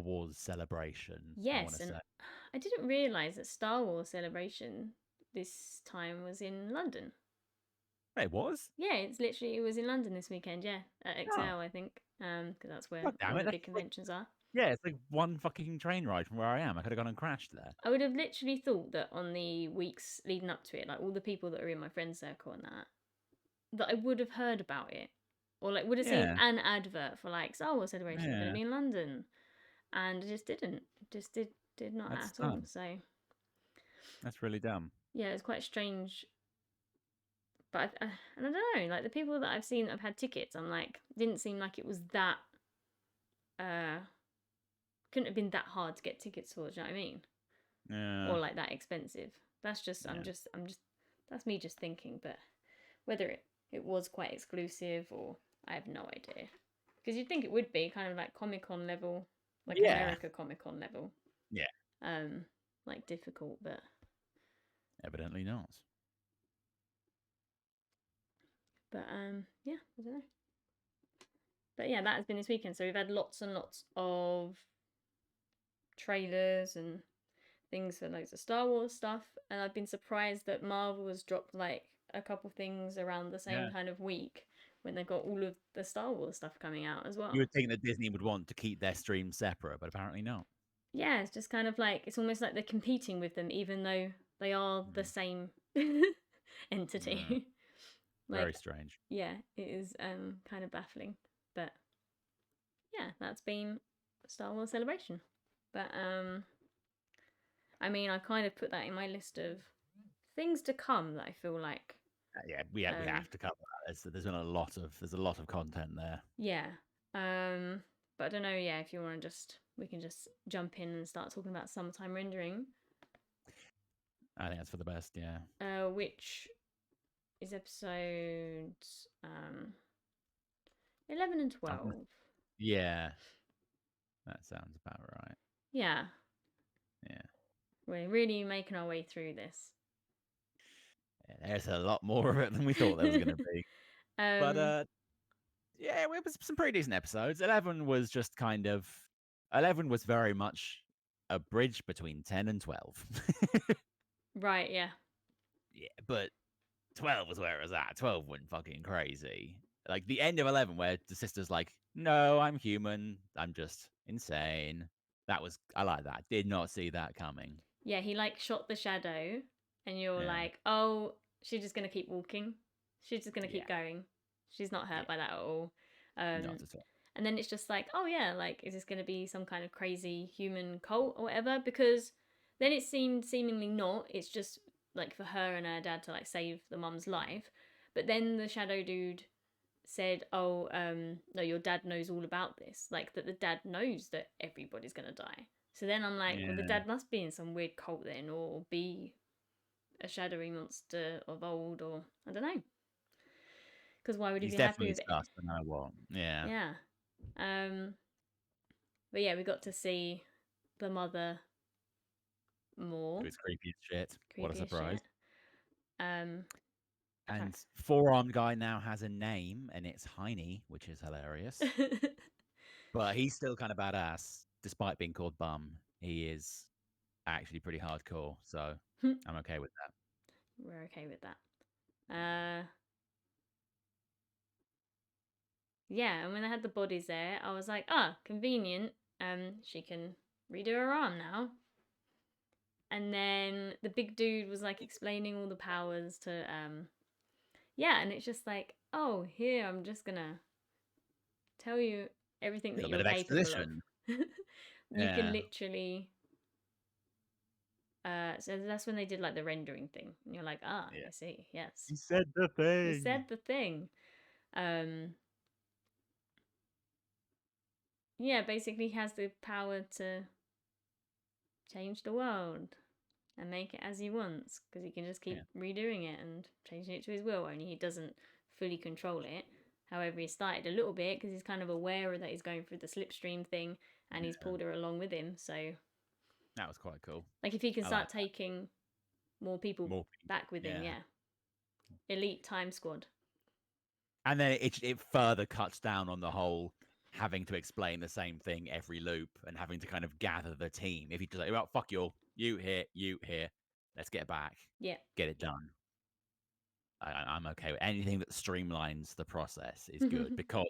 Wars Celebration. I want Yes, to and say. I didn't realise that Star Wars Celebration this time was in London. It was. Yeah, it was in London this weekend. Yeah, at Oh, XL, I think, because that's where God damn all it! the That's big like, conventions are. yeah, it's like one fucking train ride from where I am. I could have gone and crashed there. I would have literally thought that on the weeks leading up to it, like all the people that are in my friend circle and that I would have heard about it, or like would have seen Yeah, an advert for like Star Wars Celebration going to yeah. be in London, and I just didn't, just did not That's at all. dumb. So That's really dumb. yeah, it's quite strange. But and I don't know, like the people that I've seen that have had tickets, I'm like, didn't seem like it was that uh couldn't have been that hard to get tickets for. Do you know what I mean? Yeah, Or like that expensive. That's just yeah. I'm just that's me just thinking. But whether it was quite exclusive or I have no idea. Because you'd think it would be kind of like Comic Con level, like Yeah, America Comic Con level, yeah. um, like difficult, Evidently not. but yeah, I don't know. But yeah, that has been this weekend. So we've had lots and lots of trailers and things for loads of Star Wars stuff, and I've been surprised that Marvel has dropped like a couple things around the same Yeah. kind of week when they've got all of the Star Wars stuff coming out as You well. would think that Disney would want to keep their streams separate, but apparently not. Yeah, it's just kind of like it's almost like they're competing with them, even though they are the Mm. same Yeah, entity. very Like, strange. yeah, it is kind of baffling. But yeah, that's been Star Wars Celebration. But I mean, I kind of put that in my list of things to come that I feel like Yeah, we um have to cover that. There's been a lot of content there. yeah. But I don't know, yeah, if you want to just we can just jump in and start talking about summertime rendering, I think that's for the best. Yeah. which is episodes 11 and Something. 12. Yeah, that sounds about right. Yeah, Yeah. we're really making our way through this. Yeah, there's a lot more of it than we thought there was going to be. But um, yeah, it was some pretty decent episodes. 11 was very much a bridge between 10 and 12. right, yeah. Yeah, but 12 was where it was at. 12 went fucking crazy. Like the end of 11, where the sister's like, no, I'm human. I'm just insane. I like that. Did not see that coming. Yeah, he like shot the shadow, and you're Yeah. like, oh, she's just gonna keep walking. She's just gonna Yeah. keep going. She's not hurt Yeah. by that at all. Not Um, at all. and then it's just like, oh yeah, like is this gonna be some kind of crazy human cult or whatever? Because then it seemed seemingly not. It's just like for her and her dad to like save the mum's life. But then the shadow dude said, oh, no, your dad knows all about this. Like that the dad knows that everybody's gonna die. So then I'm like, well, the Yeah. dad must be in some weird cult then, or be a shadowy monster of old, or I don't know. Because why would he He's be happy definitely with it? sus, no matter what. Yeah. Yeah. Um. But yeah, we got to see the mother It more. was creepy as shit. What a Creepy as surprise. shit. Um. And four-armed guy now has a name, and it's Heine, which is hilarious. But he's still kind of badass, despite being called Bum. He is actually pretty hardcore, so I'm okay with that. We're okay with that. Uh. Yeah, and when they had the bodies there, I was like, ah, convenient. She can redo her arm now. And then the big dude was like explaining all the powers to yeah, and it's just like, oh, here I'm just gonna tell you everything A that little bit you're of capable of. exposition. You can Yeah. literally so that's when they did like the rendering thing. And you're like, ah, Yeah. I see, yes. He said the He thing. said the thing. Um yeah, basically he has the power to change the world and make it as he wants because he can just Yeah. keep redoing it and changing it to his will, only he doesn't fully control it. However, he started a little bit because he's kind of aware that he's going through the slipstream thing and he's Yeah. pulled her along with him. So That was quite cool. like if he can I start like that. taking more people More people. back with him, Yeah. yeah, elite time squad. And then it further cuts down on the whole having to explain the same thing every loop and having to kind of gather the team. If you just like, well, fuck you all, you here, let's get back, Yeah. get it done. I'm okay with anything that streamlines the process is good because,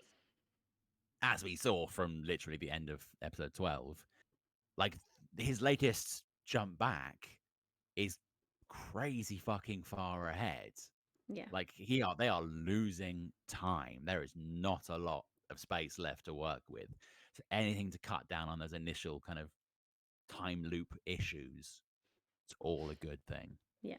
as we saw from literally the end of episode 12, like his latest jump back is crazy fucking far ahead. Yeah. Like they are losing time. There is not a lot of space left to work with. So anything to cut down on those initial kind of time loop issues, it's all a good thing. Yeah.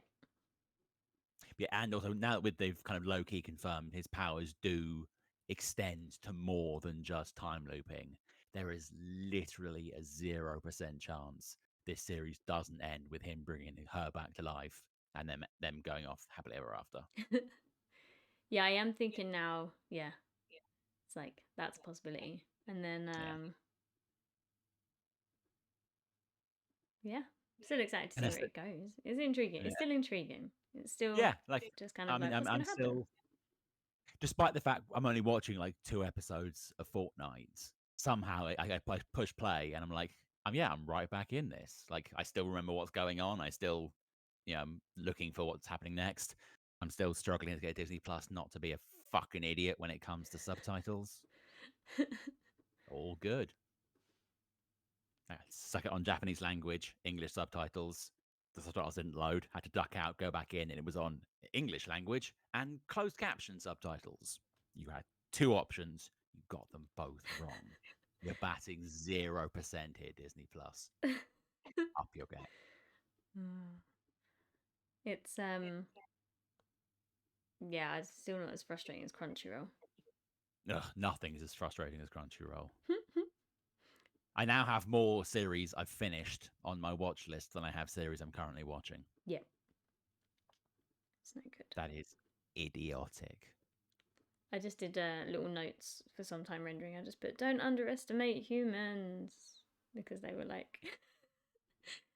Yeah, and also now that they've kind of low key confirmed his powers do extend to more than just time looping, there is literally a 0% chance this series doesn't end with him bringing her back to life and them going off happily ever after. Yeah, I am thinking now, yeah. It's like that's a possibility. And then Yeah, yeah. Still excited to and see that's where it goes. It's intriguing. yeah, It's still intriguing. It's still yeah. Like just kind I of mean, like what's I'm gonna happen? still, despite the fact I'm only watching like 2 episodes a fortnight, somehow I push play and I'm like, I'm right back in this. Like I still remember what's going on. I still, I'm looking for what's happening next. I'm still struggling to get Disney Plus not to be a fucking idiot when it comes to subtitles. All good. Suck it on Japanese language, English subtitles. The subtitles didn't load. Had to duck out, go back in, and it was on English language and closed caption subtitles. You had two options. You got them both wrong. You're batting 0% here, Disney Plus. Up your game. It's yeah, it's still not as frustrating as Crunchyroll. Ugh, nothing's as frustrating as Crunchyroll. I now have more series I've finished on my watch list than I have series I'm currently watching. Yeah. It's no good. That is idiotic. I just did little notes for some time rendering. I just put don't underestimate humans because they were like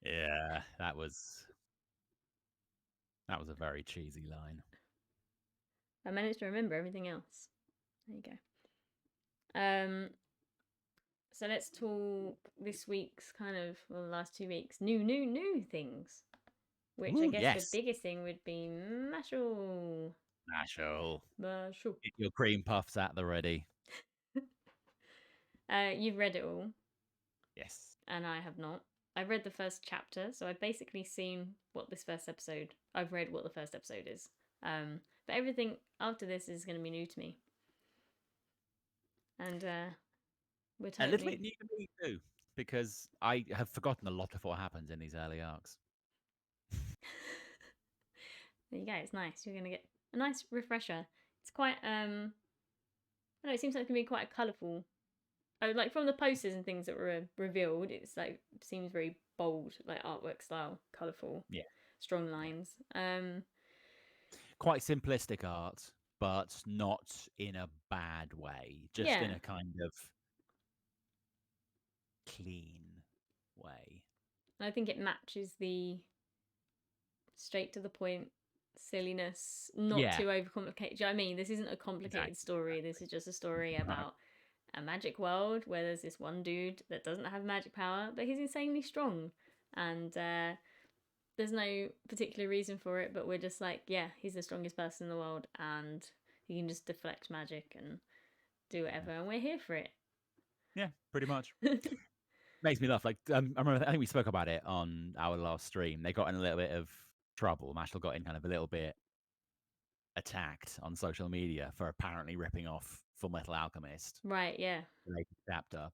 Yeah, that was a very cheesy line. I managed to remember everything else. There you go. So let's talk this week's kind of the last 2 weeks new things. Which I Ooh, guess the yes. biggest thing would be Mashle. Mashle. Mashle. Get your cream puffs at the ready. You've read it all, Yes. and I have not. I've read the first chapter, so I've basically seen what this first episode. I've read what the first episode is. But everything after this is going to be new to me, and we're A little totally. bit new to me too, because I have forgotten a lot of what happens in these early arcs. There you go. It's nice. You're going to get a nice refresher. It's quite. I don't know. It seems like it's going to be quite a colourful. Like from the posters and things that were revealed, it's like seems very bold, like artwork style, colourful, Yeah. strong lines. Quite simplistic art, but not in a bad way. Just in Yeah, a kind of clean way. I think it matches the straight to the point silliness, not Yeah. too overcomplicated. Do you know what I mean? This isn't a complicated Exactly. story. This is just a story No. about a magic world where there's this one dude that doesn't have magic power, but he's insanely strong. And there's no particular reason for it, but we're just like, yeah, he's the strongest person in the world and he can just deflect magic and do whatever, and we're here for it. Yeah, pretty much. Makes me laugh. Like I remember, I think we spoke about it on our last stream. They got in a little bit of trouble. Mashle got in kind of a little bit attacked on social media for apparently ripping off Full Metal Alchemist Right, yeah. latest chapter.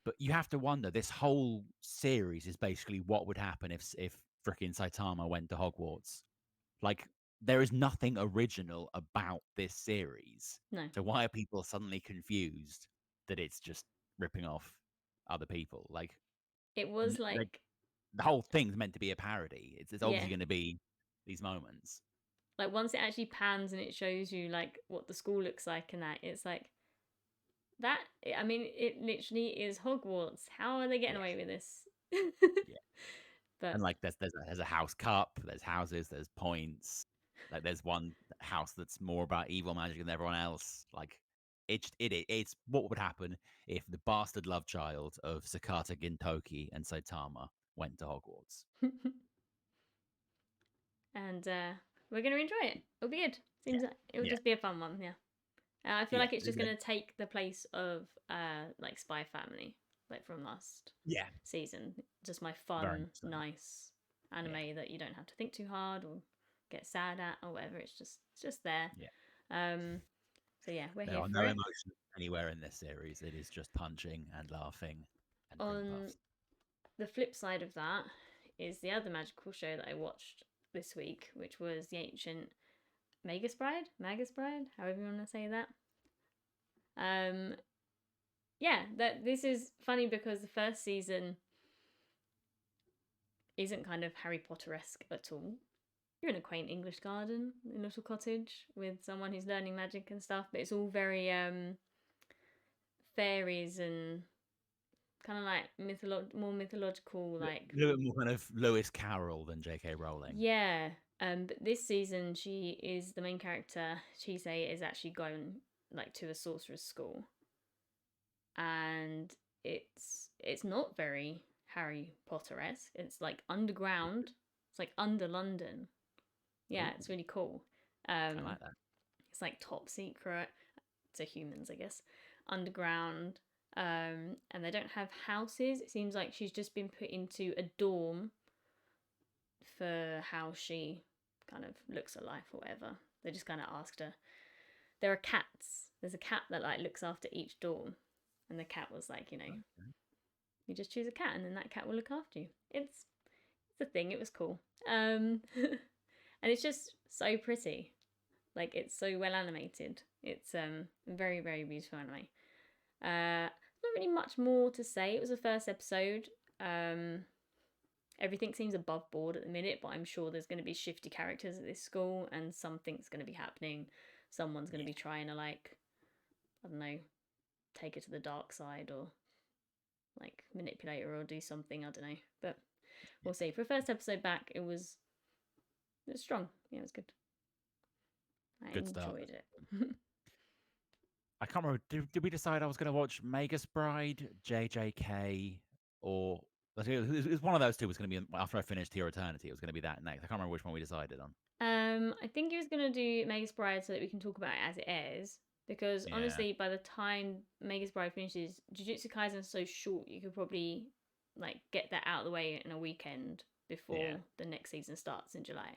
But you have to wonder, this whole series is basically what would happen if freaking Saitama went to Hogwarts. Like there is nothing original about this series. No. So why are people suddenly confused that it's just ripping off other people? Like It was like, the whole thing's meant to be a parody. It's yeah. obviously going to be these moments. Like once it actually pans and it shows you like what the school looks like and that, it's like that. I mean, it literally is Hogwarts. How are they getting Yes. away with this? Yeah. But And like there's a house cup, there's houses, there's points. Like there's one house that's more about evil magic than everyone else. Like It's what would happen if the bastard love child of Sakata Gintoki and Saitama went to Hogwarts. And we're gonna enjoy it. It'll be good. Seems Yeah, like it'll yeah, just be a fun one. Yeah. I feel yeah, like it's just gonna take the place of like Spy Family, like from last yeah. season. Just my Very fun, much so. nice Yeah, anime that you don't have to think too hard or get sad at or whatever. It's just there. yeah. Um. So yeah, we're There here are for no it. emotions anywhere in this series. It is just punching and laughing and cream On puffs. the flip side of that is the other magical show that I watched this week, which was the ancient Magus Bride, however you want to say that. Um, yeah, that this is funny because the first season isn't kind of Harry Potter esque at all. You're in a quaint English garden, in a little cottage with someone who's learning magic and stuff, but it's all very fairies and kind of like more mythological, like A little bit more kind of Lewis Carroll than J.K. Rowling. yeah. But this season, she is the main character. Chise is actually going like to a sorcerer's school, and it's not very Harry Potter esque. It's like underground. It's like under London. Yeah, Ooh, it's really cool. I like that. It's like top secret to humans, I guess. Underground. And they don't have houses. It seems like she's just been put into a dorm for how she kind of looks at life or whatever. They just kind of asked her. There are cats. There's a cat that like looks after each dorm, and the cat was like, Okay. you just choose a cat, and then that cat will look after you. It's a thing. It was cool. And it's just so pretty. Like it's so well animated. It's very very beautiful anime. Not really much more to say. It was the first episode. Everything seems above board at the minute, but I'm sure there's going to be shifty characters at this school, and something's going to be happening. Someone's going to be trying to like, I don't know, take her to the dark side or like manipulate her or do something. I don't know, but we'll see. For the first episode back, it was strong. Yeah, it was good. I Good stuff. enjoyed it. I can't remember. Did we decide I was going to watch Magus Bride, JJK, or it was one of those two was going to be after I finished Hero Eternity. It was going to be that next. I can't remember which one we decided on. I think he was gonna do Magus Bride so that we can talk about it as it airs. Because Yeah, honestly, by the time Magus Bride finishes, Jujutsu Kaisen's so short, you could probably like get that out of the way in a weekend before yeah. the next season starts in July.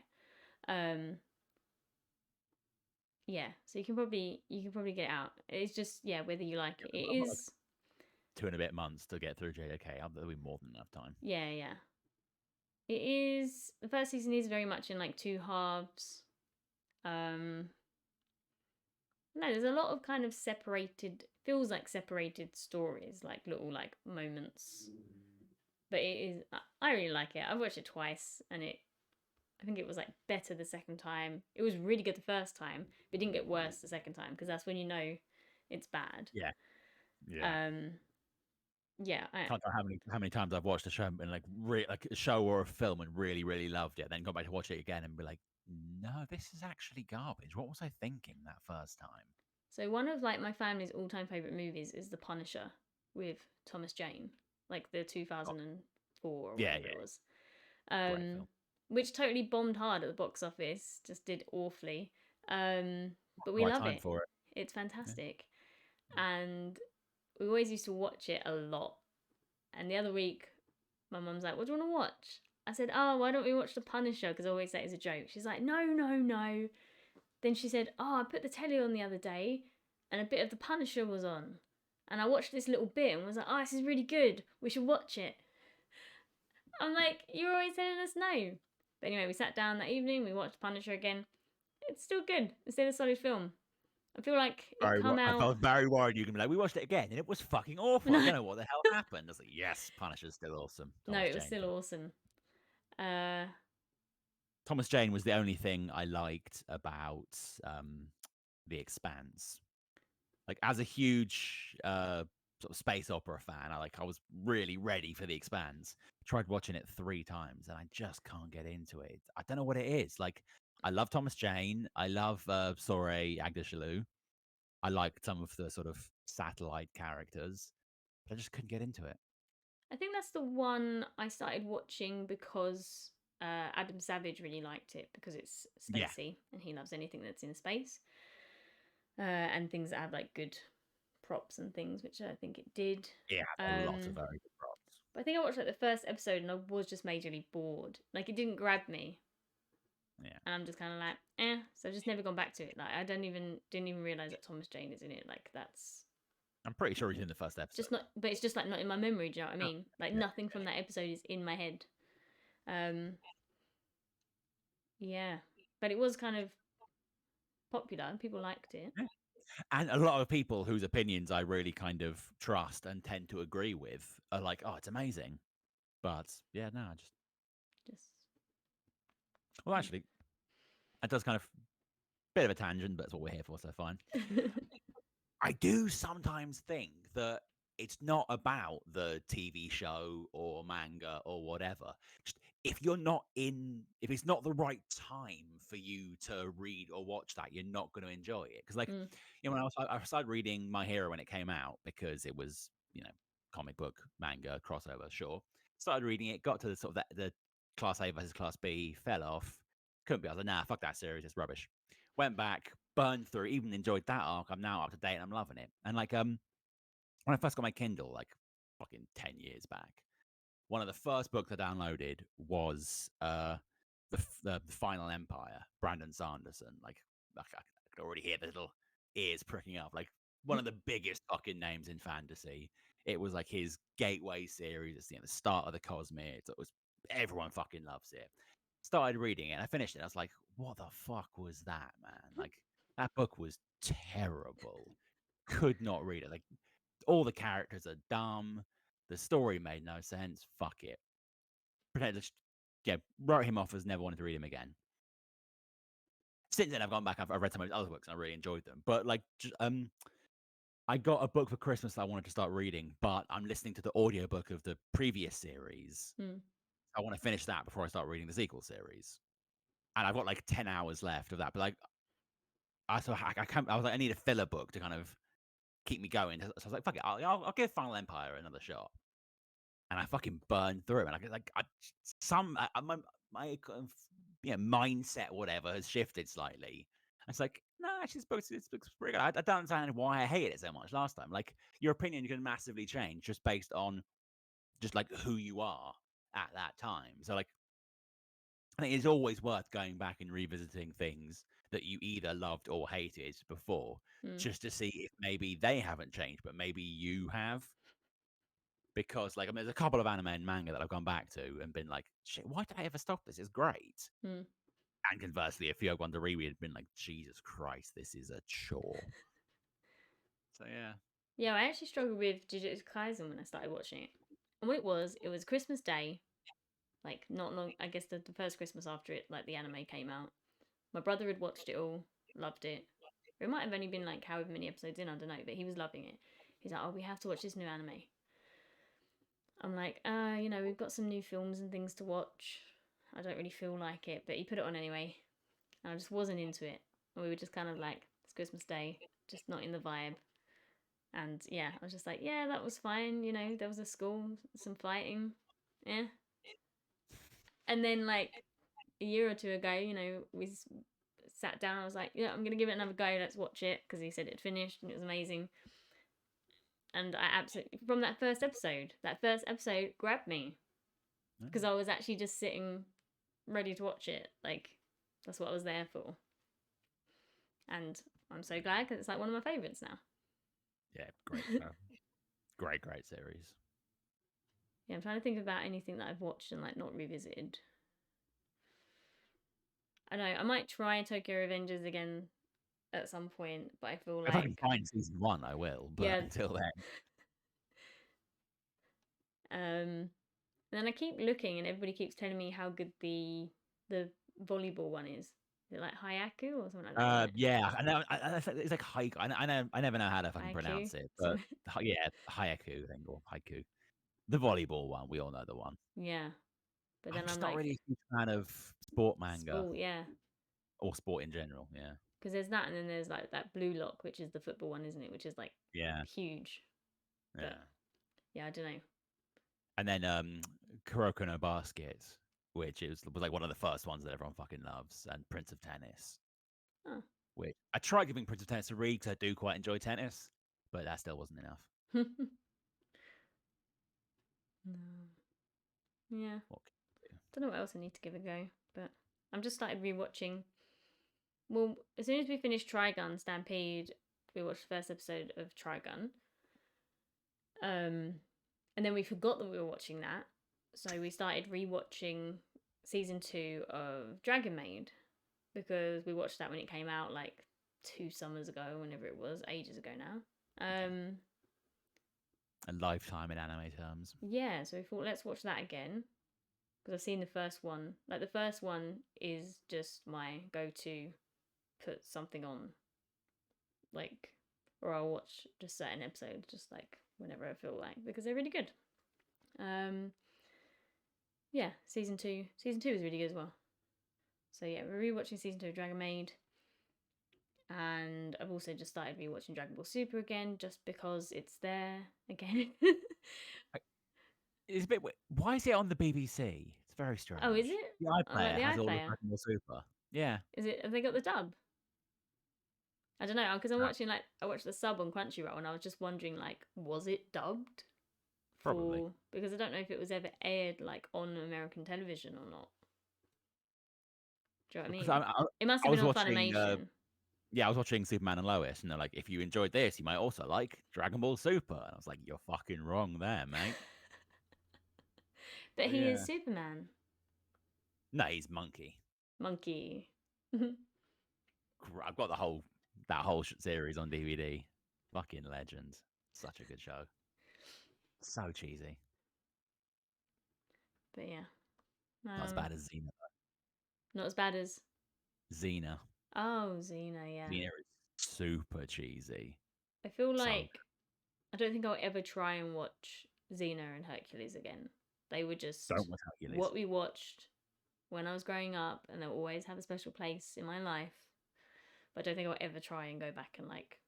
Um, yeah, so you can probably get it out. It's just yeah, whether you like it. It I've got like is 2.5 months to get through JJK. There'll be more than enough time. yeah yeah. It is the first season is very much in like two halves. Um, No, there's a lot of kind of separated, feels like separated stories, like little like moments. But it is, I really like it. I've watched it twice, and I think it was like better the second time. It was really good the first time, but it didn't get worse the second time because that's when you know it's bad. Yeah, yeah. Um, yeah, Can't tell how many times I've watched a show and like a show or a film and really loved it. Then go back to watch it again and be like, no, this is actually garbage. What was I thinking that first time? so one of like my family's all-time favorite movies is The Punisher with Thomas Jane, like the Oh, 2004 or yeah, whatever it yeah. was. Great um, film. which totally bombed hard at the box office, just did awfully. Um, but we Right love time it. for it. It's Yeah. fantastic, and we always used to watch it a lot. And the other week, my mum's like, "What do you want to watch?" I said, "Oh, why don't we watch The Punisher?" Because I always say it as a joke. She's like, "No, no, no." Then she said, "Oh, I put the telly on the other day, and a bit of The Punisher was on, and I watched this little bit and was like, oh, this is really good. We should watch it." I'm like, "You're always telling us no." But anyway, we sat down that evening, we watched Punisher again. It's still good. It's still a solid film. I feel like it come I out. felt very worried you can be like, we watched it again and it was fucking awful. I No, don't know what the hell happened. I was like, yes, Punisher's still awesome. no, Thomas it was Jane. still awesome. Uh, Thomas Jane was the only thing I liked about The Expanse. Like as a huge sort of space opera fan, I was really ready for The Expanse. Tried watching it 3 times and I just can't get into it. I don't know what it is. Like I love Thomas Jane. I love Sore Agdashaloo. I liked some of the sort of satellite characters, but I just couldn't get into it. I think that's the one I started watching because Adam Savage really liked it because it's Yeah, spacey and he loves anything that's in space and things that have like good props and things, which I think it did. it has a lot of Um, very good props. but I think I watched like the first episode and I was just majorly bored. Like it didn't grab me, Yeah, and I'm just kind of like, eh. So I've just never gone back to it. Like I didn't even realize that Thomas Jane is in it. Like that's I'm pretty sure he's in the first episode. just not. But it's just like not in my memory. Do you know what I Oh, mean? Like yeah. nothing from that episode is in my head. Um, yeah, but it was kind of popular. People liked it. Yeah. And a lot of people whose opinions I really kind of trust and tend to agree with are like, "Oh, it's amazing." But yeah, no, I just Just well, actually, it does kind of bit of a tangent, but that's what we're here for, so fine. I do sometimes think that it's not about the TV show or manga or whatever. Just if it's not the right time for you to read or watch that, you're not going to enjoy it. Because, like, mm, when I started reading My Hero when it came out because it was, comic book, manga, crossover, sure. Started reading it, got to the sort of the Class A versus Class B, fell off. Couldn't be. I was like, nah, fuck that series, it's rubbish. Went back, burned through, even enjoyed that arc. I'm now up to date and I'm loving it. And like when I first got my Kindle, like fucking 10 years back, one of the first books I downloaded was the Final Empire, Brandon Sanderson. Like I could already hear the little ears pricking up. Like one of the biggest fucking names in fantasy. It was like his gateway series. It's the start of the Cosmic. It was everyone fucking loves it. Started reading it. And I finished it. I was like, what the fuck was that, man? Like that book was terrible. Could not read it. Like all the characters are dumb. The story made no sense. Fuck it. Yeah, wrote him off as never wanted to read him again. Since then, I've gone back. I've read some of his other books and I really enjoyed them. But like, I got a book for Christmas that I wanted to start reading, but I'm listening to the audiobook of the previous series. mm, I want to finish that before I start reading the sequel series. And I've got like 10 hours left of that. But like, I was like, I need a filler book to kind of keep me going. So I was like, fuck it, I'll give Final Empire another shot. And I fucking burned through it. And my kind of, mindset, whatever, has shifted slightly. It's like, no, actually, this book's pretty good. I don't understand why I hated it so much last time. Like, your opinion can massively change just based on just like who you are at that time. So, like, I think it's always worth going back and revisiting things that you either loved or hated before, mm. just to see if maybe they haven't changed, but maybe you have. Because, like, I mean, there's a couple of anime and manga that I've gone back to and been like, shit, why did I ever stop this? It's great. Mm. And conversely, a few I've gone to reread and been like, Jesus Christ, this is a chore. So, yeah. Yeah, I actually struggled with Jujutsu Kaisen when I started watching it. And what it was Christmas Day, like not long. I guess the first Christmas after it, like the anime came out. My brother had watched it all, loved it. It might have only been like however many episodes in, I don't know, but he was loving it. He's like, "Oh, we have to watch this new anime." I'm like, we've got some new films and things to watch. I don't really feel like it, but he put it on anyway, and I just wasn't into it. And we were just kind of like, it's Christmas Day, just not in the vibe. And yeah, I was just like, yeah, that was fine. There was a school, some fighting, yeah. And then like a year or two ago, we sat down. I was like, yeah, I'm gonna give it another go. Let's watch it because he said it finished and it was amazing. And I absolutely from that first episode grabbed me because I was actually just sitting ready to watch it. Like that's what I was there for. And I'm so glad because it's like one of my favorites now. Yeah, great. Great series. Yeah, I'm trying to think about anything that I've watched and like not revisited. I know I might try Tokyo Revengers again at some point, but I feel If I can like find season one, I will. But yeah. until then, And then I keep looking, and everybody keeps telling me how good the volleyball one is. Is it like Hayaku or something like that? Isn't it? yeah, I know. It's like haiku. I never know how to fucking Hayaku. pronounce it, but yeah, haiku thing or haiku. The volleyball one, we all know the one. Yeah, but I'm then I'm just not like really a huge fan of sport manga sport. Yeah, or sport in general. Yeah. Because there's that, and then there's like that Blue Lock, which is the football one, isn't it? Which is like Yeah. huge. Yeah. But yeah, I don't know. And then Kuroko no Basket, which was like one of the first ones that everyone fucking loves, and Prince of Tennis. Oh. Which I tried giving Prince of Tennis a read because I do quite enjoy tennis, but that still wasn't enough. No. Yeah. What can you do? Don't know what else I need to give a go, but I'm just started rewatching. Well, as soon as we finished Trigun Stampede, we watched the first episode of Trigun. And then we forgot that we were watching that, so we started rewatching season 2 of Dragon Maid because we watched that when it came out like 2 summers ago, whenever it was, ages ago now. A lifetime in anime terms. Yeah, so we thought let's watch that again because I've seen the first one. Like the first one is just my go-to. Put something on, like, or I'll watch just certain episodes, just like whenever I feel like, because they're really good. Yeah, season 2 is really good as well. So yeah, we're rewatching season 2 of Dragon Maid, and I've also just started rewatching Dragon Ball Super again, just because it's there again. It's a bit. Why is it on the BBC? It's very strange. Oh, is it? The Oh, like iPlayer the has all the iPlayer. Dragon Ball Super. Yeah. Is it? Have they got the dub? I don't know, because I'm watching, like, I watched the sub on Crunchyroll, and I was just wondering, like, was it dubbed? Probably. Because I don't know if it was ever aired, like, on American television or not. Do you know what I mean? It must I have was been on watching. Funimation. Yeah, I was watching Superman and Lois, and they're like, if you enjoyed this, you might also like Dragon Ball Super. And I was like, you're fucking wrong there, mate. But he Yeah. is Superman. No, he's Monkey. Monkey. I've got that whole series on DVD. Fucking legend. Such a good show. So cheesy. But yeah. Not as bad as Xena. Not as bad as Xena. Oh, Xena, yeah. Xena is super cheesy. I feel like I don't think I'll ever try and watch Xena and Hercules again. They were just what we watched when I was growing up, and they'll always have a special place in my life. But I don't think I'll ever try and go back and like.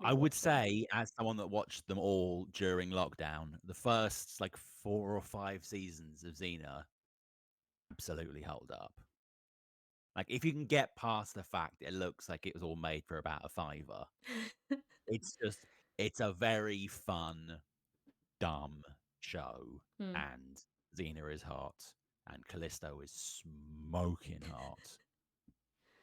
I would say, as someone that watched them all during lockdown, the first like 4 or 5 seasons of Xena absolutely hold up. Like, if you can get past the fact it looks like it was all made for about a fiver, it's a very fun, dumb show. And Xena is hot, and Callisto is smoking hot.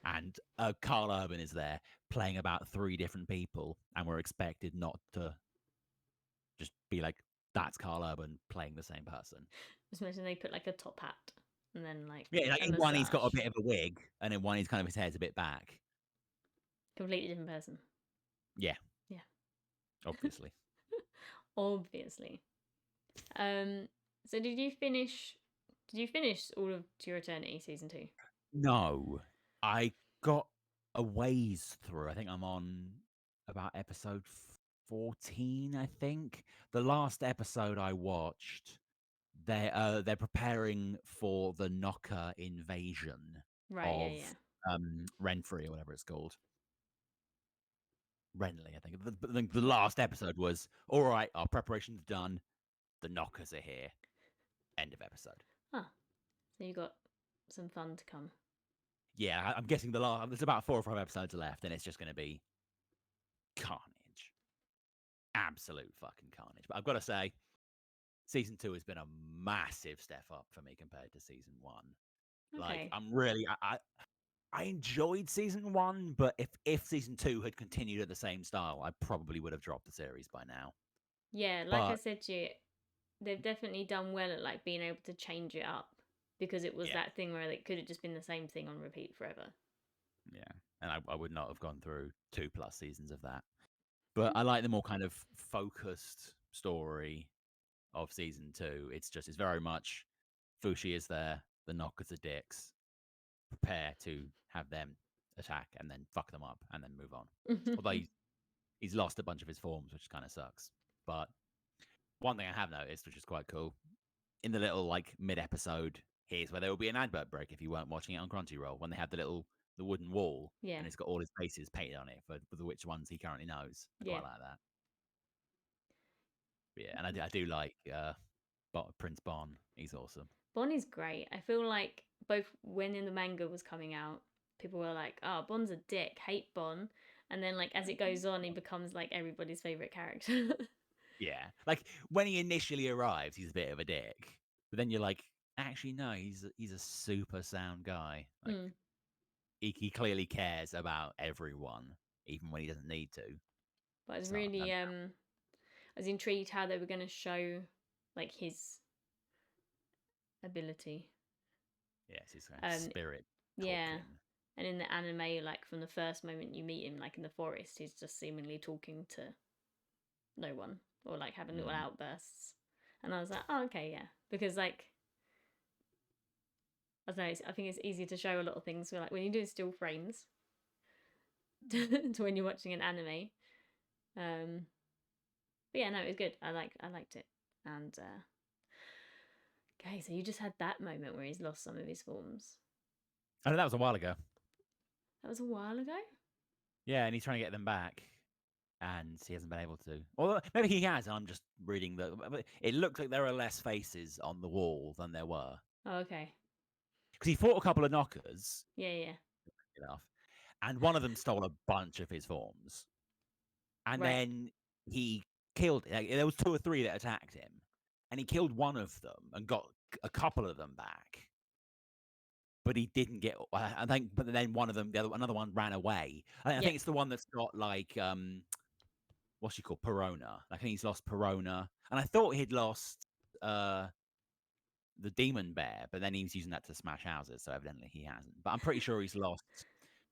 And Carl Urban is there playing about 3 different people, and we're expected not to just be like, that's Carl Urban playing the same person. Just imagine they put like a top hat and then like in one he's got a bit of a wig, and in one he's kind of his hair's a bit back. Completely different person. Yeah. Yeah. Obviously. Obviously. So did you finish all of To Your Eternity season 2? No. I got a ways through. I think I'm on about episode 14, I think. The last episode I watched, they're preparing for the Knocker invasion of Renfrey or whatever it's called. Renly, I think. The last episode was, all right, our preparations are done. The Knockers are here. End of episode. Ah, so you got some fun to come. Yeah, I'm guessing there's about 4 or 5 episodes left, and it's just going to be carnage. Absolute fucking carnage. But I've got to say, season 2 has been a massive step up for me compared to season 1. Okay. Like, I'm really, I enjoyed season 1, but if season 2 had continued at the same style, I probably would have dropped the series by now. Yeah, like I said to you, they've definitely done well at like being able to change it up, because it was that thing where it could have just been the same thing on repeat forever. Yeah, and I would not have gone through 2+ seasons of that. But I like the more kind of focused story of season 2. It's very much Fushi is there, the Knockers are dicks. Prepare to have them attack and then fuck them up and then move on. Although he's lost a bunch of his forms, which kind of sucks. But one thing I have noticed, which is quite cool, in the little like mid-episode, here's where there will be an advert break if you weren't watching it on Crunchyroll, when they have the little the wooden wall, Yeah. and it's got all his faces painted on it for the which ones he currently knows. I Yeah. quite like that. But yeah, and I do like Prince Bon. He's awesome. Bonnie's great. I feel like both when in the manga was coming out, people were like, "Oh, Bon's a dick, hate Bon," and then like as it goes on, he becomes like everybody's favorite character. Yeah, like when he initially arrives, he's a bit of a dick, but then you're like, actually, no, he's a super sound guy. Like mm. he clearly cares about everyone, even when he doesn't need to. But I was So really I was intrigued how they were going to show like his ability. yes, his kind of spirit Yeah. talking. And in the anime, like from the first moment you meet him, like in the forest, he's just seemingly talking to no one or like having little outbursts. And I was like, oh, okay, yeah. Because like, I don't know, I think it's easy to show a lot of things. Like when you do still frames to when you're watching an anime. But yeah, no, it was good. I liked it. And okay, so you just had that moment where he's lost some of his forms. I know that was a while ago. That was a while ago. Yeah, and he's trying to get them back, and he hasn't been able to. Or maybe he has, and I'm just reading the. It looks like there are less faces on the wall than there were. Oh, okay. Because he fought a couple of knockers, Yeah. enough, and one of them stole a bunch of his forms, and Right. then he killed. Like, there was 2 or 3 that attacked him, and he killed one of them and got a couple of them back. But he didn't get. I think. But then one of them, another one ran away. I think it's the one that's got like what's she called? Perona. I think he's lost Perona, and I thought he'd lost the demon bear, but then he was using that to smash houses, so evidently he hasn't. But I'm pretty sure he's lost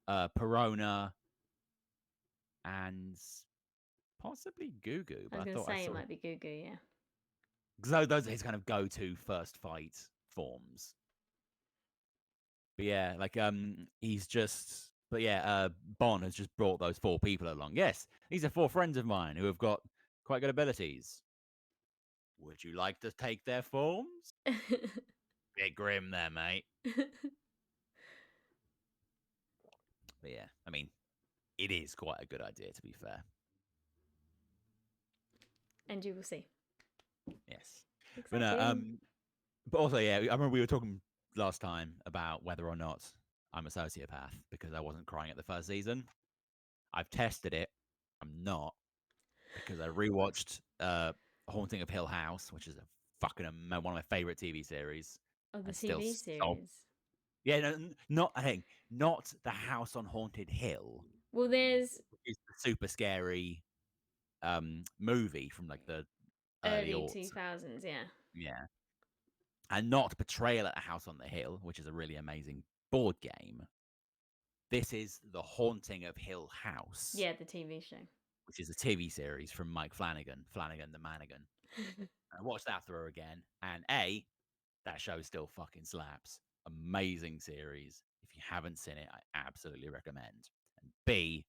Perona and possibly Gugu. I But was I gonna thought I say it saw might be Gugu, yeah. because those are his kind of go-to first fight forms. But yeah, like he's just. But yeah, Bon has just brought those 4 people along. Yes, these are 4 friends of mine who have got quite good abilities. Would you like to take their forms? Bit grim there, mate. But yeah, I mean, it is quite a good idea, to be fair. And you will see. Yes. Exciting. But also, yeah, I remember we were talking last time about whether or not I'm a sociopath because I wasn't crying at the first season. I've tested it. I'm not because I rewatched Haunting of Hill House, which is a fucking one of my favorite TV series, Oh, the and still TV series. Yeah, no, not I think not the House on Haunted Hill. Well, there's It's the super scary movie from like the early early aughts. 2000s, yeah. Yeah. And not Betrayal at the House on the Hill, which is a really amazing board game. This is The Haunting of Hill House. Yeah, the TV show. Which is a TV series from Mike Flanagan, Flanagan the Manigan. I watched that through again, and that show still fucking slaps. Amazing series. If you haven't seen it, I absolutely recommend. And B,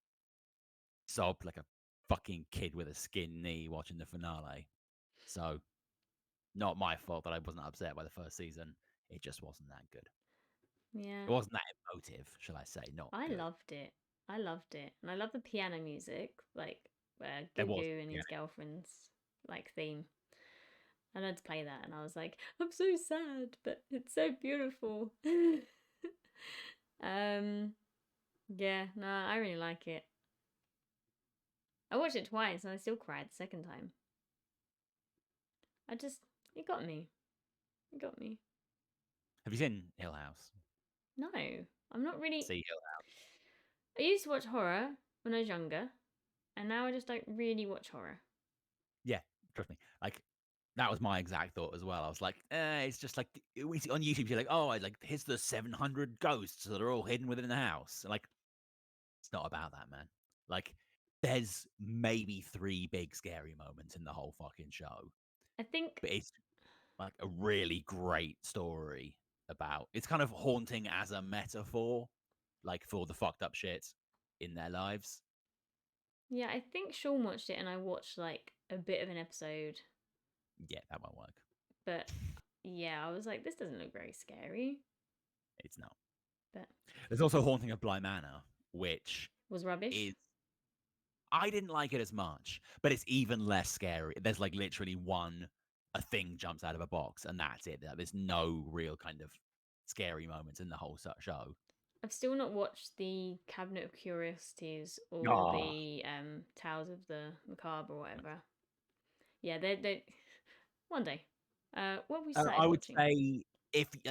sobbed like a fucking kid with a skin knee watching the finale. So, not my fault that I wasn't upset by the first season. It just wasn't that good. Yeah. It wasn't that emotive, shall I say? Not I good. loved it. I loved it. And I love the piano music, like There was, Gugu and yeah. his girlfriend's like theme. I learned to play that and I was like, I'm so sad, but it's so beautiful. Yeah, no, I really like it. I watched it twice and I still cried the second time. It got me. It got me. Have you seen Hill House? No, I'm not really. See Hill House. I used to watch horror when I was younger, and now I just don't really watch horror. Yeah, trust me. Like that was my exact thought as well. I was like, it's just like on YouTube. You're like, oh, here's the 700 ghosts that are all hidden within the house. Like, it's not about that, man. Like, there's maybe 3 big scary moments in the whole fucking show, I think. but it's like a really great story about. It's kind of haunting as a metaphor, like for the fucked up shit in their lives. Yeah, I think Sean watched it, and I watched like a bit of an episode. Yeah, that won't work. But yeah, I was like, this doesn't look very scary. It's not. but There's also Haunting of Bly Manor, which was rubbish. is I didn't like it as much, but it's even less scary. There's like literally a thing jumps out of a box, and that's it. There's no real kind of scary moments in the whole show. I've still not watched the Cabinet of Curiosities or Oh, the Tales of the Macabre or whatever. Yeah, they one day. What have we I started would watching? say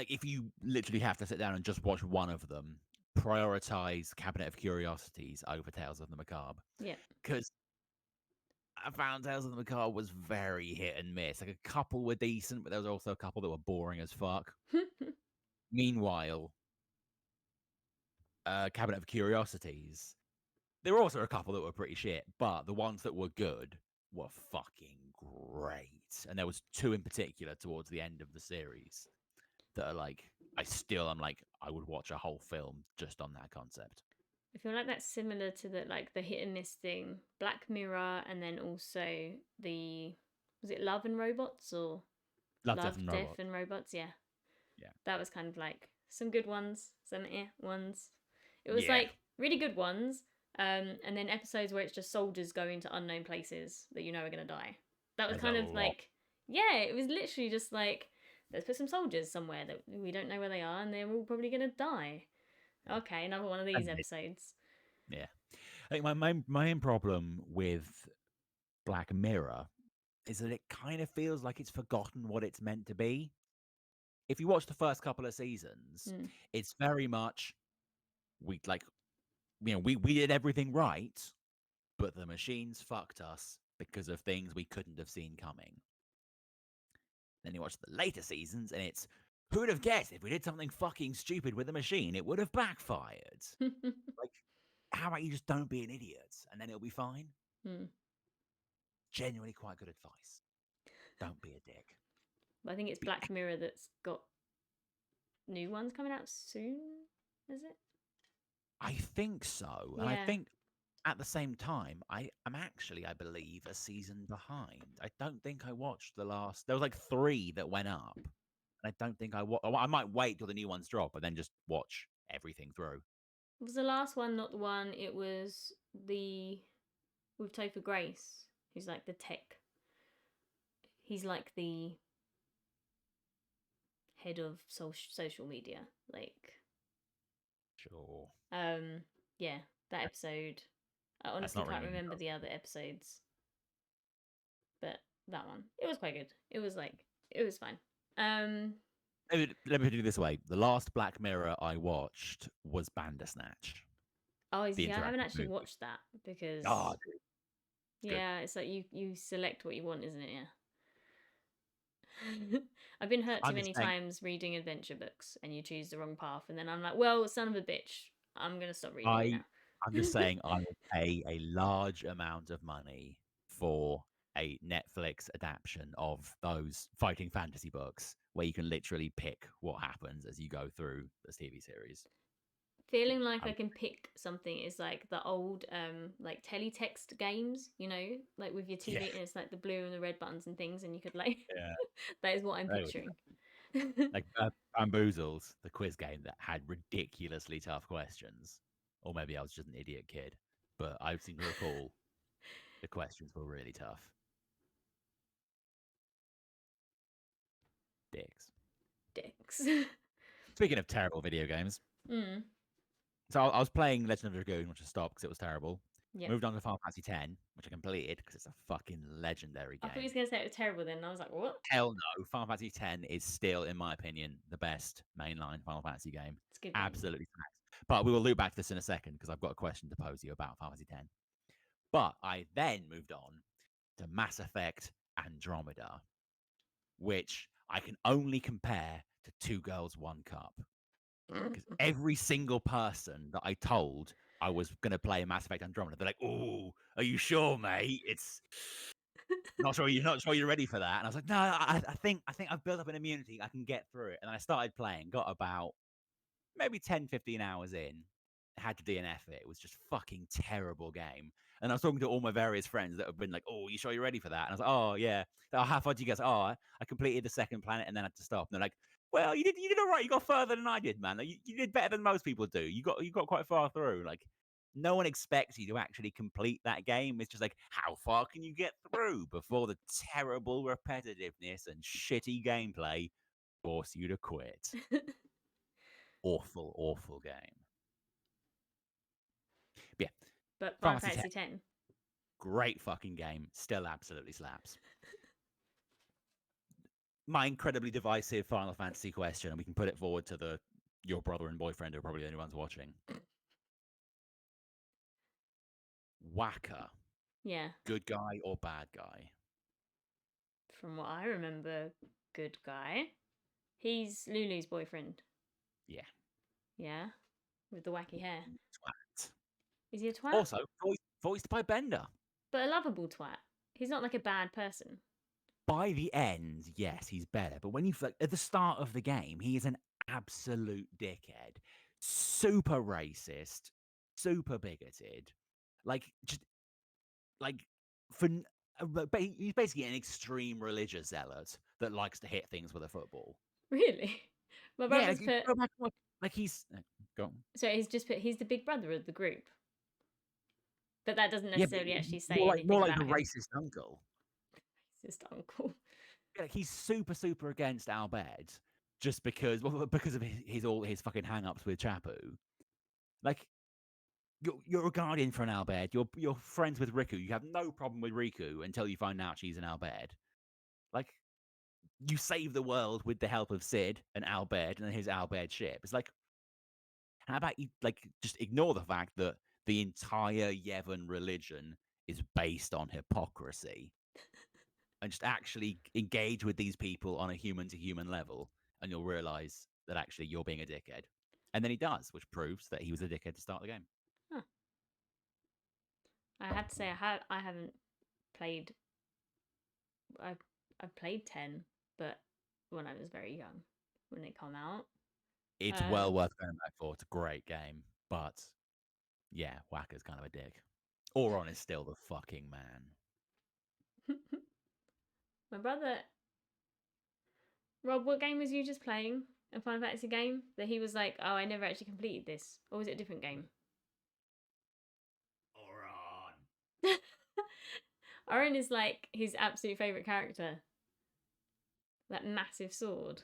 if you literally have to sit down and just watch one of them, prioritize Cabinet of Curiosities over Tales of the Macabre Yeah. because I found Tales of the Macabre was very hit and miss. Like a couple were decent, but there was also a couple that were boring as fuck. Meanwhile, Cabinet of Curiosities, there were also a couple that were pretty shit, but the ones that were good were fucking great. And there was two in particular towards the end of the series that are like I'm like I would watch a whole film just on that concept. I feel like that's similar to the like the hit and miss thing. Black Mirror, and then also the was it Love and Robots or Love, Death, Love, and Death Robots. and Robots? Yeah, Yeah, that was kind of like some good ones, some ones. It was yeah. like really good ones, and then episodes where it's just soldiers going to unknown places that you know are gonna die. That was There's a kind of lot. like yeah, it was literally just like let's put some soldiers somewhere that we don't know where they are and they're all probably gonna die. Yeah, Okay, another one of these and episodes. yeah. I think my main problem with Black Mirror is that it kind of feels like it's forgotten what it's meant to be. If you watch the first couple of seasons, Hmm. it's very much we like we did everything right, but the machines fucked us because of things we couldn't have seen coming. Then you watch the later seasons, and it's who would have guessed if we did something fucking stupid with the machine, it would have backfired. Like, how about you just don't be an idiot, and then it'll be fine? Hmm. Genuinely quite good advice. Don't be a dick. But I think it's Be, Black Mirror that's got new ones coming out soon. Is it? I think so, and I Yeah. think at the same time, I am actually, I believe, a season behind. I don't think I watched the last. There was like three that went up, and I don't think I might wait till the new ones drop, and then just watch everything through. Was the last one not the one? It was the with Topher Grace, who's like the tech. He's like the head of social media. Like, Sure, um, yeah, that episode. I that's honestly not can't ringing any remember bells. the other episodes, but that one, it was quite good. It was like, it was fine. Um, Let me do it this way. The last Black Mirror I watched was Bandersnatch, oh, the see, I haven't interactive actually movie. watched that because Oh, dude, it's good. yeah, it's like you select what you want, isn't it? Yeah. I've been hurt too I'm just many saying. times reading adventure books and you choose the wrong path and then I'm like, well, son of a bitch, I'm gonna stop reading it I I'm just now. saying I would pay a large amount of money for a Netflix adaptation of those fighting fantasy books where you can literally pick what happens as you go through this TV series. Feeling like I I would, can pick something is like the old like teletext games, you know, like with your yeah, TV and it's like the blue and the red buttons and things and you could like yeah. that is what I'm There we go. picturing. Like Bamboozles, the quiz game that had ridiculously tough questions, or maybe I was just an idiot kid, but I seem to recall the questions were really tough. Dicks. Dicks. Speaking of terrible video games, Mm. so I was playing Legend of Dragoon, which I stopped because it was terrible. Yep. Moved on to Final Fantasy X, which I completed because it's a fucking legendary I thought he was game. gonna say it was terrible then and I was like, what? Hell no, Final Fantasy X is still, in my opinion, the best mainline Final Fantasy game. It's a good game. Absolutely facts. But we will loop back to this in a second because I've got a question to pose you about Final Fantasy X. But I then moved on to Mass Effect Andromeda, which I can only compare to Two Girls, One Cup. Because every single person that I told I was going to play Mass Effect Andromeda, they're like, "Oh, are you sure, mate? It's not sure you're ready for that." And I was like, "No, I think I've built up an immunity. I can get through it." And I started playing, got about maybe 10, 15 hours in, had to DNF it. It was just fucking terrible game. And I was talking to all my various friends that have been like, "Oh, you sure you're ready for that?" And I was like, "Oh yeah." "Oh, how far did you get?" "Oh, I completed the second planet and then had to stop." And they're like, Well, you did all right. You got further than I did, man. Like, you did better than most people do. You got quite far through. Like, no one expects you to actually complete that game. It's just like, how far can you get through before the terrible repetitiveness and shitty gameplay force you to quit? Awful, awful game. But yeah, But Final Final Fantasy Fantasy X, X. great fucking game. Still absolutely slaps. My incredibly divisive Final Fantasy question, and we can put it forward to your brother and boyfriend, who are probably the only ones watching. Waka, Yeah. good guy or bad guy? From what I remember, good guy. He's Lulu's boyfriend. Yeah. Yeah. With the wacky hair. Twat. Is he a twat? Also, voiced by Bender. But a lovable twat. He's not like a bad person. By the end, yes, he's better. But when you at the start of the game, he is an absolute dickhead. Super racist, super bigoted. Like, just like for he's basically an extreme religious zealot that likes to hit things with a football. Really? My Yeah, brother's put. go back, like he's go on. So he's just put. He's the big brother of the group. But that doesn't Yeah, but necessarily actually say more anything like the about him. racist uncle. Racist uncle. Yeah, like he's super against Albed just because of all his fucking hang-ups with Chapu. Like you're a guardian for an Albed. You're friends with Riku. You have no problem with Riku until you find out she's an Albed. Like you save the world with the help of Sid and Albed and his Albed ship. It's like, how about you just ignore the fact that the entire Yevon religion is based on hypocrisy and just actually engage with these people on a human to human level, and you'll realize that actually you're being a dickhead. And then he does, which proves that he was a dickhead to start the game. Huh. I have to say I haven't played. I played 10, but when I was very young, when they come out. It's well worth going back for. It's a great game, but yeah, Wacker's kind of a dick. Auron is still the fucking man. My brother. Rob, what game was you just playing? A Final Fantasy game that he was like, "Oh, I never actually completed this," or was it a different game? Auron. Orin is like his absolute favorite character. That massive sword.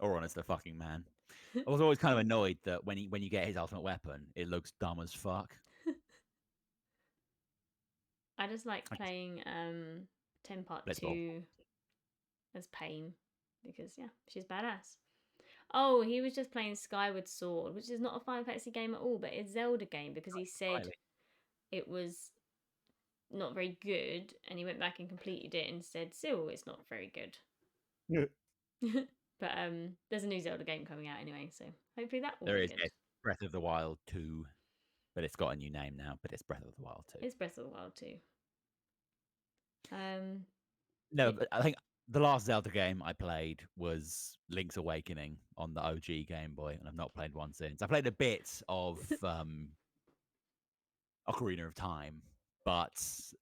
Auron is the fucking man. I was always kind of annoyed that when you get his ultimate weapon, it looks dumb as fuck. I just like playing 10 Part 2 as Pain because yeah, she's badass. Oh, he was just playing Skyward Sword, which is not a Final Fantasy game at all, but it's a Zelda game because he said it was not very good, and he went back and completed it and said, "Still, it's not very good." Yeah. But there's a new Zelda game coming out anyway, so hopefully that will There be is good. Breath of the Wild 2, but it's got a new name now. But it's Breath of the Wild 2. It's Breath of the Wild 2. No, but I think the last Zelda game I played was Link's Awakening on the OG Game Boy, and I've not played one since. I played a bit of Ocarina of Time, but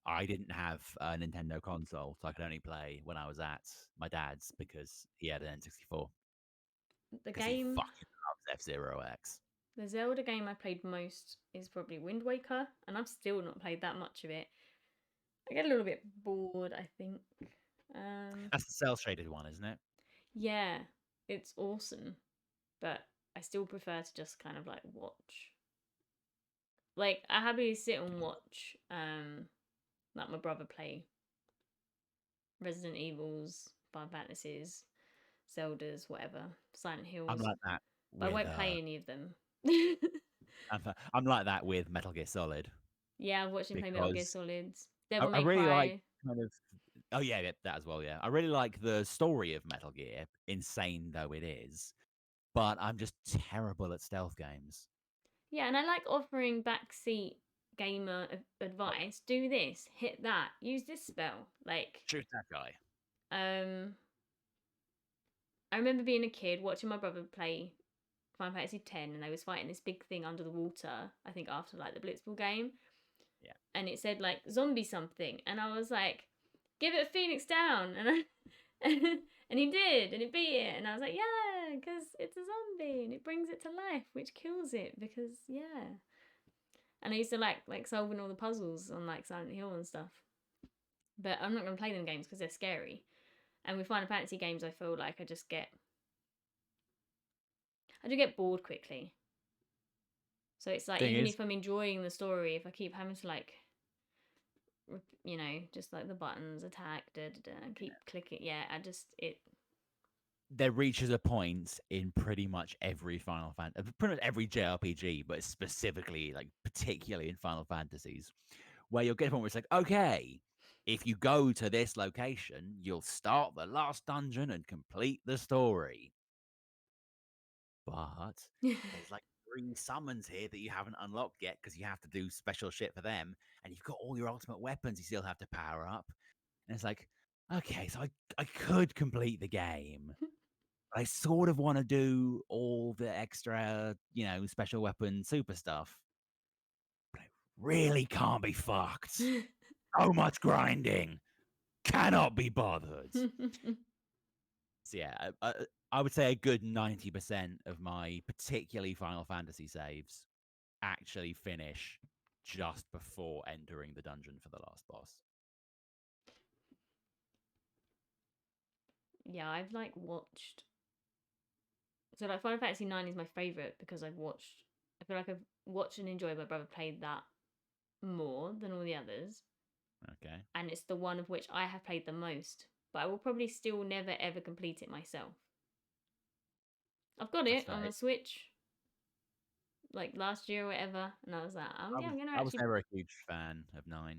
I didn't have a Nintendo console, so I could only play when I was at my dad's because he had an N64. The Because he game, fucking loves F-Zero X. the Zelda game I played most is probably Wind Waker, and I've still not played that much of it. I get a little bit bored, I think. That's the cell shaded one, isn't it? Yeah, it's awesome, but I still prefer to just kind of like watch. Like I happily sit and watch, like my brother play Resident Evils, Final Fantasies, Zeldas, whatever, Silent Hills. I'm like that. But I won't play any of them. I'm like that with Metal Gear Solid. Yeah, I've watched him play Metal Gear Solids. Devil I May really Cry. like kind of. Oh yeah, that as well. Yeah, I really like the story of Metal Gear, insane though it is. But I'm just terrible at stealth games. Yeah, and I like offering backseat gamer advice. Do this, hit that, use this spell. Like, Shoot that guy. I remember being a kid watching my brother play Final Fantasy X, and they was fighting this big thing under the water. I think after like the Blitzball game. Yeah. And it said like zombie something, and I was like, "Give it a Phoenix down," And he did, and it beat it, and I was like, yeah, because it's a zombie, and it brings it to life, which kills it, because, yeah. And I used to like solving all the puzzles on like Silent Hill and stuff. But I'm not going to play them games because they're scary. And with Final Fantasy games, I feel like I do get bored quickly. So it's like, Thing even is, if I'm enjoying the story, if I keep having to like, just like the buttons, attack, and keep clicking, yeah, there reaches a point in pretty much every Final Fantasy, pretty much every JRPG, but specifically, like particularly in Final Fantasies, where you'll get a point where it's like, okay, if you go to this location, you'll start the last dungeon and complete the story. But there's like 3 summons here that you haven't unlocked yet because you have to do special shit for them, and you've got all your ultimate weapons you still have to power up. And it's like, okay, so I could complete the game. I sort of want to do all the extra, special weapon super stuff, but I really can't be fucked. So much grinding. Cannot be bothered. So yeah, I would say a good 90% of my particularly Final Fantasy saves actually finish just before entering the dungeon for the last boss. Yeah, I've like watched. So like Final Fantasy 9 is my favorite because I feel like I've watched and enjoyed my brother play that more than all the others. Okay. And it's the one of which I have played the most. But I will probably still never ever complete it myself. I've got That's it fair. on the Switch like last year or whatever, and I was like, oh yeah, I'm gonna I was actually. never a huge fan of 9.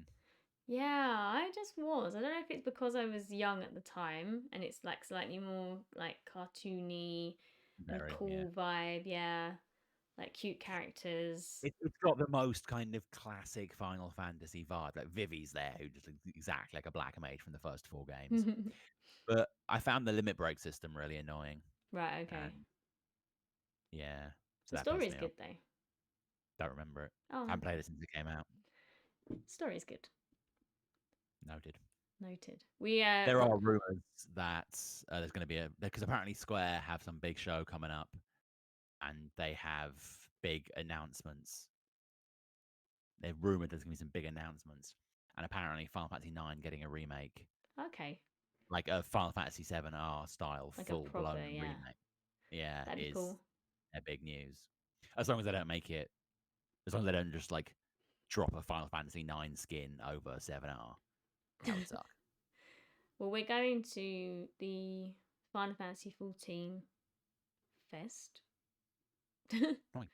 Yeah, I just was. I don't know if it's because I was young at the time and it's like slightly more like cartoony and Very, yeah. cool vibe, yeah. Like cute characters. It's got the most kind of classic Final Fantasy vibe. Like Vivi's there, who just looks exactly like a black mage from the first 4 games. But I found the limit break system really annoying, Right, and okay. yeah, so The that pissed story's me off. good though. Don't remember it. Oh, Haven't played okay. it since it came out. Story's good. Noted. Noted. We There are rumors that there's going to be because apparently Square have some big show coming up, and they have big announcements. They're rumored there's going to be some big announcements, and apparently Final Fantasy 9 getting a remake, okay. like a Final Fantasy 7R style Like a full proper, blown yeah. remake. Yeah, That'd be is cool. a big news. As long as they don't make it, as long as they don't just like drop a Final Fantasy 9 skin over 7R, that would suck. Well, we're going to the Final Fantasy 14 Fest. Right.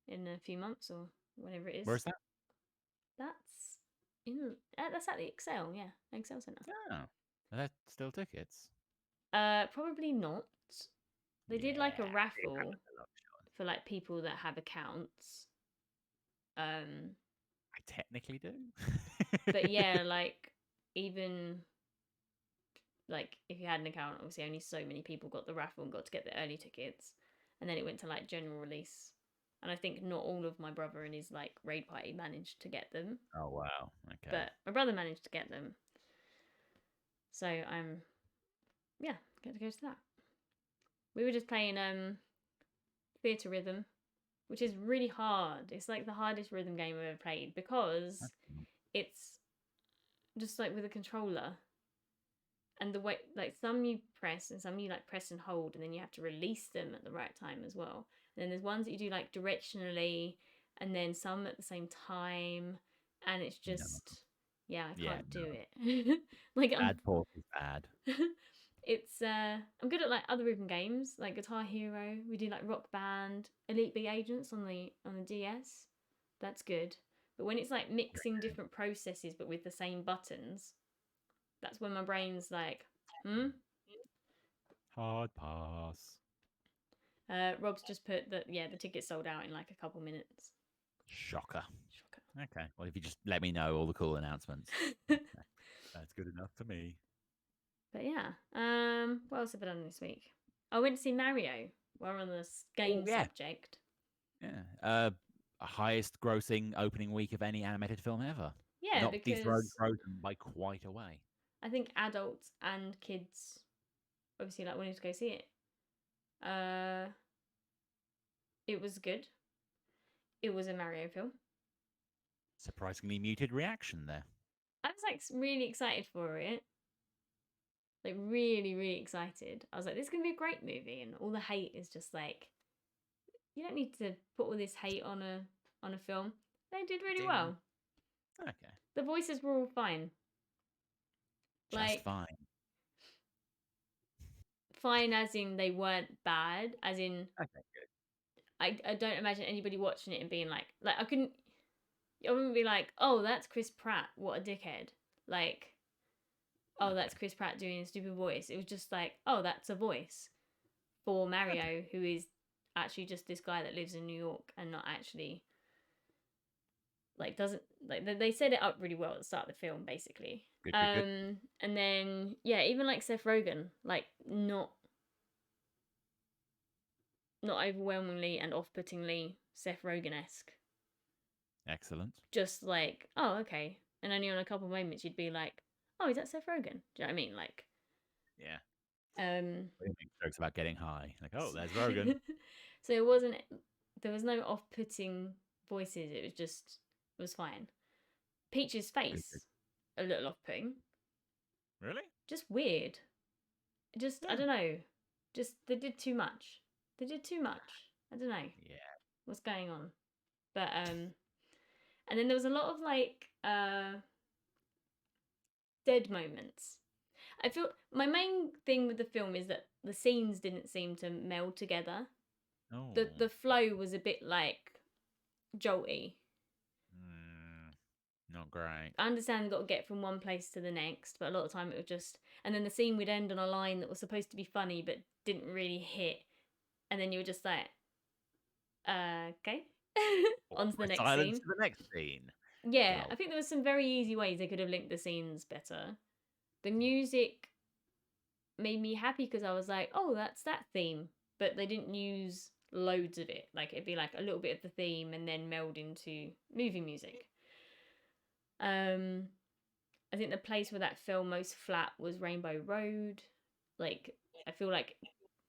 In a few months or whatever it is. Where's that? That's that's at the Excel, yeah, Excel Centre. Oh, are there still tickets? Probably not. They did like a Yeah, raffle for like people that have accounts. I technically do. But yeah, like even like if you had an account, obviously only so many people got the raffle and got to get the early tickets, and then it went to like general release. And I think not all of my brother and his like raid party managed to get them, Oh wow. Okay. but my brother managed to get them. So I'm yeah, get to go to that. We were just playing Theatre Rhythm, which is really hard. It's like the hardest rhythm game I've ever played because it's just like with a controller. And the way, like, some you press and some you like press and hold, and then you have to release them at the right time as well. And then there's ones that you do like directionally, and then some at the same time. And it's No. just, yeah, I Yeah, can't no. do it. Like, Bad port is bad. it's I'm good at like other rhythm games like Guitar Hero. We do like Rock Band, Elite Beat Agents on the DS. That's good. But when it's like mixing different processes but with the same buttons, that's when my brain's like, hmm. Hard pass. Rob's just put that the tickets sold out in like a couple minutes. Shocker. Shocker. Okay. Well, if you just let me know all the cool announcements, that's good enough for me. But yeah, what else have I done this week? I went to see Mario. We're on this game subject. Yeah. Highest grossing opening week of any animated film ever. Yeah, Not dethroned because Frozen by quite a way. I think adults and kids obviously like wanted to go see it. It was good. It was a Mario film. Surprisingly muted reaction there. I was like really excited for it. Like really, really excited. I was like, this is gonna be a great movie, and all the hate is just like, you don't need to put all this hate on a film. They did really Didn't. well. Okay. The voices were all fine. Just Like fine. fine as in they weren't bad, as in Okay, good. I don't imagine anybody watching it and being like I wouldn't be like, oh, that's Chris Pratt, what a dickhead. Like, oh, that's Okay. Chris Pratt doing a stupid voice. It was just like, oh, that's a voice for Okay. Mario, who is actually just this guy that lives in New York and not actually like doesn't like they set it up really well at the start of the film, basically. Good, good, good. And then yeah, even like Seth Rogen, like not overwhelmingly and off-puttingly Seth Rogen-esque. Excellent. Just like, oh, okay. And only on a couple of moments you'd be like, oh, is that Seth Rogen? Do you know what I mean? Like, Yeah. um, We make jokes about getting high. Like, oh, there's Rogan. so it wasn't. There was no off-putting voices. It was just. It was fine. Peach's Good, good. face, a little off-putting. Really? Just weird. Just I Yeah. don't know. Just they did too much. They did too much. I don't know Yeah. what's going on. But and then there was a lot of like dead moments. I feel my main thing with the film is that the scenes didn't seem to meld together. Oh. The flow was a bit like jolty. Not great. I understand got to get from one place to the next, but a lot of the time it was just and then the scene would end on a line that was supposed to be funny but didn't really hit. And then you were just like, okay. On to the My next silence scene. to the next scene. Good Yeah, old. I think there was some very easy ways they could have linked the scenes better. The music made me happy because I was like, oh, that's that theme. But they didn't use loads of it. Like it'd be like a little bit of the theme and then meld into movie music. I think the place where that fell most flat was Rainbow Road. Like I feel like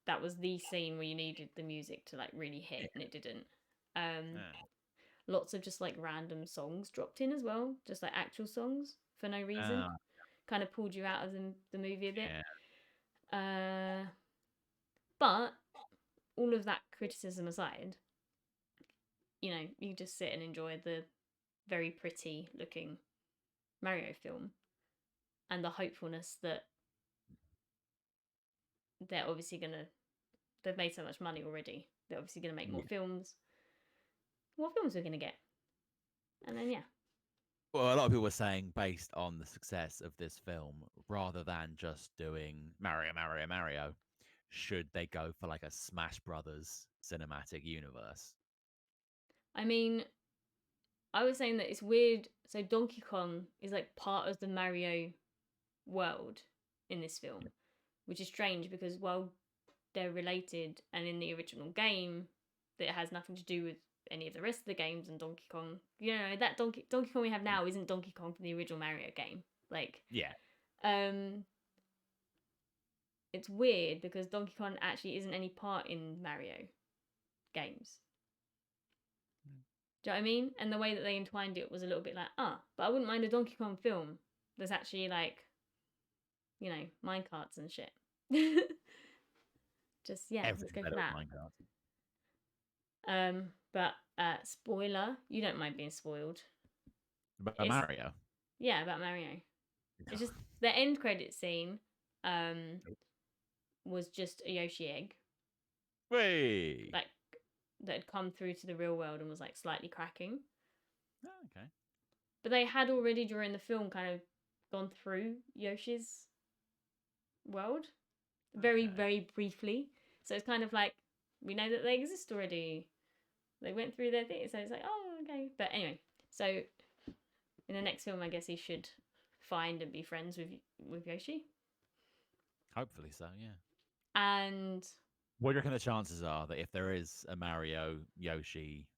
that was the scene where you needed the music to like really hit and it didn't. Um Yeah. Lots of just like random songs dropped in as well, just like actual songs for no reason. Uh, Kind of pulled you out of the movie a bit. yeah. Uh but all of that criticism aside, you just sit and enjoy the very pretty looking Mario film and the hopefulness that they're obviously gonna they've made so much money already. They're obviously gonna make more Yeah. films. What films we're gonna get? And then yeah. Well, a lot of people were saying based on the success of this film, rather than just doing Mario, Mario, Mario, should they go for like a Smash Brothers cinematic universe? I mean, I was saying that it's weird. So Donkey Kong is like part of the Mario world in this film, which is strange because while they're related and in the original game, that it has nothing to do with any of the rest of the games and Donkey Kong. That Donkey Kong we have now isn't Donkey Kong from the original Mario game. Like, Yeah. um, it's weird because Donkey Kong actually isn't any part in Mario games. Do you know what I mean? And the way that they entwined it was a little bit like, but I wouldn't mind a Donkey Kong film. There's actually like, minecarts and shit. Just yeah, let's Everything's go for better with that. Minecraft. But spoiler, you don't mind being spoiled. About It's Mario. yeah, about Mario. It's just the end credit scene was just a Yoshi egg. Way. Like that had come through to the real world and was like slightly cracking. Oh, okay. But they had already during the film kind of gone through Yoshi's world very, Okay. very briefly. So it's kind of like we know that they exist already. They went through their thing, so it's like, oh, okay. But anyway, so in the next film, I guess he should find and be friends with Yoshi. Hopefully so, yeah. And What do you reckon the chances are that if there is a Mario Yoshi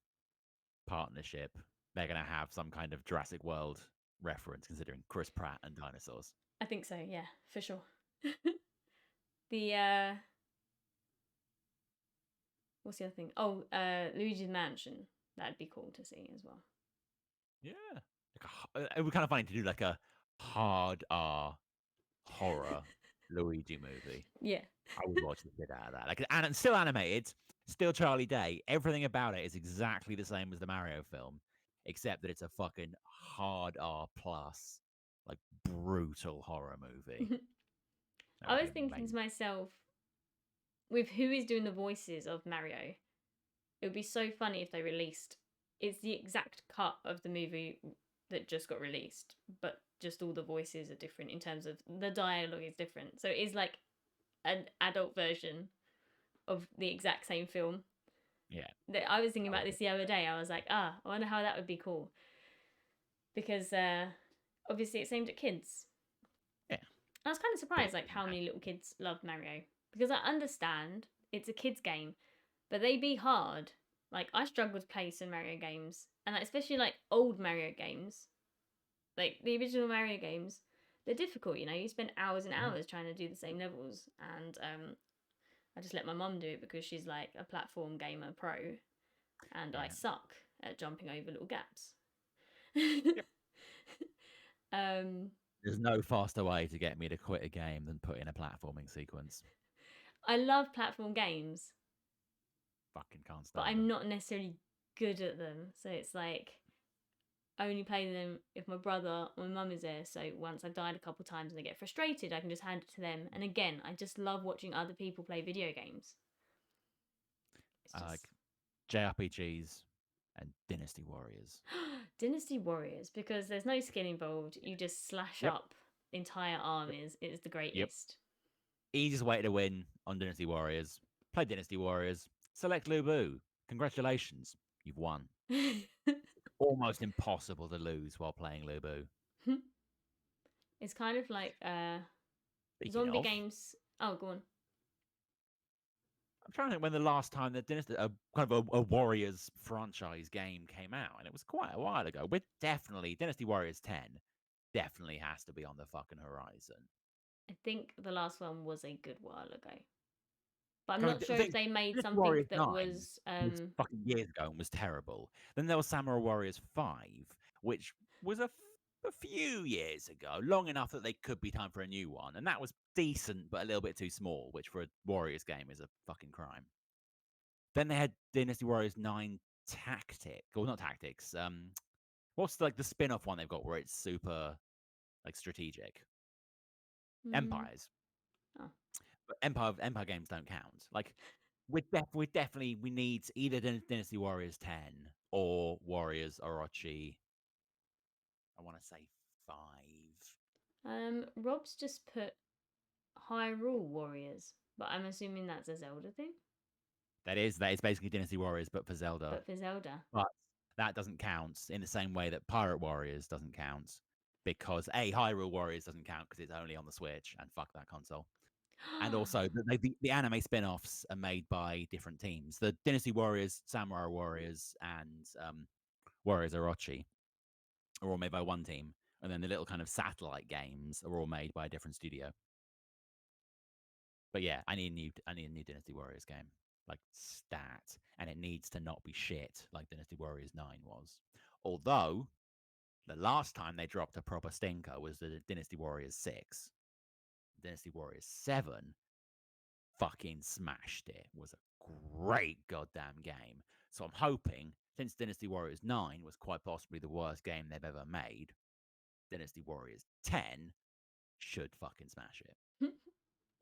partnership, they're going to have some kind of Jurassic World reference, considering Chris Pratt and dinosaurs? I think so. Yeah, for sure. the what's the other thing? Oh, Luigi's Mansion. That'd be cool to see as well. Yeah. It would be kind of funny to do like a hard R horror Luigi movie. Yeah. I would watch the shit out of that. Like, and it's still animated, still Charlie Day. Everything about it is exactly the same as the Mario film, except that it's a fucking hard R plus, like brutal horror movie. That I would was be thinking to amazing. myself, with who is doing the voices of Mario, it would be so funny if they released. It's the exact cut of the movie that just got released, but just all the voices are different in terms of the dialogue is different. So it is like an adult version of the exact same film. Yeah, I was thinking that about would this be. the other day. I was like, I wonder how that would be cool because obviously it's aimed at kids. Yeah, I was kind of but surprised like how many little kids love Mario because I understand it's a kids game, but they be hard. Like I struggle to play some Mario games, and like, especially like old Mario games, like the original Mario games, they're difficult. You know, you spend hours and Mhm. hours trying to do the same levels, and I just let my mum do it because she's like a platform gamer pro, and I Yeah. suck at jumping over little gaps. Yep. um, There's no faster way to get me to quit a game than put in a platforming sequence. I love platform games, Fucking can't but stand I'm them. not necessarily good at them. So it's like I only play them if my brother or my mum is there. So once I've died a couple times and I get frustrated, I can just hand it to them. And again, I just love watching other people play video games. It's I just like JRPGs and Dynasty Warriors. Dynasty Warriors because there's no skill involved. You just slash Yep. up entire Yep. armies. It is the Yep. greatest. Easiest way to win on Dynasty Warriors. Play Dynasty Warriors. Select Lubu. Congratulations. You've won. Almost impossible to lose while playing Lubu. It's kind of like Speaking zombie of, games. Oh, go on. I'm trying to think when the last time the Dynasty, kind of a Warriors franchise game came out, and it was quite a while ago. We're definitely Dynasty Warriors 10 definitely has to be on the fucking horizon. I think the last one was a good while ago. But I'm I mean, not the sure if thing, they made Dynasty something Warriors that 9 was was fucking years ago and was terrible. Then there was Samurai Warriors 5, which was a few years ago, long enough that they could be time for a new one. And that was decent, but a little bit too small, which for a Warriors game is a fucking crime. Then they had Dynasty Warriors 9 Tactic, or not Tactics. What's like the spin-off one they've got where it's super like strategic? mm, Empires. oh. But Empire games don't count. Like we definitely we need either Dynasty Warriors 10 or Warriors Orochi. I want to say 5. Rob's just put Hyrule Warriors, but I'm assuming that's a Zelda thing. That is basically Dynasty Warriors but for Zelda. But for Zelda. But that doesn't count in the same way that Pirate Warriors doesn't count because A Hyrule Warriors doesn't count because it's only on the Switch and fuck that console. And also the anime spin-offs are made by different teams. The Dynasty Warriors, Samurai Warriors, and Warriors Orochi are all made by one team, and then the little kind of satellite games are all made by a different studio. But yeah, I need a new Dynasty Warriors game, like stat, and it needs to not be shit like Dynasty Warriors 9 was. Although the last time they dropped a proper stinker was the Dynasty Warriors 6. Dynasty Warriors 7 fucking smashed it. Was a great goddamn game. So I'm hoping, since Dynasty Warriors 9 was quite possibly the worst game they've ever made, Dynasty Warriors 10 should fucking smash it.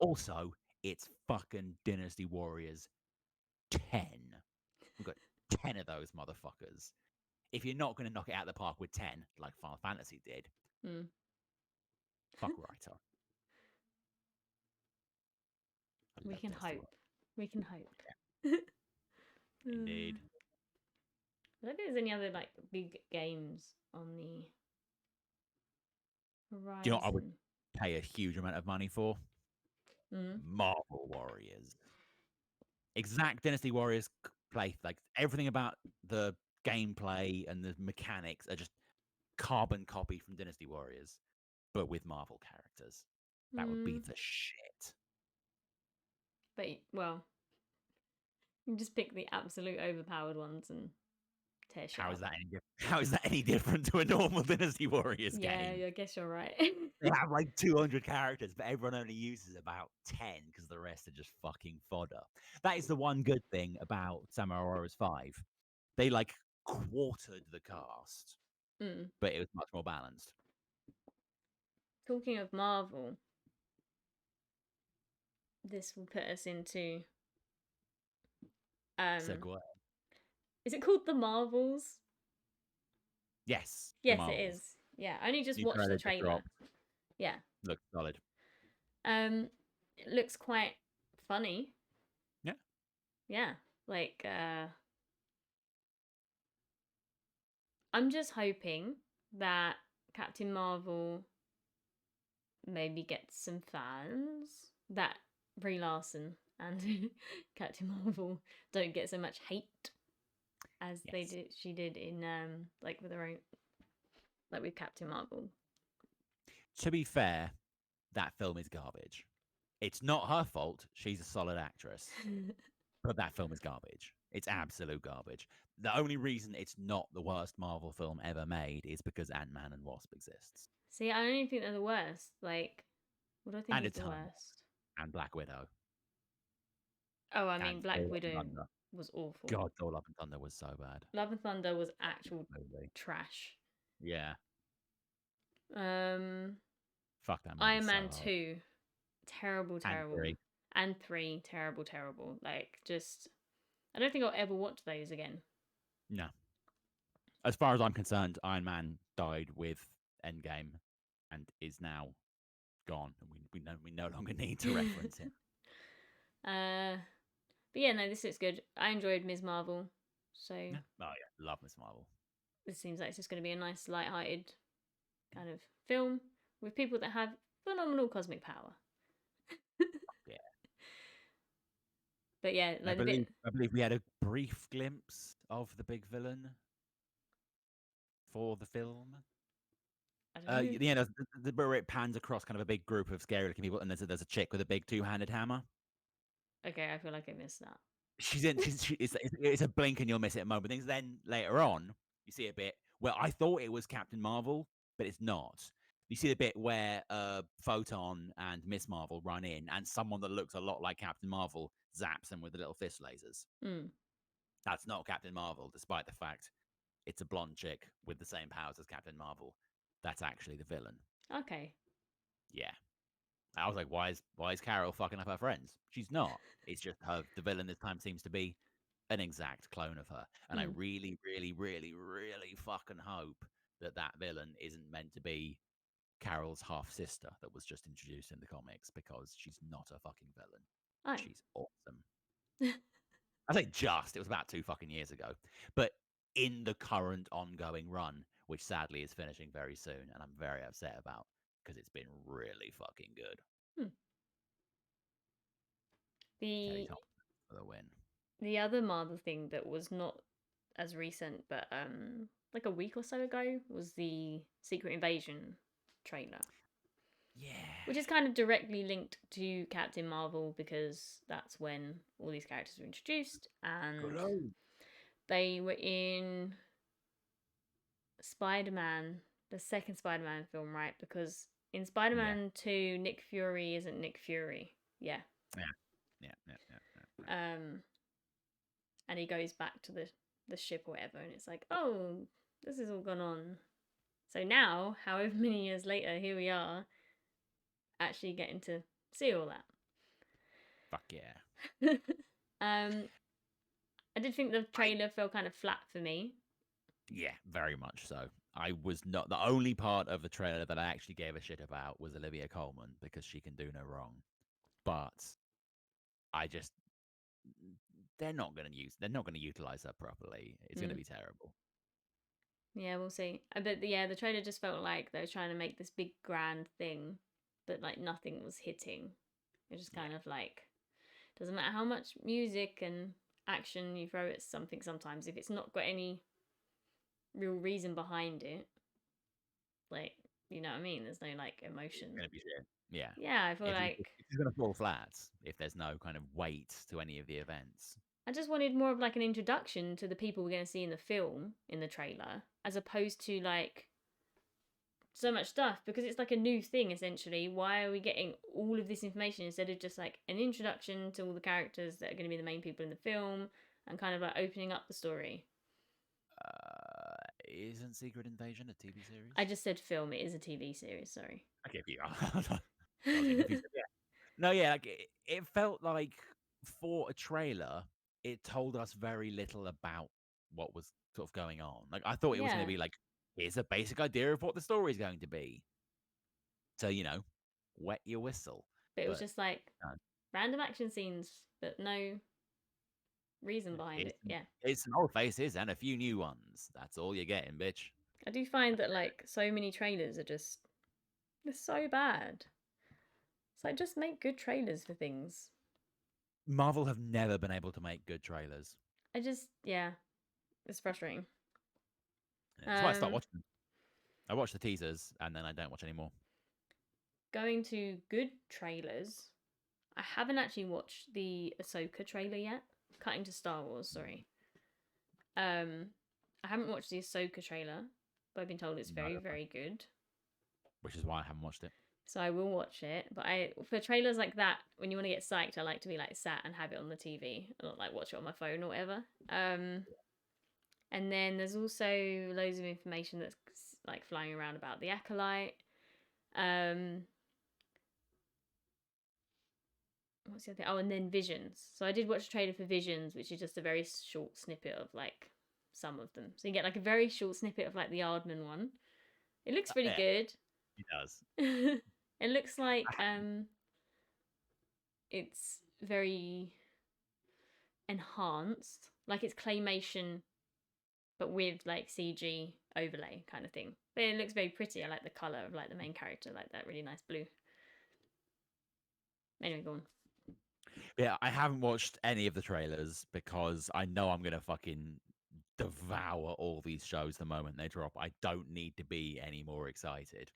Also, it's fucking Dynasty Warriors 10. We've got 10 of those motherfuckers. If you're not going to knock it out of the park with 10, like Final Fantasy did, Hmm. fuck right up. I We love can Dynasty hope. Warriors. We can hope. Indeed. I don't think there's any other like big games on the Do you know what I would horizon. pay a huge amount of money for? Mm. Marvel Warriors. Exact Dynasty Warriors play, like everything about the gameplay and the mechanics are just carbon copy from Dynasty Warriors. but with Marvel characters. That would be Mm, the shit. but well, you just pick the absolute overpowered ones and tear shit How is up. that how is that any different to a normal Dynasty Warriors Yeah, game? I guess you're right. They have like 200 characters, but everyone only uses about 10 because the rest are just fucking fodder. That is the one good thing about Samurai Warriors 5. They like quartered the cast, Mm. but it was much more balanced. Talking of Marvel, this will put us into um Segue. is it called The Marvels? Yes, the Yes, it Marvels. is. Yeah, I only just New watched the trailer just trailer. dropped. Yeah. Looks solid. It looks quite funny. Yeah. Yeah. Like I'm just hoping that Captain Marvel maybe gets some fans, that Brie Larson and Captain Marvel don't get so much hate as Yes. she did in like with her own, like with Captain Marvel. To be fair, that film is garbage. It's not her fault. She's a solid actress. But that film is garbage. It's absolute garbage. The only reason it's not the worst Marvel film ever made is because Ant-Man and Wasp exists. See, I don't even think they're the worst. Like, what do I think And is the Eternals. worst? And Black Widow. Oh, I mean, And Black Thor Love and Widow Thunder. was awful. God, Thor Love and Thunder was so bad. Love and Thunder was Fucking actual movie. trash. Yeah. Um, Fuck that movie Iron so Man hard. 2, terrible, And terrible. 3. And 3, terrible, terrible. Like, just, I don't think I'll ever watch those again. No. As far as I'm concerned, Iron Man died with Endgame and is now gone. And we no longer need to reference him. But yeah, no, this looks good. I enjoyed Ms. Marvel. So Yeah. Oh yeah, love Miss Marvel. this seems like it's just going to be a nice, light-hearted kind of film with people that have phenomenal cosmic power. Yeah. But yeah, like the bit. I believe we had a brief glimpse of the big villain for the film. I don't know. You know, where it pans across kind of a big group of scary looking people, and there's a chick with a big two-handed hammer. Okay, I feel like I missed that. It's a blink and you'll miss it a moment. Things then later on, you see a bit where I thought it was Captain Marvel, but it's not. You see the bit where Photon and Miss Marvel run in, and someone that looks a lot like Captain Marvel zaps them with the little fist lasers. Mm. That's not Captain Marvel, despite the fact it's a blonde chick with the same powers as Captain Marvel. That's actually the villain. Okay. Yeah. I was like, why is Carol fucking up her friends? She's not. It's just the villain this time seems to be an exact clone of her. And I Mm. really, really, really, really fucking hope that that villain isn't meant to be Carol's half sister that was just introduced in the comics, because she's not a fucking villain. Oh. She's awesome. I say just, it was about 2 fucking years ago. But in the current ongoing run, which sadly is finishing very soon, and I'm very upset about because it's been really fucking good. Hmm. Teddy The Thompson for the win. the other Marvel thing that was not as recent, but like a week or so ago, was the Secret Invasion trailer. Yeah. Which is kind of directly linked to Captain Marvel because that's when all these characters were introduced, and they were in Spider-Man, the second Spider-Man film, right? Because in Spider-Man 2, Nick Fury isn't Nick Fury. Yeah. Yeah. And he goes back to the ship or whatever, and it's like, oh, this has all gone on. So now, however many years later, here we are, actually getting to see all that. Fuck yeah. I did think the trailer felt kind of flat for me. Yeah, very much so. I was not the only part of the trailer that I actually gave a shit about was Olivia Colman, because she can do no wrong. But I just they're not going to utilize her properly. It's going to be terrible. Yeah, we'll see. But yeah, the trailer just felt like they were trying to make this big grand thing, but like nothing was hitting. It just kind of like doesn't matter how much music and action you throw at something. Sometimes if it's not got any real reason behind it, like You know what I mean? There's no like It's emotion. gonna be shit. Yeah. Yeah, I feel If like it's gonna fall flat, if there's no kind of weight to any of the events. I just wanted more of like an introduction to the people we're going to see in the film in the trailer, as opposed to like so much stuff because it's like a new thing essentially. Why are we getting all of this information instead of just like an introduction to all the characters that are going to be the main people in the film and kind of like opening up the story? Isn't Secret Invasion a TV series? I just said film. It is a TV series. Sorry. I gave you. I was getting confused. Yeah. No, yeah, like it felt like for a trailer, it told us very little about what was sort of going on. Like I thought it was going to Yeah, be like, here's a basic idea of what the story is going to be. So wet your whistle. but it was But just like no, random action scenes, but no reason behind it's it. Yeah. it's some old faces and a few new ones. That's all you're getting, bitch. I do find that like so many trailers are just they're so bad. It's like just make good trailers for things. Marvel have never been able to make good trailers. Yeah, it's frustrating. That's why I start Um, watching them. I watch the teasers and then I don't watch anymore. Going to good trailers. I haven't actually watched the Ahsoka trailer yet. Cutting to Star Wars, sorry. Um, I haven't watched the Ahsoka trailer, but I've been told it's No, very, very good. which is why I haven't watched it. So I will watch it. But for trailers like that, when you want to get psyched, I like to be like sat and have it on the TV, and not like watch it on my phone or whatever. And then there's also loads of information that's like flying around about the Acolyte. What's the other thing? Oh, and then Visions. So I did watch a trailer for Visions, which is just a very short snippet of like some of them. So you get like a very short snippet of like the Aardman one. It looks pretty Yeah, good. it does. It looks like it's very enhanced, like it's claymation, but with like CG overlay kind of thing. But it looks very pretty. I like the color of like the main character, like that really nice blue. Anyway, go on. Yeah, I haven't watched any of the trailers because I know I'm gonna fucking devour all these shows the moment they drop. I don't need to be any more excited.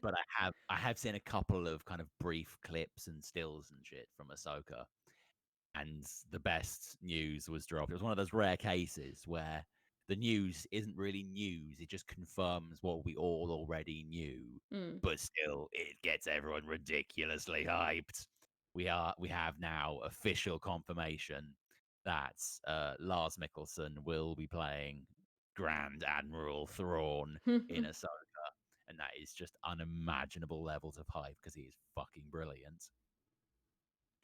But I have seen a couple of kind of brief clips and stills and shit from Ahsoka. And the best news was dropped. It was one of those rare cases where the news isn't really news, it just confirms what we all already knew, Mm. but still it gets everyone ridiculously hyped. We have now official confirmation that Lars Mikkelsen will be playing Grand Admiral Thrawn in Ahsoka, and that is just unimaginable levels of hype because he is fucking brilliant.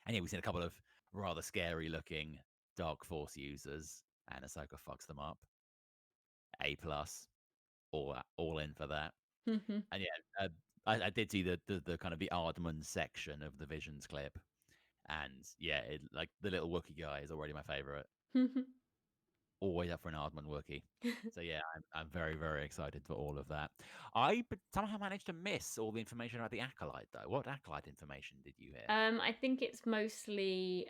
And yeah, we've seen a couple of rather scary looking Dark Force users, and Ahsoka fucks them up. A plus, all in for that. And yeah, I did see the kind of the Aardman section of the Visions clip, and yeah, like the little Wookiee guy is already my favorite. Always up for an Aardman Wookiee. So yeah, I'm very very excited for all of that. Somehow managed to miss all the information about the Acolyte though. What Acolyte information did you hear? I think it's mostly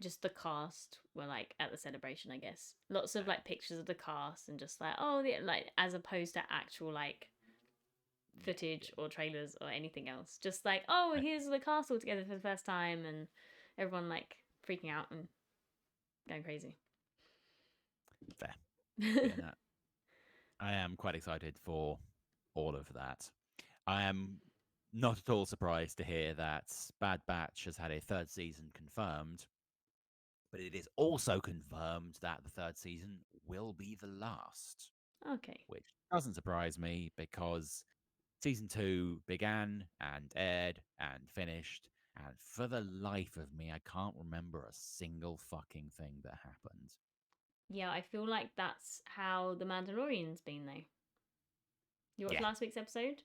just the cast were like at the celebration, I guess. Lots of like pictures of the cast and just like like as opposed to actual like footage or trailers or anything else. Just like, oh, here's the cast all together for the first time and everyone like freaking out and going crazy. Fair. Yeah, no, I am quite excited for all of that. I am not at all surprised to hear that Bad Batch has had a third season confirmed, but it is also confirmed that the third season will be the last, Okay. which doesn't surprise me because season two began and aired and finished, and for the life of me, I can't remember a single fucking thing that happened. Yeah, I feel like that's how The Mandalorian's been though. You watched Yeah, last week's episode?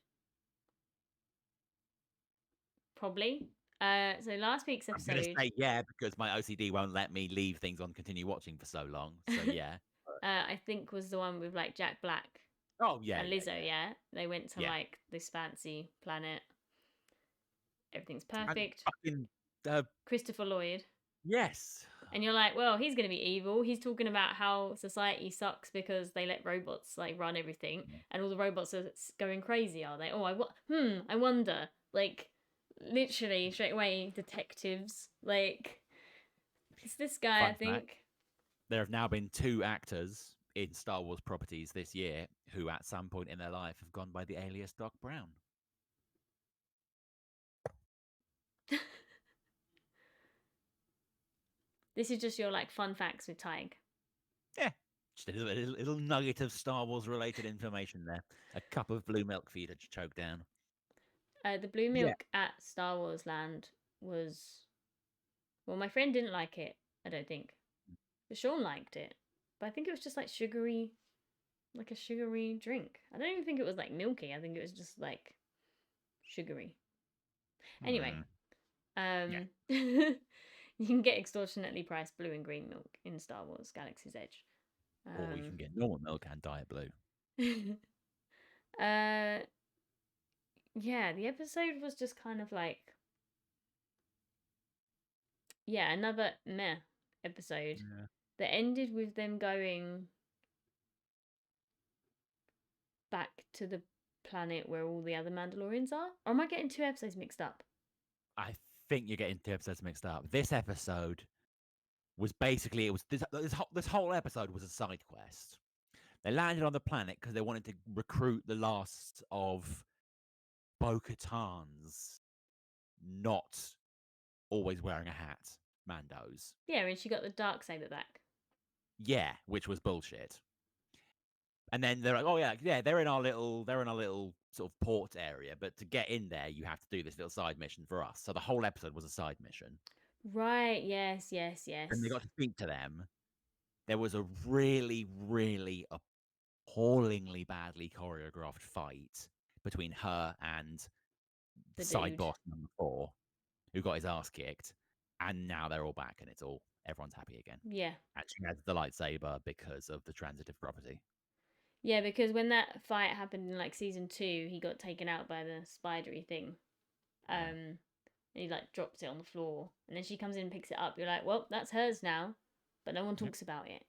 Probably. So last week's I'm gonna episode, say yeah because my OCD won't let me leave things on continue watching for so long. So yeah. I think was the one with like Jack Black Oh yeah, and yeah, Lizzo, yeah, yeah? They went to yeah. like this fancy planet. Everything's And perfect. fucking Christopher Lloyd. yes. And you're like, well, he's going to be evil. He's talking about how society sucks because they let robots like run everything, and all the robots are going crazy. Are they? Oh, I wonder. Like, literally straight away, detectives. Like, it's this guy. I Fun fact: think. there have now been 2 actors in Star Wars properties this year who, at some point in their life, have gone by the alias Doc Brown. This is just your like fun facts with Tig. Yeah, just a little nugget of Star Wars related information there. A cup of blue milk for you to choke down. The blue Yeah. milk at Star Wars Land was, well, my friend didn't like it. I don't think, but Sean liked it. But I think it was just like sugary, like a sugary drink. I don't even think it was like milky. I think it was just like sugary. Anyway, Hmm. Yeah. you can get extortionately priced blue and green milk in Star Wars Galaxy's Edge. Or you can get normal milk and Diet Blue. uh, yeah, the episode was just kind of like, yeah, another meh episode Yeah. that ended with them going back to the planet where all the other Mandalorians are. Or am I getting 2 episodes mixed up? I think you're getting 2 episodes mixed up. This episode was basically this whole episode was a side quest. They landed on the planet because they wanted to recruit the last of Bo-Katan's not always wearing a hat Mandos. Yeah, and she got the dark saber back. Yeah, which was bullshit. And then they're like, oh yeah, they're in our little sort of port area, but to get in there, you have to do this little side mission for us. So the whole episode was a side mission. Right, yes, yes, yes. And they got to speak to them. There was a really, really appallingly badly choreographed fight between her and The side dude. boss number 4, who got his ass kicked. And now they're all back, and everyone's happy again. Yeah. And she has the lightsaber because of the transitive property. Yeah, because when that fight happened in like season 2, he got taken out by the spidery thing. Yeah. And he like drops it on the floor. And then she comes in and picks it up. You're like, well, that's hers now. But no one Yep. talks about it.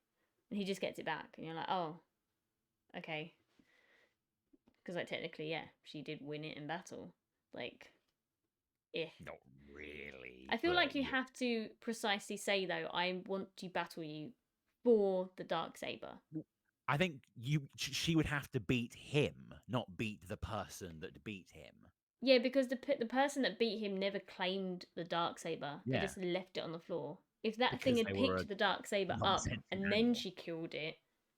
And he just gets it back. And you're like, oh, okay. Because like technically, yeah, she did win it in battle. Like, Not really. I feel but like you yeah. have to precisely say though, I want to battle you for the dark saber. I think she would have to beat him, not beat the person that beat him. Yeah, because the person that beat him never claimed the dark saber. They Yeah. just left it on the floor. If that Because thing had they were a picked the dark saber up nonsense and then animal. she killed it,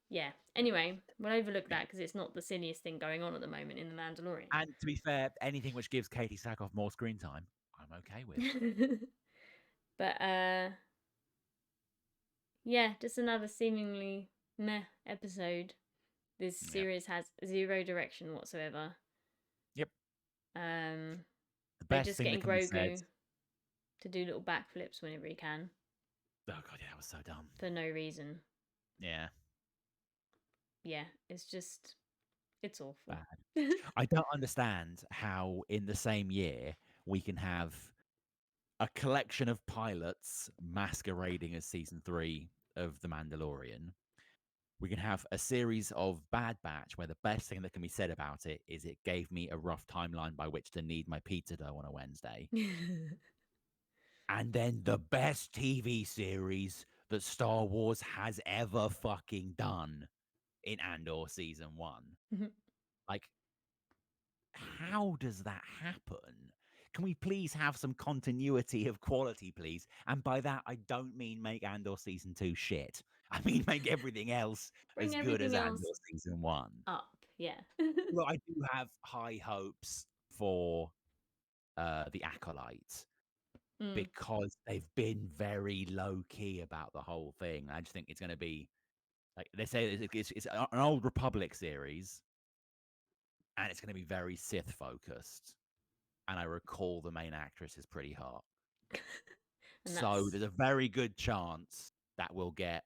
yeah. Anyway, we'll overlook that because it's not the silliest thing going on at the moment in the Mandalorian. And to be fair, anything which gives Katie Sackhoff more screen time, I'm okay with. But yeah, just another seemingly meh episode. This series has zero direction whatsoever. Yep. They're The best just thing getting that can be said. Grogu to do little backflips whenever he can Oh god, yeah, that was so dumb. for no reason. Yeah. Yeah, it's awful. Bad. I don't understand how in the same year we can have a collection of pilots masquerading as season 3 of The Mandalorian. We can have a series of Bad Batch where the best thing that can be said about it is it gave me a rough timeline by which to knead my pizza dough on a Wednesday. And then the best TV series that Star Wars has ever fucking done in Andor season 1. Like, how does that happen? Can we please have some continuity of quality, please? And by that, I don't mean make Andor season 2 shit. I mean make everything else Bring as good as everything else Andor season 1. up. Yeah. Look, I do have high hopes for the Acolyte because they've been very low key about the whole thing. I just think it's going to be like they say it's an old Republic series, and it's going to be very Sith focused. And I recall the main actress is pretty hot. So there's a very good chance that we'll get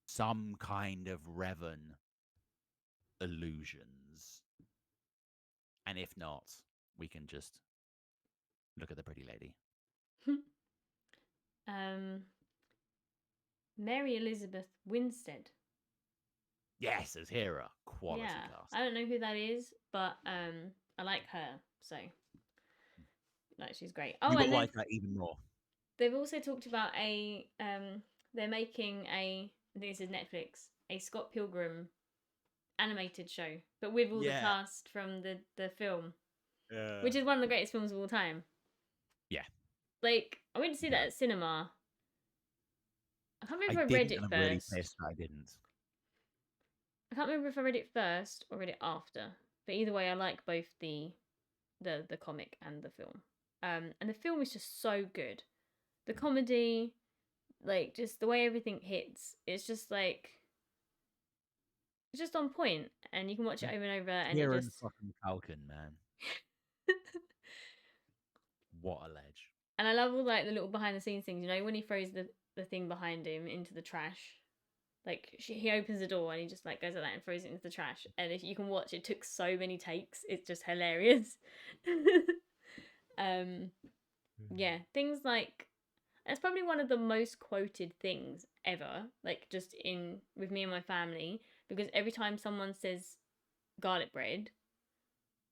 some kind of Revan illusions. And if not, we can just look at the pretty lady. Mary Elizabeth Winstead. Yes, as Hera, quality Yeah, cast. I don't know who that is, but I like her, so like she's great. You Oh, will and like that even more. they've also talked about they're making I think this is Netflix, a Scott Pilgrim animated show, but with all the Yeah. cast from the film, Yeah. which is one of the greatest films of all time. Yeah. Like I went to see that at cinema. I can't I remember if I read didn't, and it I'm really first. pissed I didn't. I can't remember if I read it first or read it after. But either way, I like both the comic and the film. And the film is just so good. The comedy, like just the way everything hits, it's just like it's just on point, and you can watch it over and over, and it Kieran just. fucking Culkin, man. What a ledge. And I love all like the little behind the scenes things. You know, when he throws the thing behind him into the trash, like he opens the door and he just like goes like that and throws it into the trash. And if you can watch, it took so many takes. It's just hilarious. Yeah, things like it's probably one of the most quoted things ever. Like just in with me and my family, because every time someone says garlic bread,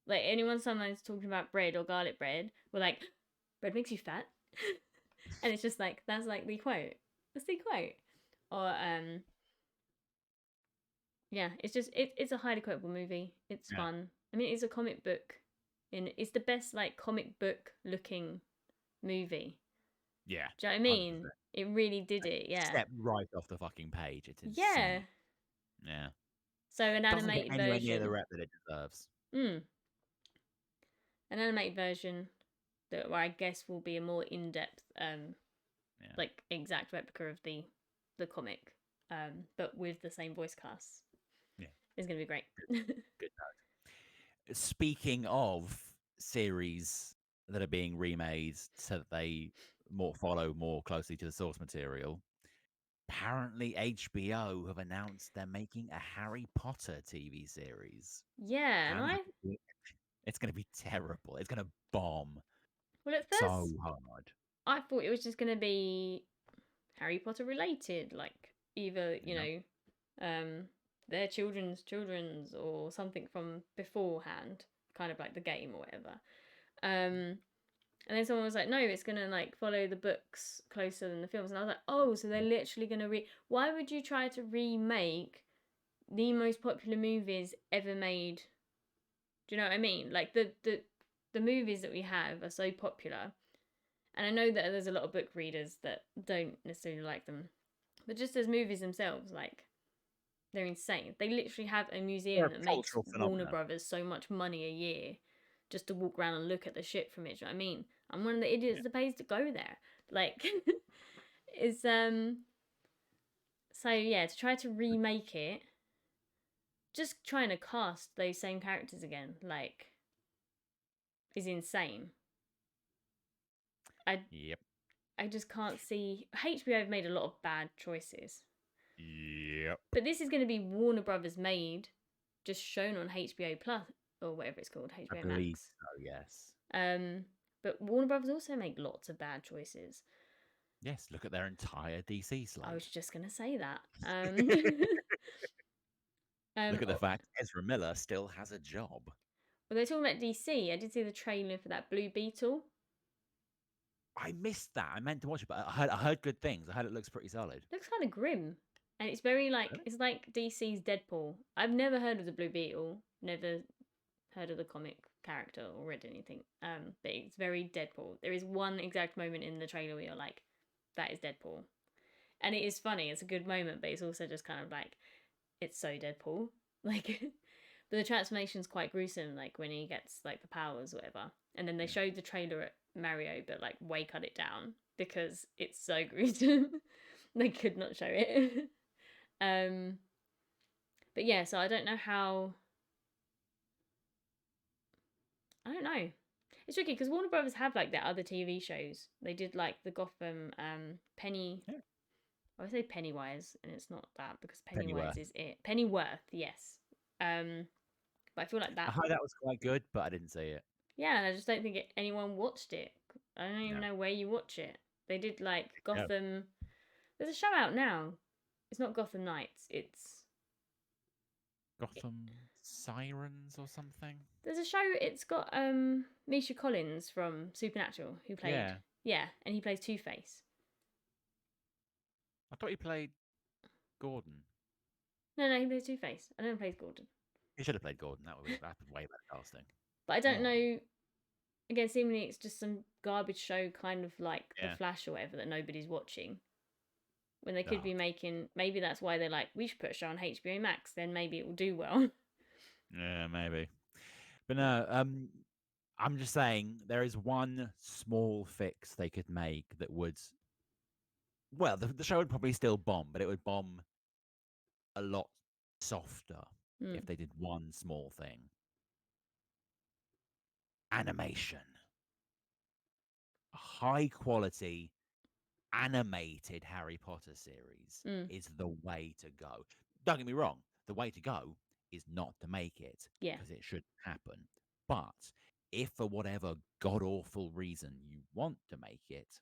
like anyone someone's talking about bread or garlic bread, we're like, bread makes you fat. And it's just like that's like the quote. That's the quote. Or yeah, it's just it's a highly quotable movie. It's fun. I mean, it's a comic book. It's the best like comic book looking movie. Yeah. Do you know what I mean? 100%. It really did it. Yeah. Step right off the fucking page. It's Yeah. insane. Yeah. So an Doesn't get animated anywhere near the version. rep that it deserves. An animated version that where I guess will be a more in depth, like exact replica of the comic, but with the same voice cast. Yeah. It's gonna be great. Good note. Speaking of series that are being remade so that they follow more closely to the source material, apparently HBO have announced they're making a Harry Potter TV series. Yeah, and it's going to be terrible. It's going to bomb well at so first hard. I thought it was just gonna be Harry Potter related, like either their children's or something from beforehand, kind of like the game or whatever. And then someone was like, no, it's gonna like follow the books closer than the films, and I was like, oh, so they're literally gonna why would you try to remake the most popular movies ever made? Do you know what I mean? Like the movies that we have are so popular, and I know that there's a lot of book readers that don't necessarily like them, but just as movies themselves, like they're insane. They literally have a museum that makes Warner Brothers so much money a year just to walk around and look at the shit from it. Do you know what I mean? I'm one of the idiots that pays to go there. Like, it's So yeah, to try to remake it, just trying to cast those same characters again, like, is insane. I just can't see. HBO have made a lot of bad choices. Yep. But this is going to be Warner Brothers made, just shown on HBO Plus or whatever it's called, HBO I believe Max. so, yes. But Warner Brothers also make lots of bad choices. Yes, look at their entire DC slate. I was just going to say that. Look at the fact Ezra Miller still has a job. Well, they're talking about DC. I did see the trailer for that Blue Beetle. I missed that. I meant to watch it, but I heard good things. I heard it looks pretty solid. Looks kind of grim. And it's very like, it's like DC's Deadpool. I've never heard of the Blue Beetle. Never heard of the comic character or read anything. But it's very Deadpool. There is one exact moment in the trailer where you're like, that is Deadpool. And it is funny. It's a good moment, but it's also just kind of like, it's so Deadpool. Like, but the transformation's quite gruesome, like when he gets like the powers or whatever. And then they showed the trailer at Mario, but like way cut it down because it's so gruesome. They could not show it. But yeah, so I don't know how. I don't know. It's tricky because Warner Brothers have like their other TV shows. They did like the Gotham Penny. Yeah. I would say Pennywise, and it's not that because Pennywise is it. Pennyworth, yes. But I feel like that. I heard that was quite good, but I didn't see it. Yeah, and I just don't think anyone watched it. I don't even know where you watch it. They did like Gotham. There's a show out now. It's not Gotham Knights. It's Gotham Sirens or something. there's a show. It's got Misha Collins from Supernatural who played Yeah, and he plays Two Face. I thought he played Gordon. No, he plays Two Face. I don't know he plays Gordon, He should have played Gordon. That's way better casting. but I don't Why? know. Again, seemingly it's just some garbage show, kind of like The Yeah. Flash or whatever that nobody's watching. When they could Oh, be making, maybe that's why they're like, we should put a show on HBO Max. Then maybe it will do well. yeah, maybe. But no, I'm just saying there is one small fix they could make that would. Well, the show would probably still bomb, but it would bomb a lot softer Mm. if they did one small thing. Animation. A high quality animated Harry Potter series Mm. is the way to go. Don't get me wrong, the way to go is not to make it Yeah. because it shouldn't happen. But if for whatever god awful reason you want to make it,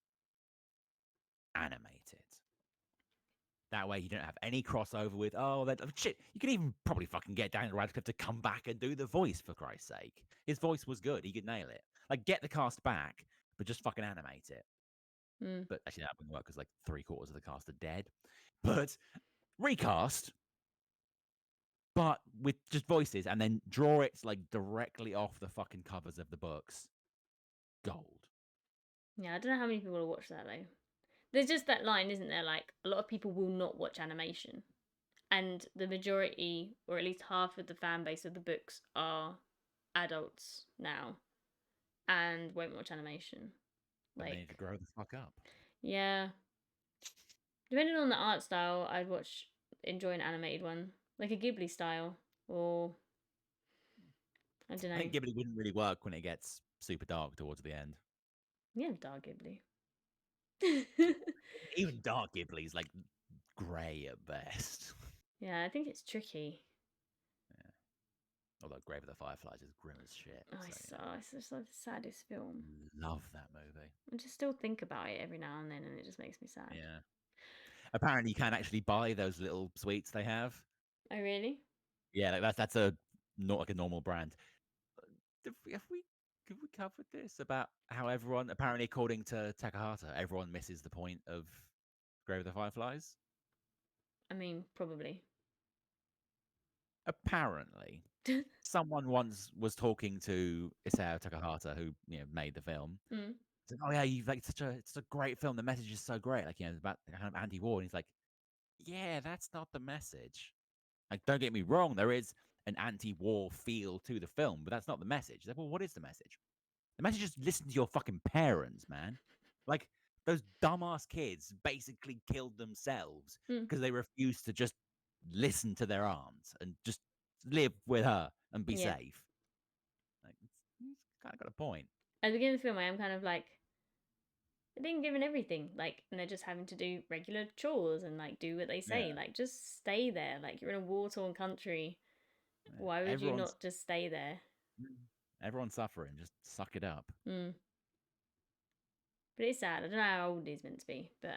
animate it. That way you don't have any crossover with, oh, that shit. You could even probably fucking get Daniel Radcliffe to come back and do the voice, for Christ's sake. His voice was good. He could nail it. Like, get the cast back, but just fucking animate it. Mm. But actually, that wouldn't work because like 3/4 of the cast are dead. But recast, but with just voices, and then draw it like directly off the fucking covers of the books. Gold. Yeah, I don't know how many people will watch that though. There's just that line, isn't there? Like, a lot of people will not watch animation. And the majority, or at least half of the fan base of the books, are adults now and won't watch animation. And they need to Like, grow the fuck up. yeah. Depending on the art style, I'd enjoy an animated one. Like a Ghibli style. Or, I don't I know. think Ghibli wouldn't really work when it gets super dark towards the end. Yeah, Dark Ghibli. Even dark Ghibli is like grey at best. Yeah, I think it's tricky. Yeah. Although Grave of the Fireflies is grim as shit. Oh, it's just like the saddest film. Love that movie. I just still think about it every now and then, and it just makes me sad. Yeah. Apparently, you can actually buy those little sweets they have. Oh, really? Yeah, like that's a not like a normal brand. Have we covered this about how everyone apparently, according to Takahata, everyone misses the point of Grave of the Fireflies? I mean, probably. Apparently, someone once was talking to Isao Takahata, who made the film. Mm. Said, "Oh yeah, you like it's a great film. The message is so great. Like it's about kind of anti-war." And he's like, "Yeah, that's not the message. Like, don't get me wrong, there is an anti-war feel to the film, but that's not the message." Like, well, what is the message? The message is listen to your fucking parents, man. Like those dumbass kids basically killed themselves Mm. because they refused to just listen to their aunt and just live with her and be Yeah. safe. Like, it's kind of got a point. At the beginning of the film, I am kind of like, they're being given everything, like, and they're just having to do regular chores and like do what they say. Yeah. Like, just stay there. Like, you're in a war-torn country. Yeah. Why would you not just stay there? Everyone's suffering. Just suck it up. Mm. But it's sad. I don't know how old he's meant to be, but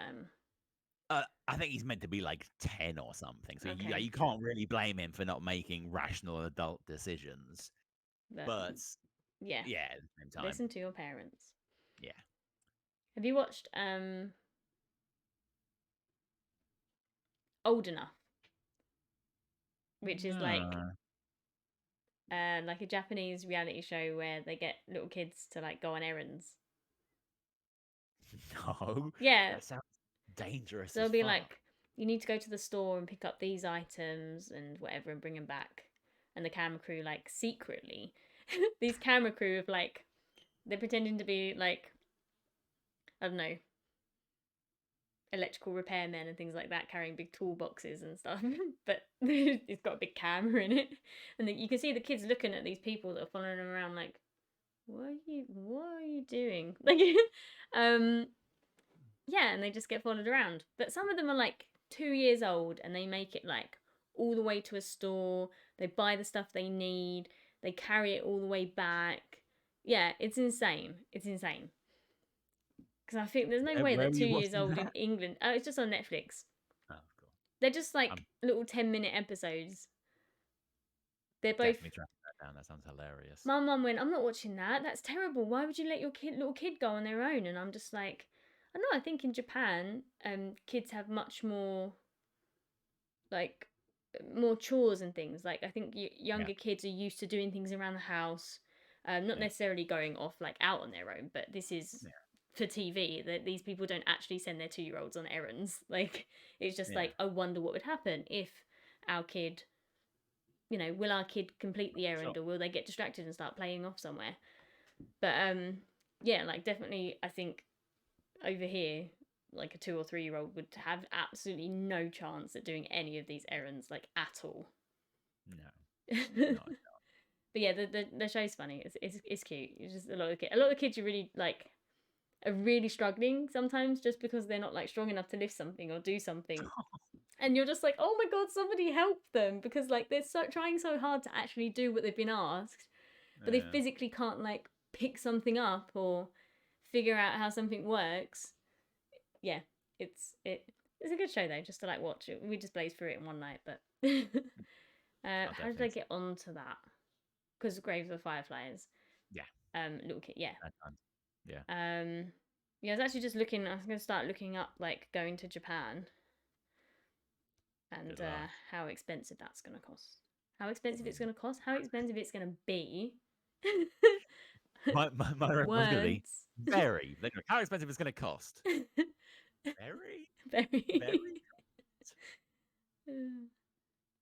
I think he's meant to be like 10 or something. So okay. you can't really blame him for not making rational adult decisions. But yeah, at the same time, listen to your parents. Yeah. Have you watched Old Enough? Which is like a Japanese reality show where they get little kids to like go on errands. No. Yeah. That sounds dangerous. So they'll be like, you need to go to the store and pick up these items and whatever and bring them back. And the camera crew, like, secretly, these camera crew of like, they're pretending to be like, I don't know, electrical repairmen and things like that, carrying big toolboxes and stuff. But it's got a big camera in it, and you can see the kids looking at these people that are following them around, like, what are you doing? Like, yeah, and they just get followed around. But some of them are like 2 years old, and they make it like all the way to a store. They buy the stuff they need. They carry it all the way back. Yeah, it's insane. It's insane. Because I think there's no way Where that were two you years watching old in that? England. Oh, it's just on Netflix. Oh, cool. They're just like I'm little 10-minute episodes. They're both. definitely tracking that down. That sounds hilarious. My mum went, I'm not watching that. That's terrible. Why would you let your little kid go on their own? And I'm just like, I know. I think in Japan, kids have much more like more chores and things. Like I think Yeah, younger kids are used to doing things around the house, not yeah, necessarily going off like out on their own. But this is yeah, for TV. That these people don't actually send their 2 year olds on errands. Like it's just yeah. like I wonder what would happen if our kid, will our kid complete the Sure. errand or will they get distracted and start playing off somewhere? But yeah, like definitely, I think over here, like a 2 or 3 year old would have absolutely no chance at doing any of these errands, like at all. No, But no. yeah, the show's funny. It's cute. It's just a lot of kids are really like are really struggling sometimes just because they're not like strong enough to lift something or do something. And you're just like, oh my god, somebody help them because like they're trying so hard to actually do what they've been asked, but they Yeah. physically can't like pick something up or figure out how something works. Yeah, it's a good show though, just to like watch it. We just blazed through it in one night, but I'll how did I definitely. get onto that? Because Graves of Fireflies, Yeah, little kid, yeah, that time. Yeah, um, yeah. I was actually just looking. I was gonna start looking up like going to Japan and good luck. how expensive that's gonna cost. How expensive it's gonna cost? How expensive it's gonna be? My response is going to be Words. very. Like, how expensive it's going to cost? Very, very. Very.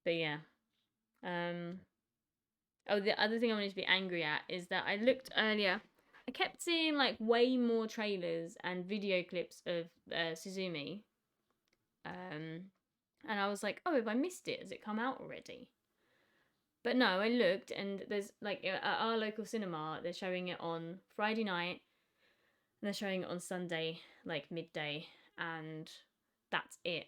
But yeah. Um. Oh, the other thing I wanted to be angry at is that I looked earlier. I kept seeing like way more trailers and video clips of Suzumi. And I was like, oh, have I missed it? Has it come out already? But no, I looked and there's like at our local cinema, they're showing it on Friday night and they're showing it on Sunday, like midday, and that's it.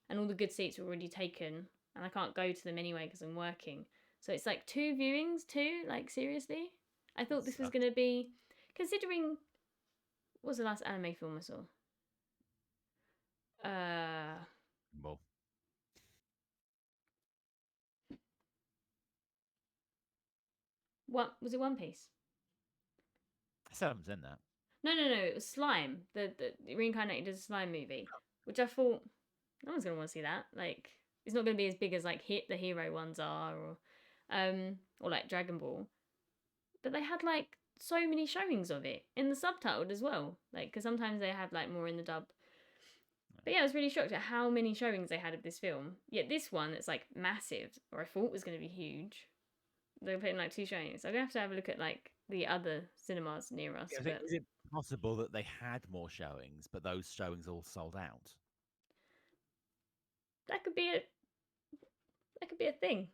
And all the good seats were already taken, and I can't go to them anyway because I'm working. So it's like 2 viewings, too. Like seriously, I thought this was Sucks. gonna be, considering what was the last anime film I saw? Uh, Well, what was it? One Piece? I still haven't seen that. No, no, no. It was Slime. The reincarnated as a slime movie, which I thought no one's gonna want to see that. Like, it's not gonna be as big as like hit the hero ones are, or like Dragon Ball. But they had like so many showings of it in the subtitled as well. Like, because sometimes they have like more in the dub. But yeah, I was really shocked at how many showings they had of this film. Yet this one, that's like massive, or I thought was going to be huge. They're putting like 2 showings. So I'm gonna have a look at like the other cinemas near us. Yeah, But is it possible that they had more showings, but those showings all sold out? that could be a that could be a thing.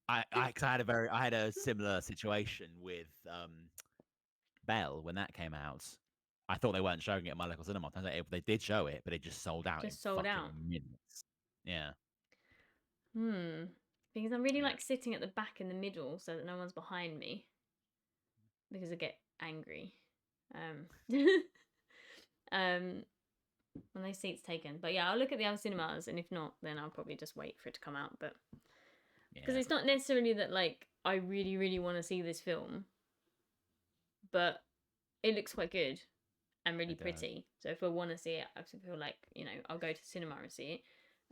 Cause I had a similar situation with Belle when that came out. I thought they weren't showing it at my local cinema. Turns out they did show it, but it just sold out in Just sold fucking out. minutes. Yeah, Because I'm really yeah. like sitting at the back in the middle so that no one's behind me. Because I get angry. Um, when those seats taken. But yeah, I'll look at the other cinemas, and if not, then I'll probably just wait for it to come out. But because Yeah. it's not necessarily that like I really, really want to see this film, but it looks quite good and really It does. pretty. So if I want to see it, I feel like I'll go to the cinema and see it.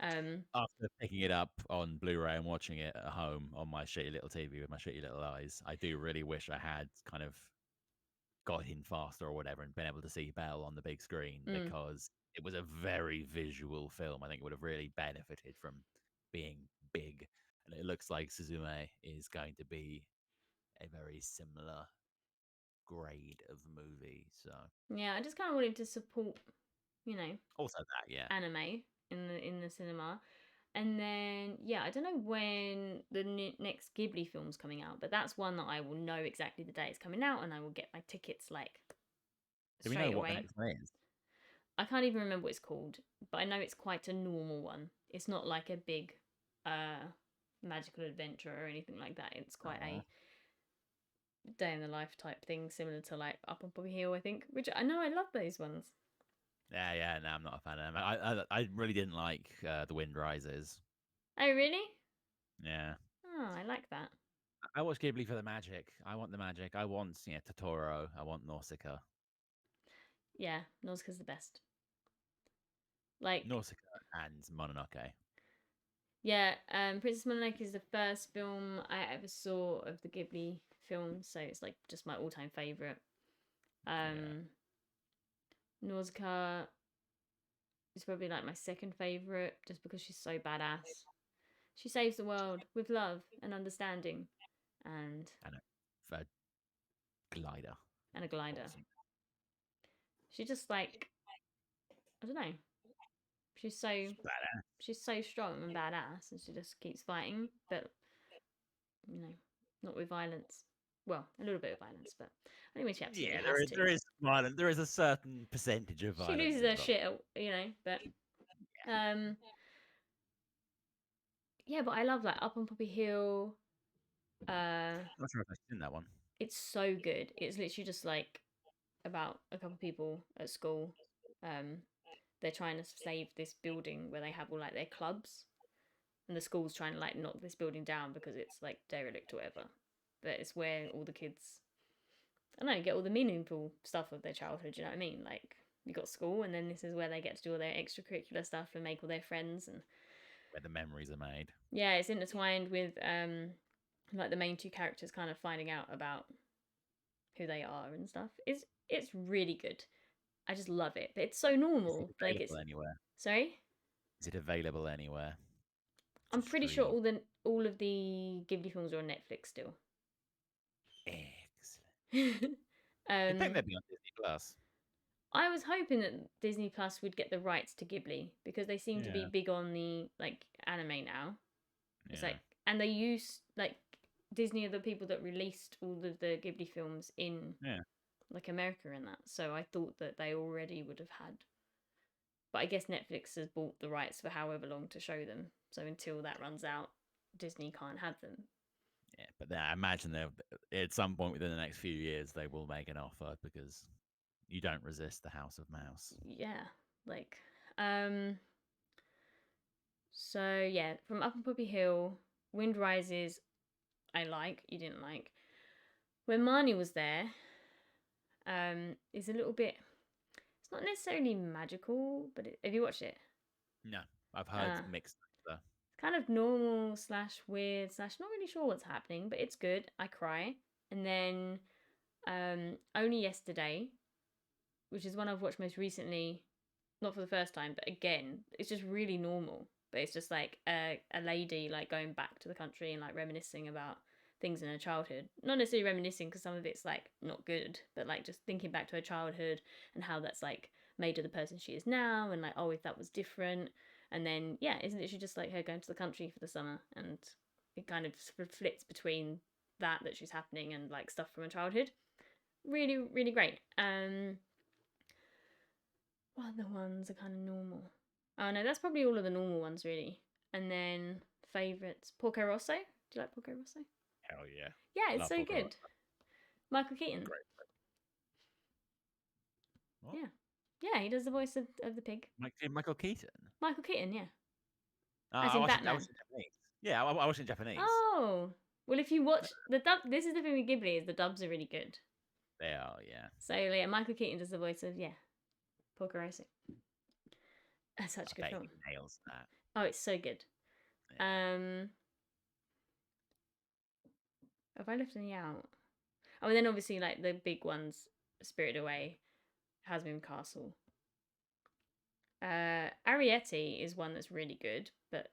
After picking it up on Blu-ray and watching it at home on my shitty little TV with my shitty little eyes, I do really wish I had kind of got in faster or whatever and been able to see Belle on the big screen Mm. because it was a very visual film. I think it would have really benefited from being big. And it looks like Suzume is going to be a very similar grade of movie. So Yeah, I just kind of wanted to support, you know, also that, yeah. anime in the cinema. And then yeah, I don't know when the next Ghibli film's coming out, but that's one that I will know exactly the day it's coming out, and I will get my tickets like Do we know straight what the away. next one is? I can't even remember what it's called, but I know it's quite a normal one. It's not like a big uh magical adventure or anything like that. It's quite Aw. day in the life type thing, similar to like Up on Poppy Hill, I think. Which I know I love those ones. Yeah. No, I'm not a fan of them. I really didn't like The Wind Rises. Oh really? Yeah. Oh, I like that. I watch Ghibli for the magic. I want the magic. I want Totoro. I want Nausicaa. Yeah, Nausicaa's the best. Like, Nausicaa and Mononoke. yeah, Princess Mononoke is the first film I ever saw of the Ghibli films, so it's like just my all-time favorite. Yeah. Nausicaa is probably like my second favorite, just because she's so badass. She saves the world with love and understanding, and And a glider. and a glider. Awesome. She just like, I don't know. She's so Badass. she's so strong and badass, and she just keeps fighting, but not with violence. Well, a little bit of violence, but I think when she absolutely Yeah, has to. there is violence. There is a certain percentage of She violence loses her involved. shit, but um, yeah, but I love like Up on Poppy Hill. I'm not sure if I've seen that one. It's so good. It's literally just like about a couple of people at school. Um, they're trying to save this building where they have all like their clubs, and the school's trying to like knock this building down because it's like derelict or whatever. But it's where all the kids, I don't know, get all the meaningful stuff of their childhood. You know what I mean? Like you got school, and then this is where they get to do all their extracurricular stuff and make all their friends, and Where the memories are made. yeah, it's intertwined with like the main two characters kind of finding out about who they are and stuff. It's really good. I just love it. But it's so Is it normal. Like it's available anywhere? sorry? Is it available anywhere to I'm pretty sure stream? all of the Ghibli films are on Netflix still. Excellent. I think um they'd be on Disney Plus. I was hoping that Disney Plus would get the rights to Ghibli because they seem to be Yeah. big on the like anime now. It's Yeah. like, and they use like Disney are the people that released all of the Ghibli films in Yeah. like America and that. So I thought that they already would have had. But I guess Netflix has bought the rights for however long to show them. So until that runs out, Disney can't have them. Yeah. But then I imagine they'll at some point within the next few years they will make an offer because you don't resist the House of Mouse. Yeah, like so yeah, from Up on Poppy Hill, Wind Rises, I like. You didn't like. When Marnie was there, is a little bit. It's not necessarily magical, but have you watched it? No, I've heard Uh, mixed stuff. it's kind of normal slash weird slash not really sure what's happening, but it's good. I cry, and then only yesterday, which is one I've watched most recently, not for the first time, but again, it's just really normal. But it's just like a lady like going back to the country and like reminiscing about things in her childhood. Not necessarily reminiscing because some of it's like not good, but like just thinking back to her childhood and how that's like made her the person she is now, and like, oh, if that was different. And then yeah, isn't it? She just like her going to the country for the summer, and it kind of flits between that she's happening and like stuff from her childhood. Really, really great. What other ones are kind of normal? Oh no, that's probably all of the normal ones really. And then favorites, Porco Rosso. Do you like Porco Rosso? Hell yeah. Yeah, it's Love so Porco good. Rosso. Michael Keaton. Great. What? Yeah, yeah, he does the voice of the pig. Michael Keaton. Michael Keaton, yeah, as I in watched it. I Batman. watched it in Japanese. Yeah, I watched it in Japanese. Oh, well, if you watch the dub, this is the thing with Ghibli is the dubs are really good. They are, yeah. So yeah, Michael Keaton does the voice of Porco Rosso. That's such a I good bet film. he nails that. Oh, it's so good. Yeah. Have I left any out? Oh, and then obviously like the big ones, Spirited Away, Hazbin Castle. Arrietty is one that's really good, but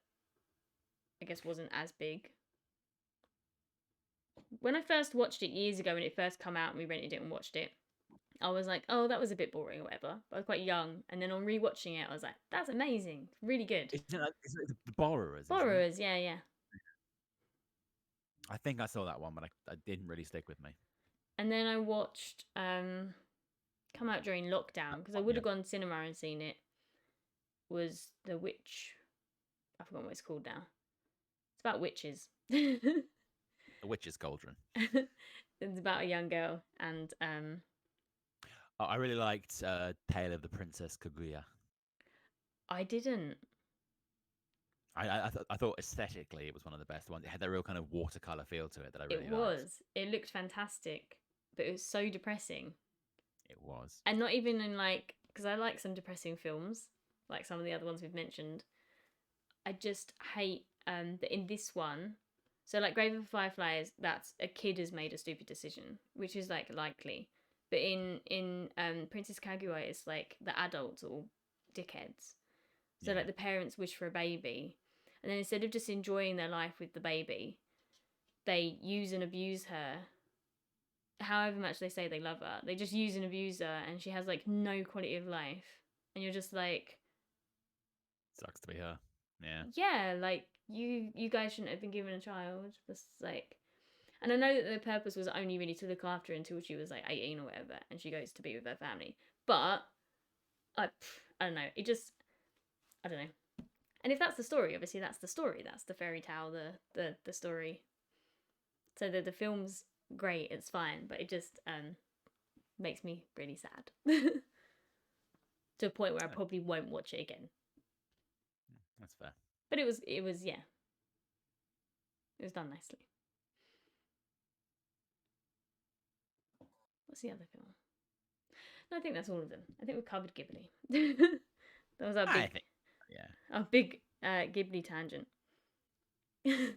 I guess wasn't as big. When I first watched it years ago, when it first come out and we rented it and watched it, I was like, oh, that was a bit boring or whatever. But I was quite young, and then on rewatching it, I was like, that's amazing, really good. Isn't it the Borrowers? Borrowers, yeah. I think I saw that one, but I didn't really stick with me. And then I watched come out during lockdown because I would have gone to cinema and seen it. Was The Witch? I forgot what it's called now. It's about witches. The Witch's Cauldron. It's about a young girl, and Oh, I really liked Tale of the Princess Kaguya. I didn't. I thought aesthetically it was one of the best ones. It had that real kind of watercolor feel to it that I It really liked. was. It looked fantastic, but it was so depressing. It was. And not even in like, because I like some depressing films, like some of the other ones we've mentioned. I just hate that in this one. So like Grave of the Fireflies, that's a kid has made a stupid decision, which is like likely. But in Princess Kaguya, it's like the adults all dickheads. So Yeah. like the parents wish for a baby, and then instead of just enjoying their life with the baby, they use and abuse her. However much they say they love her, they just use and abuse her, and she has like no quality of life. And you're just like, Sucks to be her. Yeah. yeah, like you guys shouldn't have been given a child. That's like, and I know that the purpose was only really to look after her until she was like 18 or whatever, and she goes to be with her family. But I don't know. It just, I don't know. And if that's the story, obviously that's the story. That's the fairy tale, the story. So the film's great, it's fine, but it just makes me really sad. To a point where I probably won't watch it again. That's fair. But it was yeah. It was done nicely. What's the other film? No, I think that's all of them. I think we covered Ghibli. That was I think, yeah. our big Ghibli tangent. And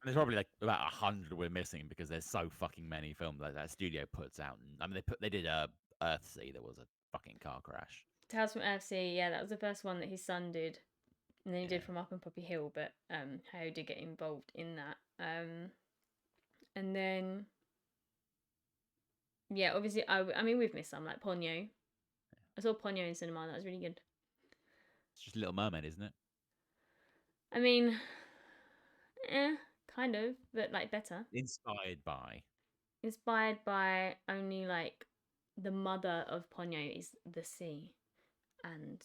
there's probably like about 100 we're missing because there's so fucking many films that studio puts out. And, I mean, they did Earthsea. That was a fucking car crash. Tales from Earthsea, yeah, that was the first one that his son did, and then he did Yeah. From Up and Poppy Hill, but Hayao did get involved in that. And then yeah, obviously, I mean, we've missed some like Ponyo. I saw Ponyo in cinema. That was really good. It's just Little Mermaid, isn't it? I mean, kind of, but like better. Inspired by. Inspired by only like the mother of Ponyo is the sea, and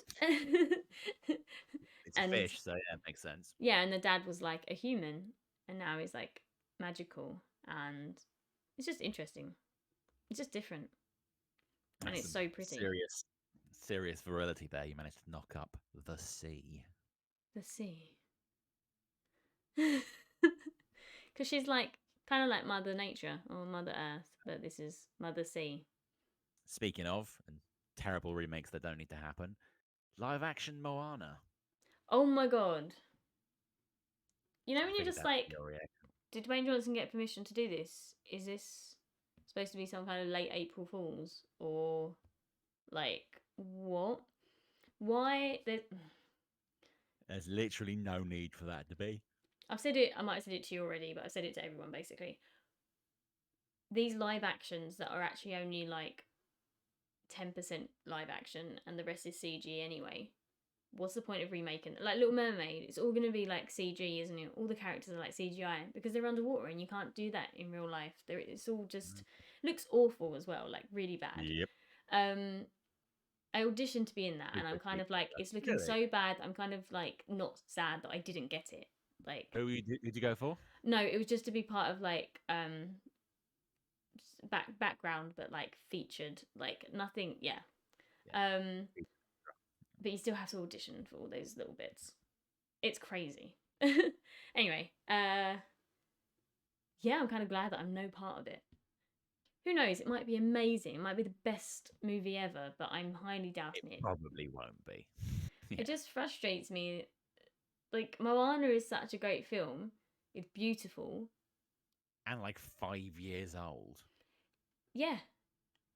It's a and fish, so yeah, it makes sense. yeah, and the dad was like a human, and now he's like magical, and it's just interesting. It's just different, and That's it's some so pretty. serious virility there. You managed to knock up the sea. The sea, because she's like kind of like Mother Nature or Mother Earth, but this is Mother Sea. Speaking of, and terrible remakes that don't need to happen, live action Moana. Oh my god! You know I when you're figured just that'd be like, your reaction. did Dwayne Johnson get permission to do this? Is this supposed to be some kind of late April Fools or like what? Why? There's literally no need for that to be. I've said it. I might have said it to you already, but I've said it to everyone basically. These live actions that are actually only like 10% live action and the rest is CG anyway. What's the point of remaking? Like Little Mermaid, it's all going to be like CG, isn't it? All the characters are like CGI because they're underwater and you can't do that in real life. It's all just looks awful as well, like really bad. Yep. Um, I auditioned to be in that, and I'm Super kind cheap. of like, it's looking Really? so bad. I'm kind of like not sad that I didn't get it. Like, Who did you go for? no, it was just to be part of like background, but like featured, like nothing. Yeah. Yeah. But you still have to audition for all those little bits. It's crazy. Anyway, yeah, I'm kind of glad that I'm no part of it. Who knows? It might be amazing. It might be the best movie ever, but I'm highly doubting it. Probably won't be. It just frustrates me. Like, Moana is such a great film. It's beautiful. And like 5 years old. Yeah.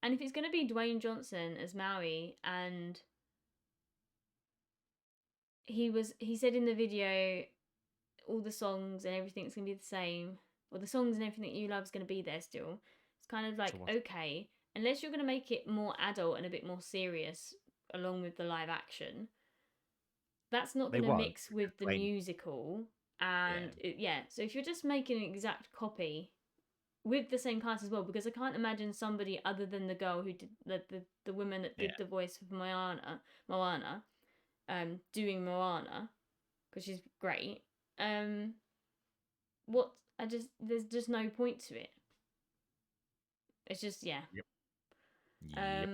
And if it's going to be Dwayne Johnson as Maui, and he said in the video all the songs and everything's going to be the same, or the songs and everything that you love is going to be there still. It's kind of like, okay, unless you're going to make it more adult and a bit more serious along with the live action, that's not going to mix with the musical. And so if you're just making an exact copy with the same cast as well, because I can't imagine somebody other than the girl who did the woman that did the voice of Moana, doing Moana, because she's great. There's just no point to it. It's just yeah. Yep. Yep.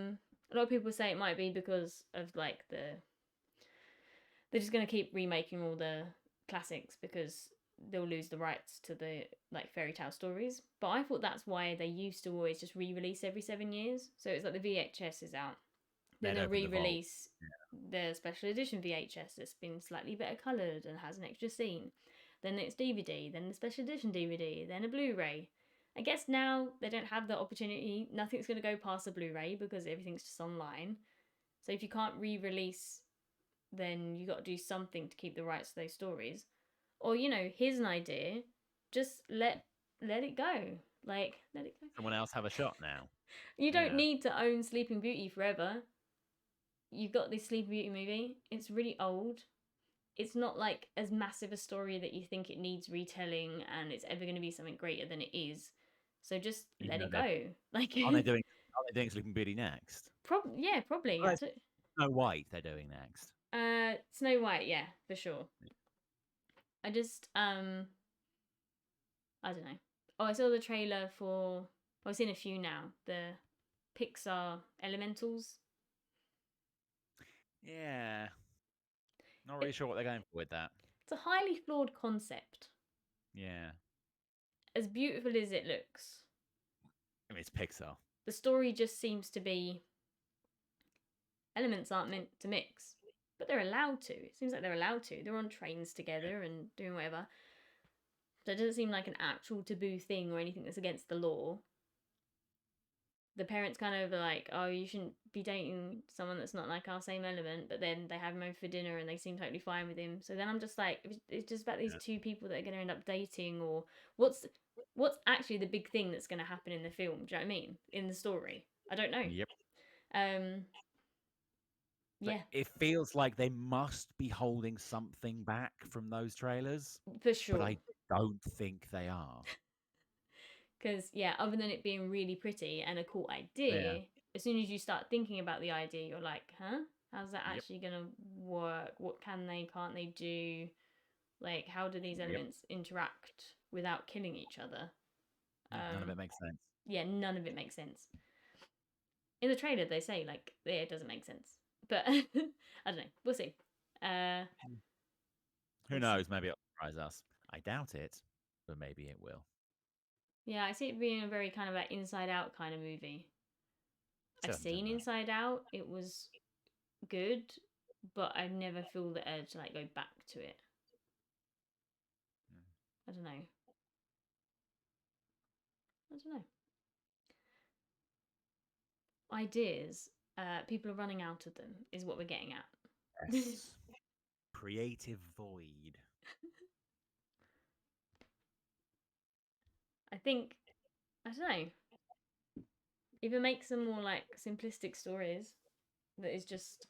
A lot of people say it might be because of like they're just gonna keep remaking all the classics because they'll lose the rights to the like fairy tale stories. But I thought that's why they used to always just re-release every 7 years. So it's like the VHS is out, then They'd they'll open the vault. re-release the special edition VHS that's been slightly better coloured and has an extra scene. Then it's DVD, then the special edition DVD, then a Blu-ray. I guess now they don't have the opportunity. Nothing's going to go past a Blu-ray because everything's just online. So if you can't re-release, then you got to do something to keep the rights to those stories. Or here's an idea: just let it go. Like let it go. Someone else have a shot now. You don't Yeah. need to own Sleeping Beauty forever. You've got this Sleeping Beauty movie. It's really old. It's not like as massive a story that you think it needs retelling and it's ever going to be something greater than it is. So just Even let though it they're go. Like, Are they doing Sleeping Beauty next? yeah, probably. Oh, it's Snow White they're doing next. Snow White, yeah, for sure. I just, I don't know. Oh, I saw the trailer for. I've seen a few now. The Pixar Elementals. Yeah. Not really sure what they're going for with that. It's a highly flawed concept. Yeah. As beautiful as it looks, I mean, it's Pixar. the story just seems to be elements aren't meant to mix, but they're allowed to. It seems like they're allowed to. They're on trains together and doing whatever. So it doesn't seem like an actual taboo thing or anything that's against the law. The parents kind of are like, oh, you shouldn't be dating someone that's not like our same element, but then they have him over for dinner and they seem totally fine with him. So then I'm just like, it's just about these two people that are going to end up dating, or what's actually the big thing that's going to happen in the film? Do you know what I mean? In the story, I don't know. Yep. Yeah, It feels like they must be holding something back from those trailers, for but sure. I don't think they are. Because yeah, other than it being really pretty and a cool Yeah. idea, as soon as you start thinking about the idea, you're like, huh? How's that Yep. actually gonna work? What can't they do? Like, how do these Yep. elements interact without killing each other? None of it makes sense. Yeah, none of it makes sense. In the trailer, they say like, yeah, it doesn't make sense, but I don't know. We'll see. Who knows? Maybe it'll surprise us. I doubt it, but maybe it will. Yeah, I see it being a very kind of like Inside Out kind of movie. I've seen Inside Out. It was good, but I never feel the urge to like go back to it. I don't know. I don't know. Ideas, people are running out of them, is what we're getting at. Yes. Creative void. I think, I don't know, either make some more like simplistic stories that is just.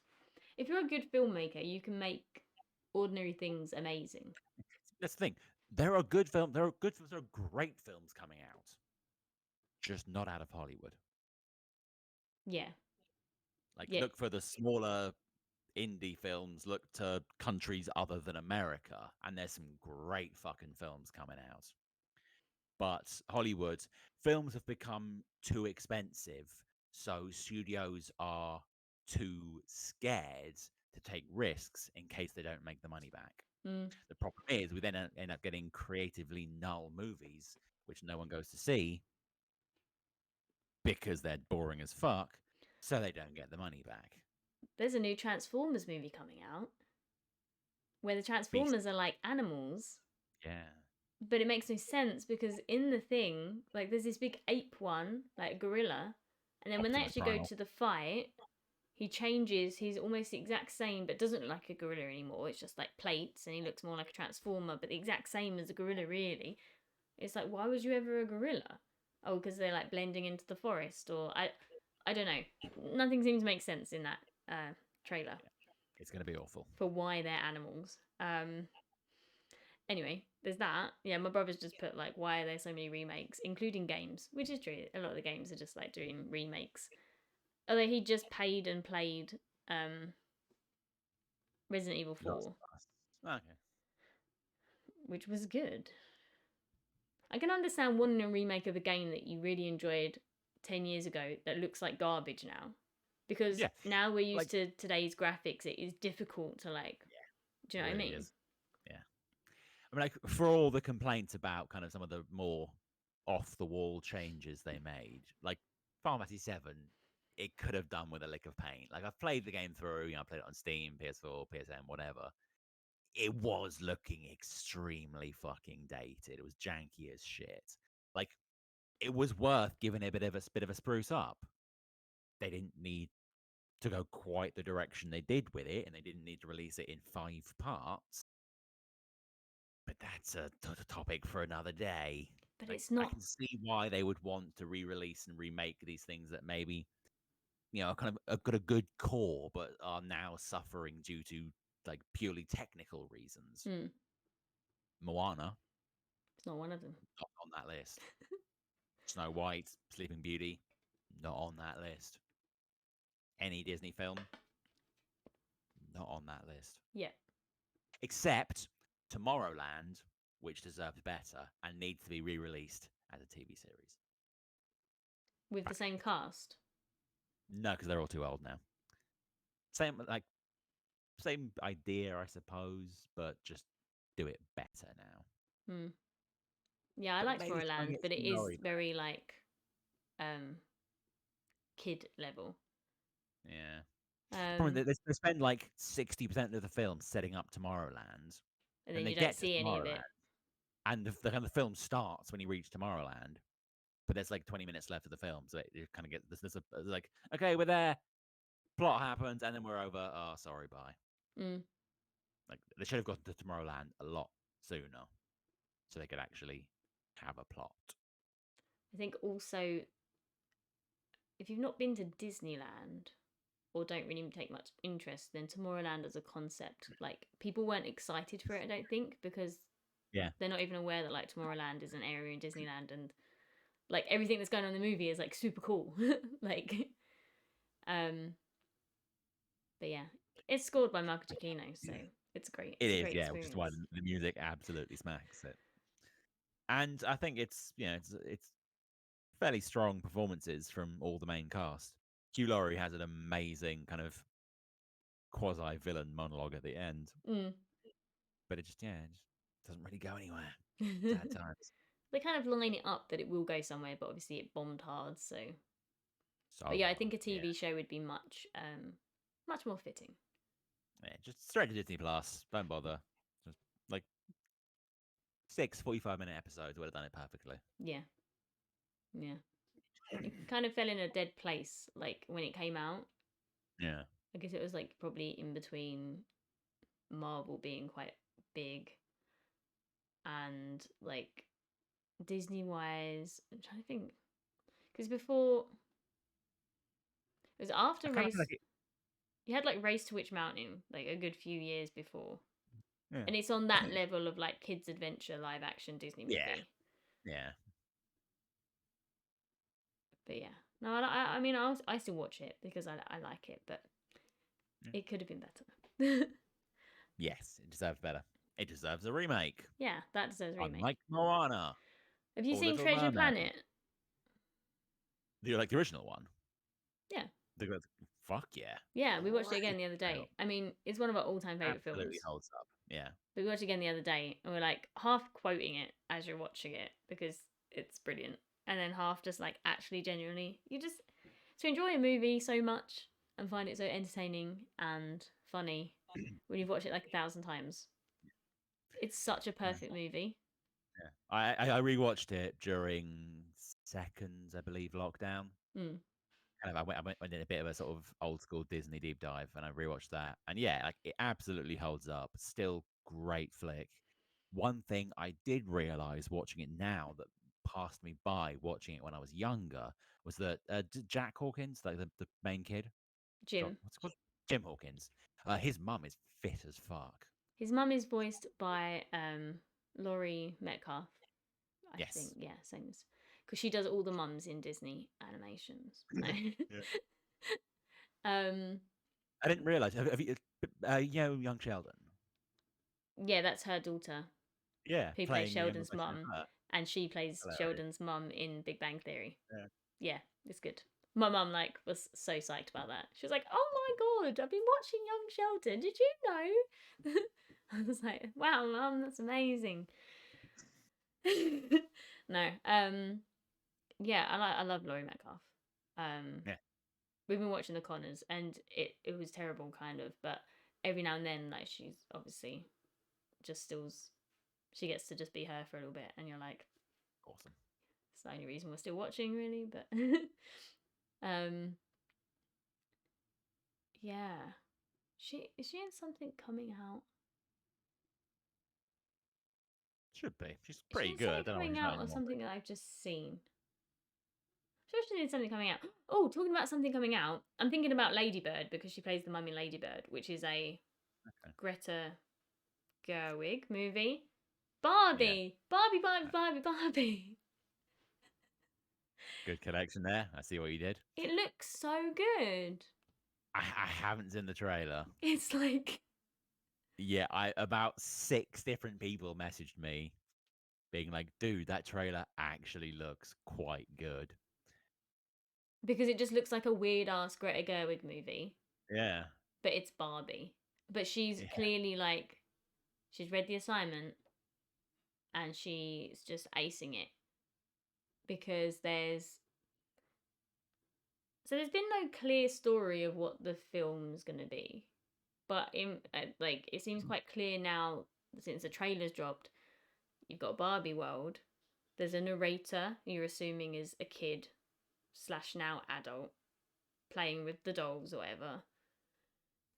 If you're a good filmmaker, you can make ordinary things amazing. That's the thing. There are good films. There are good films. There are great films coming out, just not out of Hollywood. Yeah. Like, Yeah. look for the smaller indie films. Look to countries other than America, and there's some great fucking films coming out. But Hollywood films have become too expensive, so studios are too scared to take risks in case they don't make the money back. The problem is we then end up getting creatively null movies, which no one goes to see because they're boring as fuck, so they don't get the money back. There's a new Transformers movie coming out where the Transformers are like animals. Yeah. But it makes no sense because in the thing, like there's this big ape one, like a gorilla, and then when they Optimus actually Prime. go to the fight, he changes. He's almost the exact same, but doesn't look like a gorilla anymore. It's just like plates, and he looks more like a transformer, but the exact same as a gorilla, really. It's like, why was you ever a gorilla? Oh, because they're like blending into the forest, or I don't know. Nothing seems to make sense in that trailer. Yeah. It's gonna be awful for why they're animals. Anyway, there's that. Yeah, my brother's just put like, why are there so many remakes, including games, which is true. A lot of the games are just like doing remakes. Although he just paid and played Resident Evil 4, Okay. which was good. I can understand wanting a remake of a game that you really enjoyed 10 years ago that looks like garbage now. Because Yeah, now we're used like to today's graphics, it is difficult to like, do it you know what I really mean? is. Yeah, I mean, like for all the complaints about kind of some of the more off the wall changes they made, like Final Fantasy VII, it could have done with a lick of paint. Like I've played the game through, I played it on Steam, PS4, PSN, whatever. It was looking extremely fucking dated. It was janky as shit. Like it was worth giving it a bit of a spruce up. They didn't need to go quite the direction they did with it, and they didn't need to release it in 5 parts. But that's a topic for another day. But Like it's I not. can see why they would want to re-release and remake these things that maybe kind of got a good core, but are now suffering due to like purely technical reasons. Hmm, Moana, it's not one of them. not on that list. Snow White, Sleeping Beauty, not on that list. Any Disney film, not on that list. Yeah, Except Tomorrowland, which deserves better and needs to be re-released as a TV series. with the same cast. No, because they're all too old now. Same idea, I suppose, but just do it better now. Hmm. Yeah, I But like maybe try and Tomorrowland, get but it some is Laurie back. very like kid level. Yeah. Probably Um, they spend like 60% of the film setting up Tomorrowland, and and then they you don't get to see any of it. Tomorrowland, and the film starts when you reach Tomorrowland, but there's like 20 minutes left of the film, so you kind of get this like, okay, we're there, plot happens, and then we're over. Oh, sorry, bye. Mm. Like they should have gotten to Tomorrowland a lot sooner, so they could actually have a plot. I think also, if you've not been to Disneyland or don't really take much interest, then Tomorrowland as a concept, like people weren't excited for it, I don't think, because Yeah. they're not even aware that like Tomorrowland is an area in Disneyland and like everything that's going on in the movie is like super cool. like um but yeah. It's scored by Marco Giacchino, so it's great. It It's a is, great yeah, which is why experience. the music absolutely smacks it. And I think it's fairly strong performances from all the main cast. Hugh Laurie has an amazing kind of quasi villain monologue at the end, Mm. but it just doesn't really go anywhere. Sad They times. kind of line it up that it will go somewhere, but obviously it bombed hard, so but So yeah, I think hard. a TV show would be much more fitting. Yeah, just straight to Disney Plus. Don't bother. Just like 6 45-minute episodes would have done it perfectly. Yeah. Yeah. It kind of fell in a dead place like when it came out. Yeah. I guess it was like probably in between Marvel being quite big and like Disney wise. I'm trying to think because before it was I after kind of feel Race. like it. You had like Race to Witch Mountain like a good few years before, Yeah. and it's on that level of like kids adventure live action Disney Yeah. movie. Yeah. But yeah, no, I mean I still watch it because I like it, but Yeah. it could have been better. Yes, it deserves better. It deserves a remake. Yeah, that deserves a remake. Unlike Moana Have you or seen Little Treasure Mermaid. Planet? The original one. Yeah. Fuck yeah. Yeah, we watched it again Great the other film. day. I mean, it's one of our all-time favorite Absolutely films. holds up. Yeah. But we watched it again the other day, and we're like half quoting it as you're watching it because it's brilliant, and then half just like actually genuinely you just to enjoy a movie so much and find it so entertaining and funny when you've watched it like 1,000 times. It's such a perfect movie. Yeah. I rewatched it during second, I believe, lockdown. Mm. Kind of, I went in a bit of a sort of old school Disney deep dive, and I rewatched that, and yeah, like it absolutely holds up. Still great flick. One thing I did realize watching it now that passed me by watching it when I was younger was that Jack Hawkins, like the main kid, Jim. what's it called? Jim Hawkins. His mum is fit as fuck. His mum is voiced by Laurie Metcalf. I think, Yes. yeah, same as because she does all the mums in Disney animations. Yeah. um, I didn't realize. Have you, Young Sheldon? yeah, that's her daughter Yeah, who plays playing the younger Sheldon's version of mum, her. and she plays Hilarious. Sheldon's mum in Big Bang Theory. Yeah. Yeah, It's good. My mum like was so psyched about that. She was like, "Oh my god, I've been watching Young Sheldon. Did you know?" I was like, "Wow, mum, that's amazing." No, yeah, I love Laurie Metcalf. Um, Yeah, we've been watching The Conners, and it was terrible, kind of, but every now and then, like, she's obviously just stills. She gets to just be her for a little bit, and you're like, awesome. it's the only reason we're still watching, really. But um, yeah, is she in something coming out? Should be. She's Is she pretty in good. I something don't know why coming she's not out or anymore. something that I've just seen? Sure, she did something coming out. Oh, talking about something coming out, I'm thinking about Ladybird because she plays the mum in Ladybird, which is a Okay. Greta Gerwig movie. Yeah, Barbie. good connection there. I see what you did. It looks so good. I haven't seen the trailer. It's like, Yeah, I about 6 different people messaged me being like, "Dude, that trailer actually looks quite good." because it just looks like a weird ass Greta Gerwig movie, Yeah. but it's Barbie. But she's Yeah. clearly like, she's read the assignment and she's just acing it because there's been no clear story of what the film's gonna be, but like it seems quite clear now since the trailers dropped. You've got Barbie World. There's a narrator who you're assuming is a kid slash now adult playing with the dolls or whatever.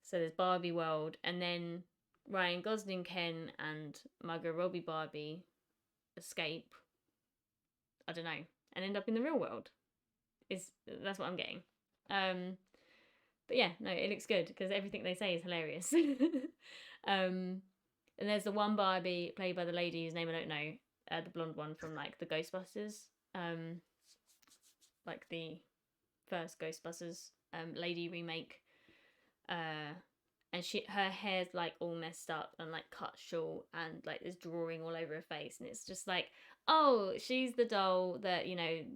So there's Barbie World, and then Ryan Gosling Ken and Margot Robbie Barbie escape. I don't know, and end up in the real world. That's what I'm getting. Um, but yeah, no, it looks good because everything they say is hilarious. And there's the one Barbie played by the lady whose name I don't know, the blonde one from like the Ghostbusters, like the first Ghostbusters lady remake. Uh, and her hair's like all messed up and like cut short, and like there's drawing all over her face, and it's just like, oh, she's the doll that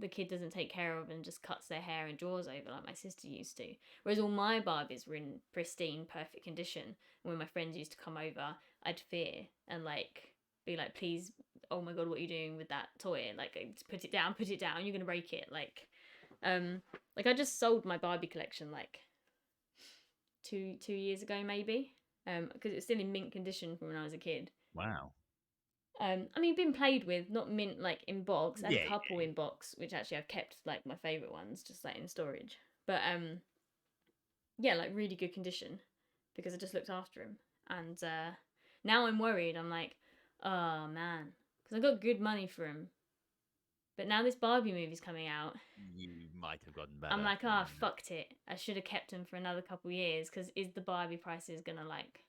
the kid doesn't take care of and just cuts their hair and draws over like my sister used to. Whereas all my Barbies were in pristine, perfect condition. And when my friends used to come over, I'd fear and like be like, please, oh my god, what are you doing with that toy? Like, put it down, you're gonna break it. Like I just sold my Barbie collection like 2 years ago maybe, because it's still in mint condition from when I was a kid. Wow. I mean, been played with, not mint like in box. I had a Yeah. couple in box, which actually I've kept like my favorite ones, just like in storage. But yeah, like really good condition because I just looked after him. And now I'm worried. I'm like, oh man, because I got good money for him. But now this Barbie movie's coming out. You might have gotten better. I'm like, ah, fucked it. I should have kept him for another couple years because is the Barbie prices gonna like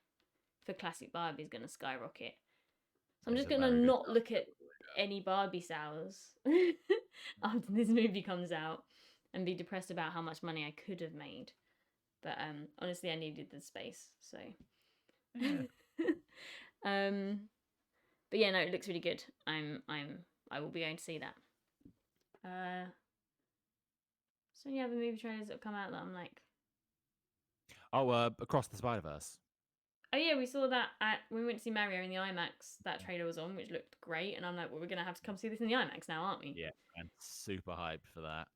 for classic Barbie's gonna skyrocket? So I'm There's just a gonna very good not look at any Barbie sales after this movie comes out and be depressed about how much money I could have made. But honestly, I needed the space, so. Yeah. But yeah, no, it looks really good. I will be going to see that. So any other movie trailers that have come out that I'm like, Oh, Across the Spider-Verse. oh yeah, we saw that when we went to see Mario in the IMAX. That trailer was on, which looked great, and I'm like, well, we're gonna have to come see this in the IMAX now, aren't we? Yeah, I'm super hyped for that.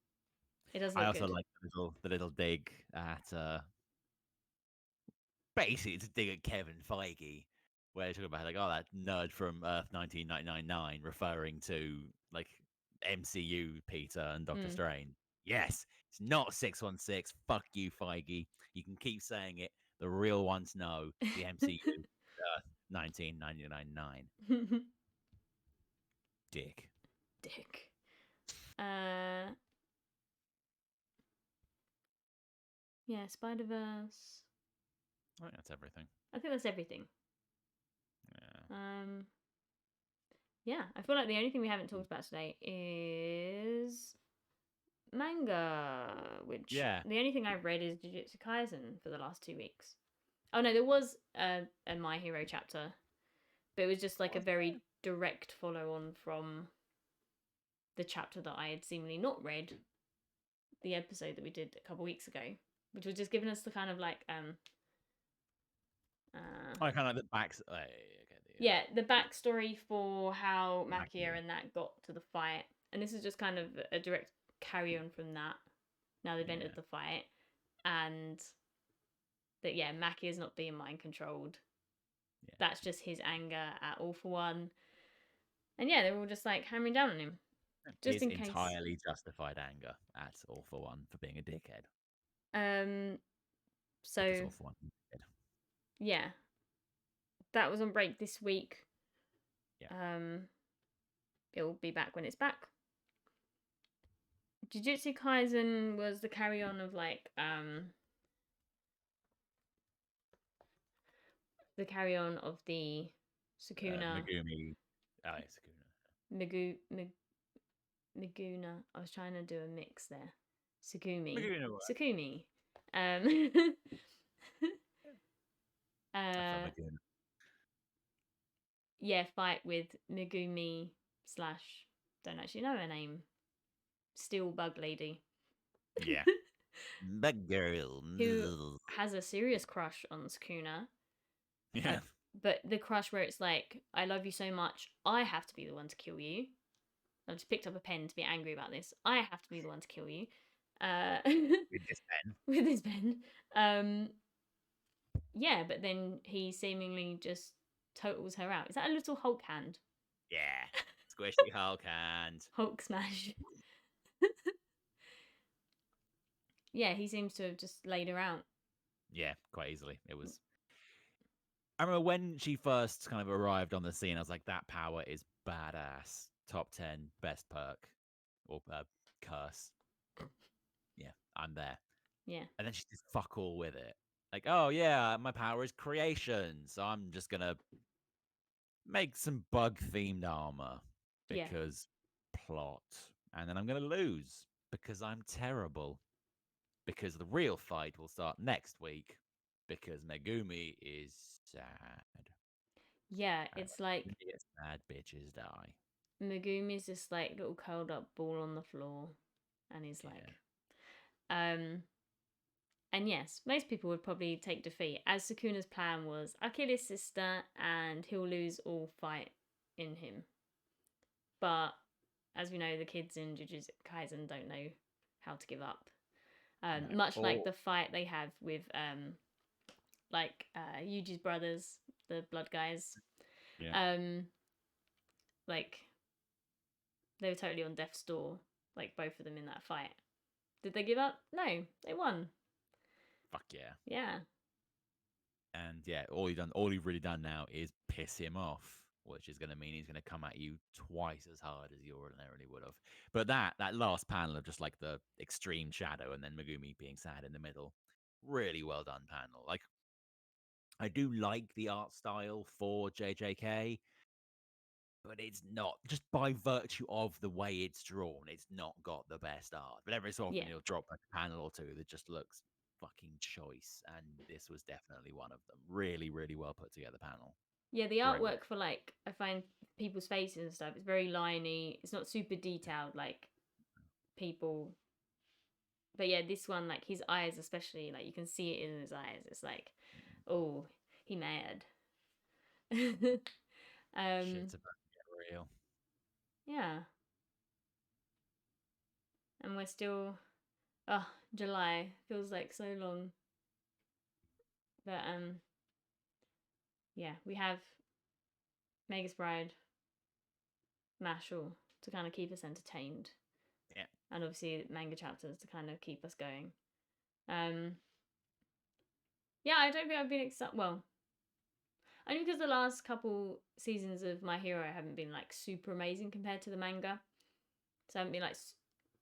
It does I look also good. like the little dig at basically it's a dig at Kevin Feige, where they talk about like, oh, that nerd from Earth 1999, referring to like MCU Peter and Doctor Mm. Strange. Yes, it's not 616. Fuck you, Feige. You can keep saying it. The real ones know the MCU Earth 1999. Dick. Dick. Yeah, Spider Verse. I think that's everything. I think that's everything. Yeah. Yeah, I feel like the only thing we haven't talked about today is manga, which Yeah. the only thing I've read is Jujutsu Kaisen for the last 2 weeks. Oh no, there was a My Hero chapter, but it was just like a very direct follow on from the chapter that I had seemingly not read the episode that we did a couple weeks ago, which was just giving us the kind of like I kind of like the backs. yeah, the backstory for how Makia Makia. and that got to the fight, and this is just kind of a direct carry on from that. Now they've entered the fight, and that Makia is not being mind controlled. Yeah. That's just his anger at All For One, and they're all just like hammering down on him. Just His in case. Entirely justified anger at All For One for being a dickhead. So because All For One. Yeah, that was on break this week. Yeah. It'll be back when it's back. Jujutsu Kaisen was the carry on of like the carry on of the Sukuna Megumi. Oh, yeah, Sukuna. Miguna. I was trying to do a mix there. Sukumi. Megumi. Sukumi. Fight with Megumi / don't actually know her name. Steel Bug Lady. Yeah. Bug girl. Who has a serious crush on Sukuna. Yeah. But the crush where it's like, I love you so much, I have to be the one to kill you. I've just picked up a pen to be angry about this. I have to be the one to kill you. With this pen. With his pen. But then he seemingly just totals her out. Is that a little Hulk hand? Yeah. Squishy Hulk hand. Hulk smash. He seems to have just laid her out. Yeah, quite easily. It was. I remember when she first kind of arrived on the scene, I was like, that power is badass. Top 10 best perk or curse. Yeah, I'm there. Yeah. And then she did fuck all with it. Like, oh yeah, my power is creation, so I'm just gonna make some bug themed armor because plot. And then I'm gonna lose because I'm terrible. Because the real fight will start next week because Megumi is sad. Yeah, it's like sad bitches die. Megumi's this like little curled up ball on the floor, and he's like, and yes, most people would probably take defeat, as Sukuna's plan was, I'll kill his sister and he'll lose all fight in him. But as we know, the kids in Jujutsu Kaisen don't know how to give up. Much like the fight they have with Yuji's brothers, the blood guys. Yeah. Like they were totally on death's door, like both of them in that fight. Did they give up? No, they won. Fuck yeah. Yeah. And yeah, all you've really done now is piss him off, which is going to mean he's going to come at you twice as hard as you ordinarily would have. But that last panel of just like the extreme shadow and then Megumi being sad in the middle, really well done panel. Like, I do like the art style for JJK, but it's not, just by virtue of the way it's drawn, it's not got the best art. But every so often he'll drop like a panel or two that just looks fucking choice, and this was definitely one of them. Really, really well put together panel. Yeah, the artwork for like, I find people's faces and stuff, it's very liney. It's not super detailed like people. But yeah, this one, like his eyes especially, like you can see it in his eyes. It's like, oh, he mad. Shit's about to get real. Yeah. And we're still, July feels like so long. But we have Magus Bride, Mashle to kind of keep us entertained. Yeah. And obviously manga chapters to kind of keep us going. I don't think I've been excited. Well, only because the last couple seasons of My Hero haven't been like super amazing compared to the manga. So I haven't been like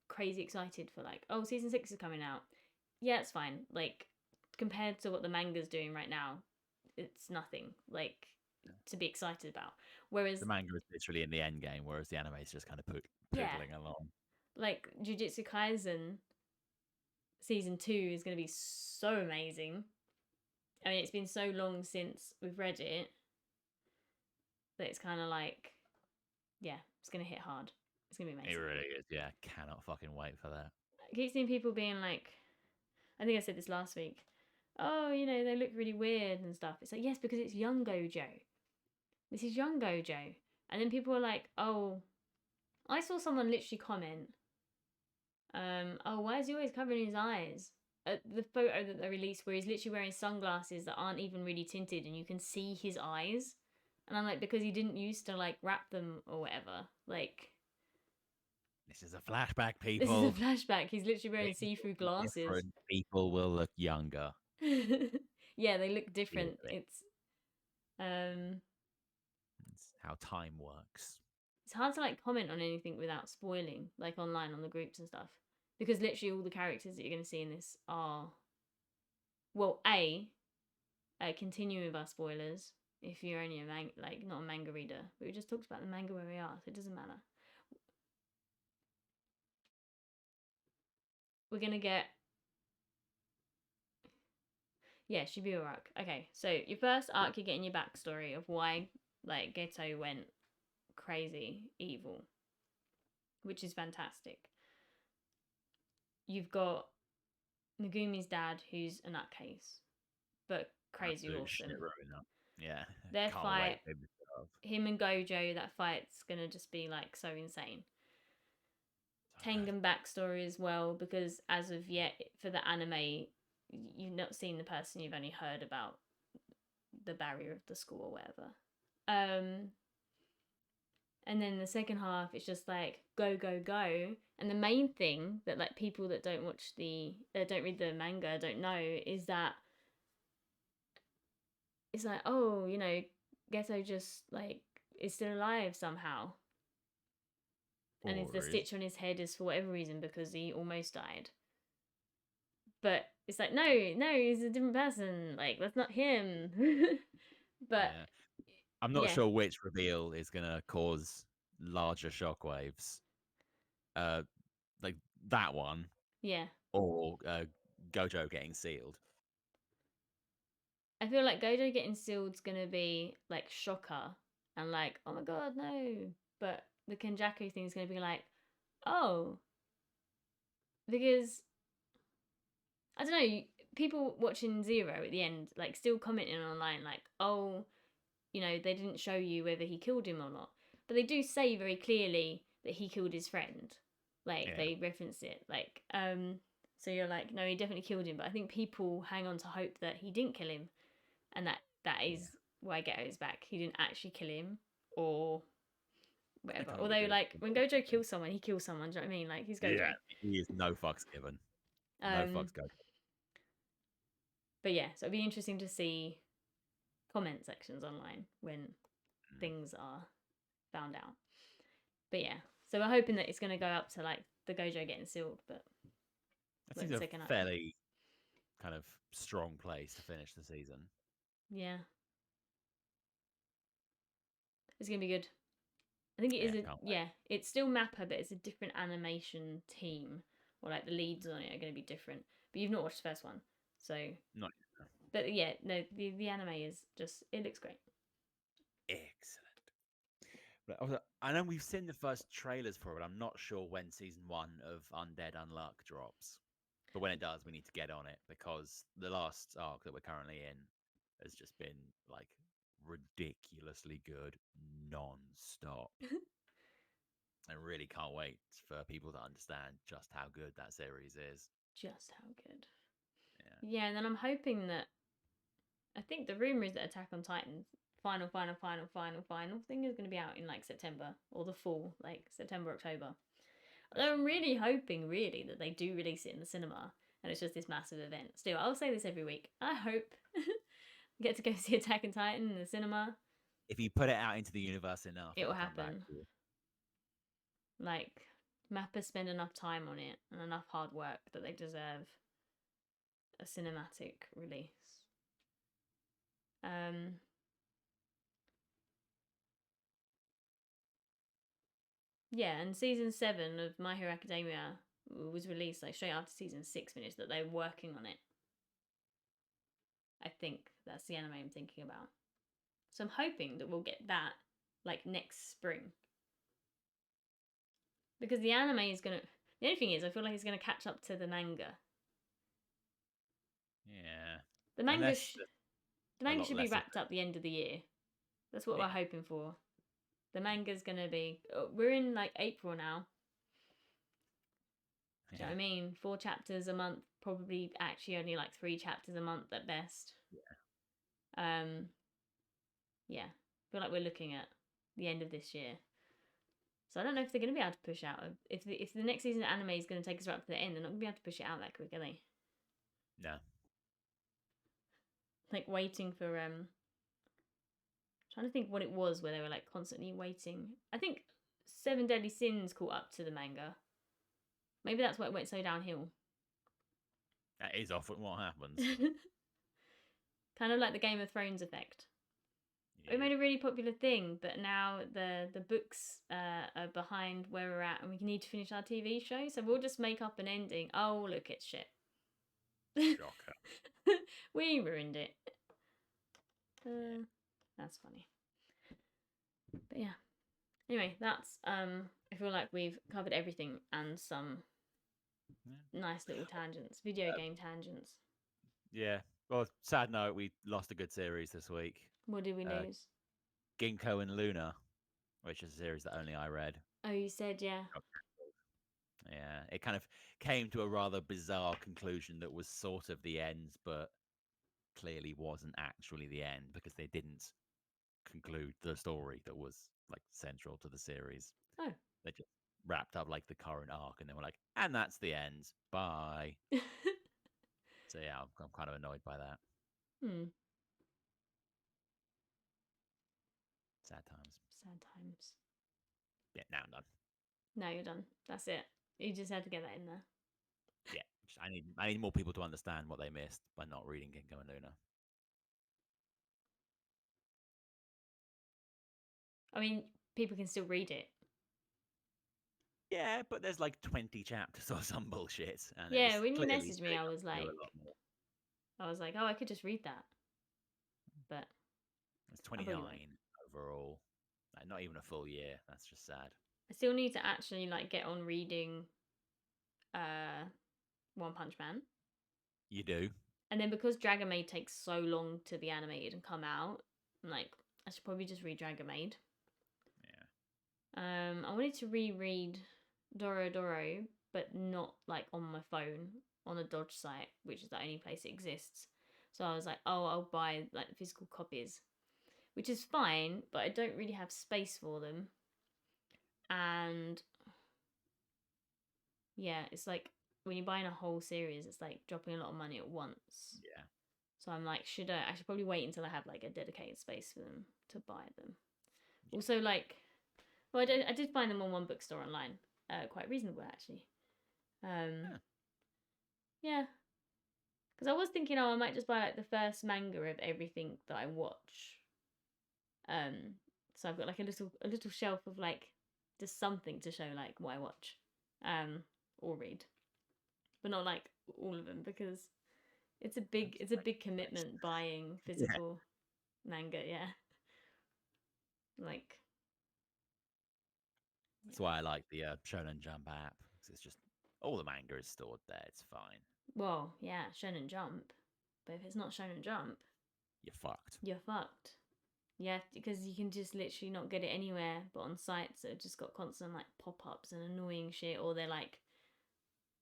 crazy excited for like, oh, season 6 is coming out. Yeah, it's fine. Like, compared to what the manga's doing right now, it's nothing like to be excited about. Whereas the manga is literally in the end game, whereas the anime is just kind of poodling along. Like Jujutsu Kaisen season 2 is going to be so amazing. I mean, it's been so long since we've read it that it's kind of like, it's going to hit hard. It's going to be amazing. It really is. Yeah, cannot fucking wait for that. I keep seeing people being like, I think I said this last week. Oh, they look really weird and stuff. It's like, yes, because it's young Gojo. This is young Gojo. And then people are like, oh, I saw someone literally comment, oh, why is he always covering his eyes? The photo that they released where he's literally wearing sunglasses that aren't even really tinted and you can see his eyes. And I'm like, because he didn't used to like wrap them or whatever. Like, This is a flashback, this is a people. flashback. He's literally wearing see-through glasses. Different people will look younger. Yeah, they look different. Really. Um It's how time works. it's hard to like comment on anything without spoiling, like online on the groups and stuff. Because literally all the characters that you're gonna see in this are, well, continue with our spoilers if you're only not a manga reader. But we just talked about the manga where we are, so it doesn't matter. We're gonna get, yeah, Shibuya arc. Okay, so your first arc, you're getting your backstory of why like Geto went crazy evil, which is fantastic. You've got Nagumi's dad, who's a nutcase, but crazy Absolute awesome. Yeah. Their Can't fight, wait. him and Gojo, that fight's gonna just be like so insane. Tengen backstory as well, because as of yet for the anime, you've not seen the person, you've only heard about the barrier of the school or whatever. And then the second half, it's just like go go go. And the main thing that like people that don't don't read the manga don't know is that it's like, oh, Geto just like is still alive somehow. And it's the stitch on his head is for whatever reason because he almost died. But it's like, no, he's a different person. Like, that's not him. But yeah. I'm not sure which reveal is gonna cause larger shockwaves. Like that one. Yeah. Or Gojo getting sealed. I feel like Gojo getting sealed is gonna be like shocker and like, oh my god, no. But the Kenjaku thing is gonna be like, oh, because I don't know, people watching Zero at the end, like still commenting online, like, oh, they didn't show you whether he killed him or not. But they do say very clearly that he killed his friend. Like, they reference it. Like, so you're like, no, he definitely killed him. But I think people hang on to hope that he didn't kill him. And that is why Geto is back. He didn't actually kill him or whatever. Although, like, when Gojo kills someone, he kills someone. Do you know what I mean? Like, he's Gojo. Yeah, he is no fucks given. No fucks Gojo. But yeah, so it'd be interesting to see comment sections online when things are found out. But yeah, so we're hoping that it's going to go up to like the Gojo getting sealed. But I think it's a fairly kind of strong place to finish the season. Yeah, it's going to be good. I think it is. It's still Mappa, but it's a different animation team, or like the leads on it are going to be different. But you've not watched the first one, so not. But yeah, no, the anime is just, it looks great. Excellent. But I know we've seen the first trailers for it, but I'm not sure when season 1 of Undead Unluck drops. But when it does, we need to get on it because the last arc that we're currently in has just been like ridiculously good non-stop. I really can't wait for people to understand just how good that series is. Just how good. Yeah, and then I'm hoping that, I think the rumor is that Attack on Titan final thing is going to be out in like September or the fall, like September, October. Although I'm really hoping, that they do release it in the cinema and it's just this massive event. Still, I'll say this every week. I hope I get to go see Attack on Titan in the cinema. If you put it out into the universe enough, it will happen. Like, Mappa spend enough time on it and enough hard work that they deserve a cinematic release. Yeah, and season 7 of My Hero Academia was released like straight after season 6 finished, that they're working on it. I think that's the anime I'm thinking about. So I'm hoping that we'll get that like next spring. Because the anime is gonna, The only thing is, I feel like it's going to catch up to the manga. Yeah. The manga, Unless the a manga lot should be less of wrapped up the end of the year. That's what we're yeah. hoping for. The manga's going to be. We're in like April now. Do you know what I mean? 4 chapters a month, probably actually only like 3 chapters a month at best. Yeah. Yeah. I feel like we're looking at the end of this year. So I don't know if they're going to be able to push out. If the next season of anime is going to take us right up to the end, they're not going to be able to push it out that quick, are they? No. Like waiting for trying to think what it was where they were like constantly waiting. I think Seven Deadly Sins caught up to the manga. Maybe that's why it went so downhill. That is often what happens. Kind of like the Game of Thrones effect. Yeah. It made a really popular thing, but now the books are behind where we're at, and we need to finish our TV show. So we'll just make up an ending. Oh, look, it's shit. Shocker. We ruined it. Yeah. That's funny. But yeah. Anyway, that's I feel like we've covered everything and some nice little tangents, video game tangents. Yeah. Well, sad note, we lost a good series this week. What did we lose? Ginkgo and Luna, which is a series that only I read. Oh, you said, yeah. Yeah, it kind of came to a rather bizarre conclusion that was sort of the end, but clearly wasn't actually the end because they didn't conclude the story that was like central to the series. Oh. They just wrapped up like the current arc and they were like, and that's the end. Bye. So yeah, I'm kind of annoyed by that. Sad times. Sad times. Yeah, now I'm done. Now you're done. That's it. You just had to get that in there. Yeah, I need more people to understand what they missed by not reading Ginkgo and Luna. I mean, people can still read it. Yeah, but there's like 20 chapters or some bullshit. And yeah, when you messaged me, I was like, oh, I could just read that. But it's 29 overall. Like, not even a full year. That's just sad. I still need to actually like get on reading One Punch Man. You do. And then because Dragon Maid takes so long to be animated and come out, I'm like, I should probably just read Dragon Maid. Yeah. I wanted to reread Doro Doro, but not like on my phone, on a Dodge site, which is the only place it exists. So I was like, oh, I'll buy like physical copies, which is fine, but I don't really have space for them. And yeah, it's like when you're buying a whole series, it's like dropping a lot of money at once. Yeah. So I'm like, I should probably wait until I have like a dedicated space for them to buy them. Yeah. Also, like, well, I did find them on one bookstore online, quite reasonable actually. Yeah. Because I was thinking, oh, I might just buy like the first manga of everything that I watch. So I've got like a little shelf of like just something to show like what I watch, or read, but not like all of them because it's a big commitment buying physical manga. Yeah. Like. That's why I like the Shonen Jump app because it's just all the manga is stored there. It's fine. Well, yeah, Shonen Jump, but if it's not Shonen Jump, you're fucked. You're fucked. Yeah, because you can just literally not get it anywhere but on sites that have just got constant like pop-ups and annoying shit, or they're like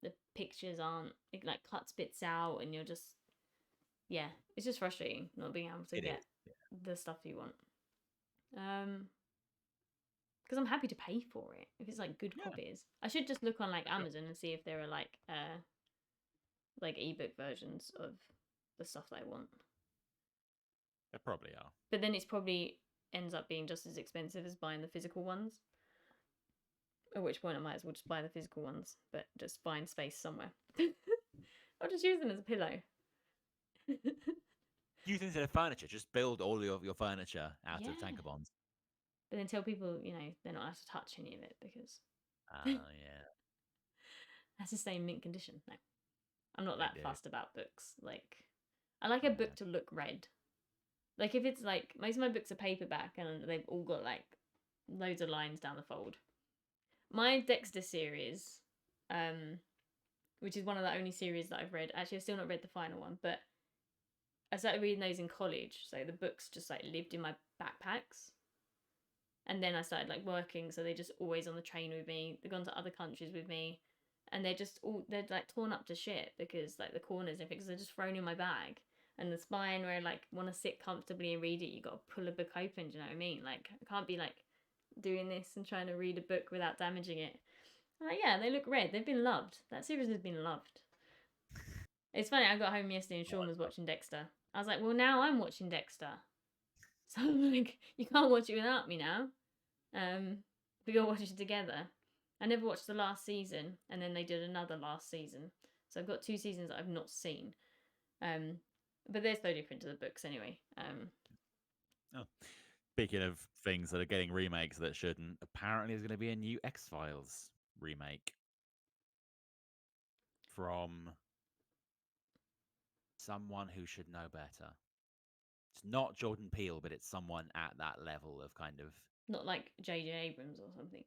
the pictures aren't, it like cuts bits out and you're just, yeah, it's just frustrating not being able to get the stuff you want. Because I'm happy to pay for it if it's like good copies. I should just look on like Amazon and see if there are like ebook versions of the stuff that I want. There probably are. But then it's probably ends up being just as expensive as buying the physical ones. At which point I might as well just buy the physical ones, but just find space somewhere. I'll just use them as a pillow. Use them instead of furniture. Just build all of your furniture out of tankobons. But then tell people, they're not allowed to touch any of it because... yeah. Has to stay in mint condition. No. I'm not that fussed about books. Like, I like a book to look red. Like, if it's like, most of my books are paperback and they've all got like loads of lines down the fold. My Dexter series, which is one of the only series that I've read. Actually, I've still not read the final one, but I started reading those in college, so the books just like lived in my backpacks. And then I started like working, so they're just always on the train with me. They've gone to other countries with me, and they're like torn up to shit because like the corners and everything, because they're just thrown in my bag. And the spine where I like want to sit comfortably and read it, you got to pull a book open. Do you know what I mean? Like I can't be like doing this and trying to read a book without damaging it. I'm like, yeah, they look red. They've been loved. That series has been loved. It's funny. I got home yesterday and Sean was watching Dexter. I was like, well, now I'm watching Dexter. So I'm like, you can't watch it without me now. We gotta watch it together. I never watched the last season, and then they did another last season. So I've got 2 seasons that I've not seen. But they're so different to the books anyway. Oh. Speaking of things that are getting remakes that shouldn't, apparently there's going to be a new X-Files remake from someone who should know better. It's not Jordan Peele, but it's someone at that level of kind of. Not like J.J. Abrams or something.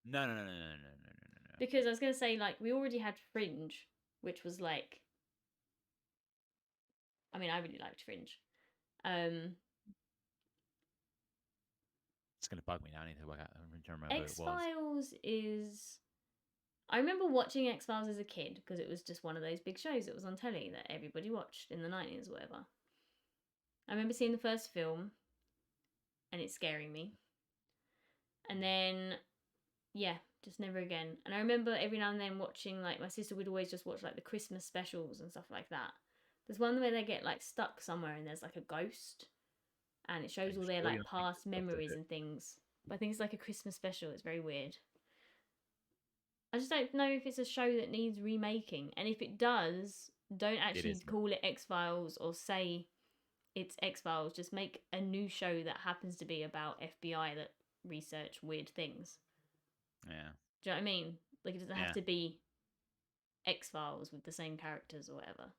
No. Because I was gonna say, like, we already had Fringe, which was like, I mean, I really liked Fringe. It's going to bug me now. I need to work out. I need to remember X who it was. Files is. I remember watching X Files as a kid because it was just one of those big shows that was on telly that everybody watched in the 90s or whatever. I remember seeing the first film and it scaring me. And then, yeah, just never again. And I remember every now and then watching, like, my sister would always just watch, like, the Christmas specials and stuff like that. There's one where they get, like, stuck somewhere and there's, like, a ghost. And it shows all their, like, past memories and things. But I think it's, like, a Christmas special. It's very weird. I just don't know if it's a show that needs remaking. And if it does, don't actually call it X-Files or say it's X-Files. Just make a new show that happens to be about FBI that research weird things. Yeah. Do you know what I mean? Like, it doesn't have to be X-Files with the same characters or whatever.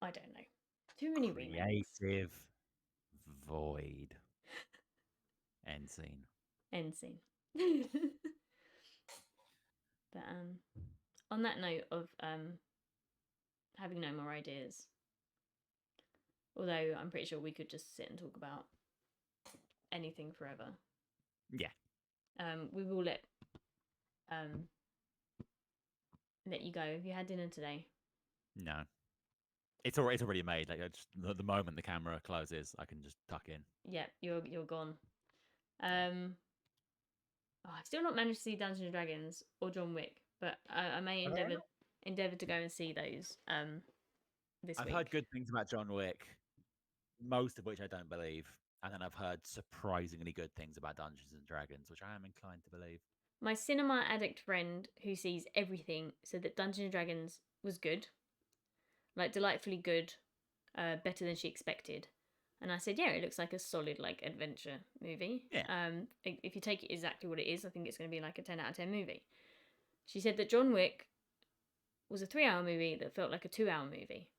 I don't know. Too many remakes. Creative void. End scene. End scene. But on that note of having no more ideas, although I'm pretty sure we could just sit and talk about anything forever. Yeah. We will let you go. Have you had dinner today? No. It's already made. Like the moment the camera closes, I can just tuck in. Yeah, you're gone. I've still not managed to see Dungeons and Dragons or John Wick, but I may endeavour to go and see those this week. I've heard good things about John Wick, most of which I don't believe, and then I've heard surprisingly good things about Dungeons and Dragons, which I am inclined to believe. My cinema addict friend who sees everything said that Dungeons and Dragons was good, like delightfully good, better than she expected. And I said, yeah, it looks like a solid like adventure movie. Yeah. If you take it exactly what it is, I think it's going to be like a 10 out of 10 movie. She said that John Wick was a 3-hour movie that felt like a 2-hour movie.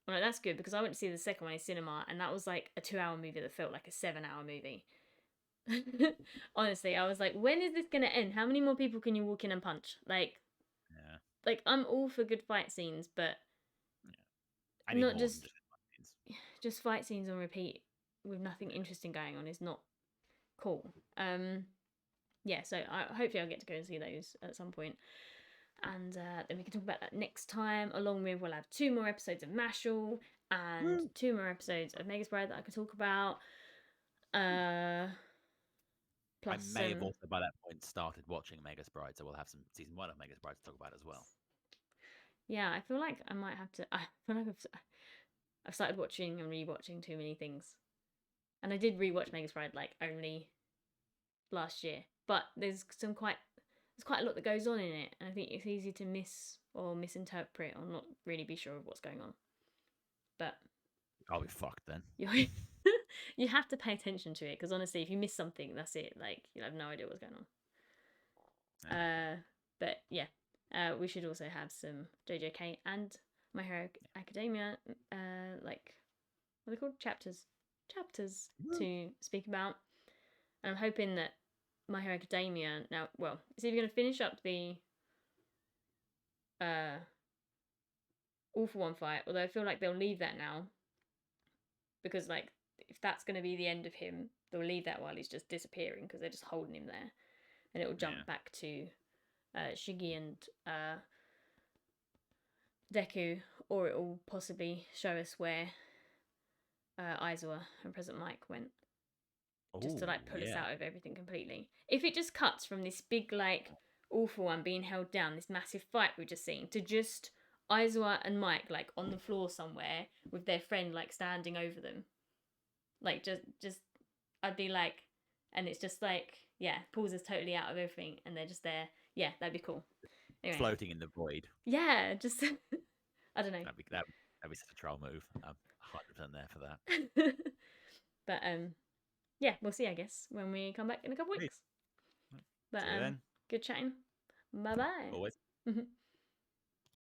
I'm like, that's good, because I went to see the second one in cinema, and that was like a 2-hour movie that felt like a 7-hour movie. Honestly, I was like, when is this going to end? How many more people can you walk in and punch? Like, yeah. Like, I'm all for good fight scenes, but not just fight scenes on repeat with nothing interesting going on is not cool. Yeah, so hopefully I'll get to go and see those at some point. And then we can talk about that next time. Along with, we'll have 2 more episodes of Mashle and 2 more episodes of Magus Bride that I can talk about. Plus, I may have also by that point started watching Magus Bride, so we'll have some season 1 of Magus Bride to talk about as well. Yeah, I feel like I might have to. I feel like I've started watching and rewatching too many things, and I did rewatch Magus Bride like only last year. But there's quite a lot that goes on in it, and I think it's easy to miss or misinterpret or not really be sure of what's going on. But I'll be fucked then. You have to pay attention to it, because honestly, if you miss something, that's it. Like, you'll have no idea what's going on. But yeah, we should also have some JJK and My Hero Academia, like, what are they called? Chapters to speak about. And I'm hoping that My Hero Academia now. Well, it's either going to finish up the All for One fight, although I feel like they'll leave that now because like if that's going to be the end of him, they'll leave that while he's just disappearing because they're just holding him there, and it will jump back to Shiggy and Deku, or it will possibly show us where Aizawa and President Mike went, just to like pull us out of everything completely. If it just cuts from this big like All for One being held down, this massive fight we've just seen, to just Aizawa and Mike like on the floor somewhere with their friend like standing over them, like just I'd be like, and it's just like pulls us totally out of everything, and they're just there. Yeah, that'd be cool. Anyway. Floating in the void. Yeah, just I don't know. That'd be such a troll move. I'm 100% there for that. But yeah, we'll see. I guess when we come back in a couple weeks. But see you then. good chatting. Bye bye. Always.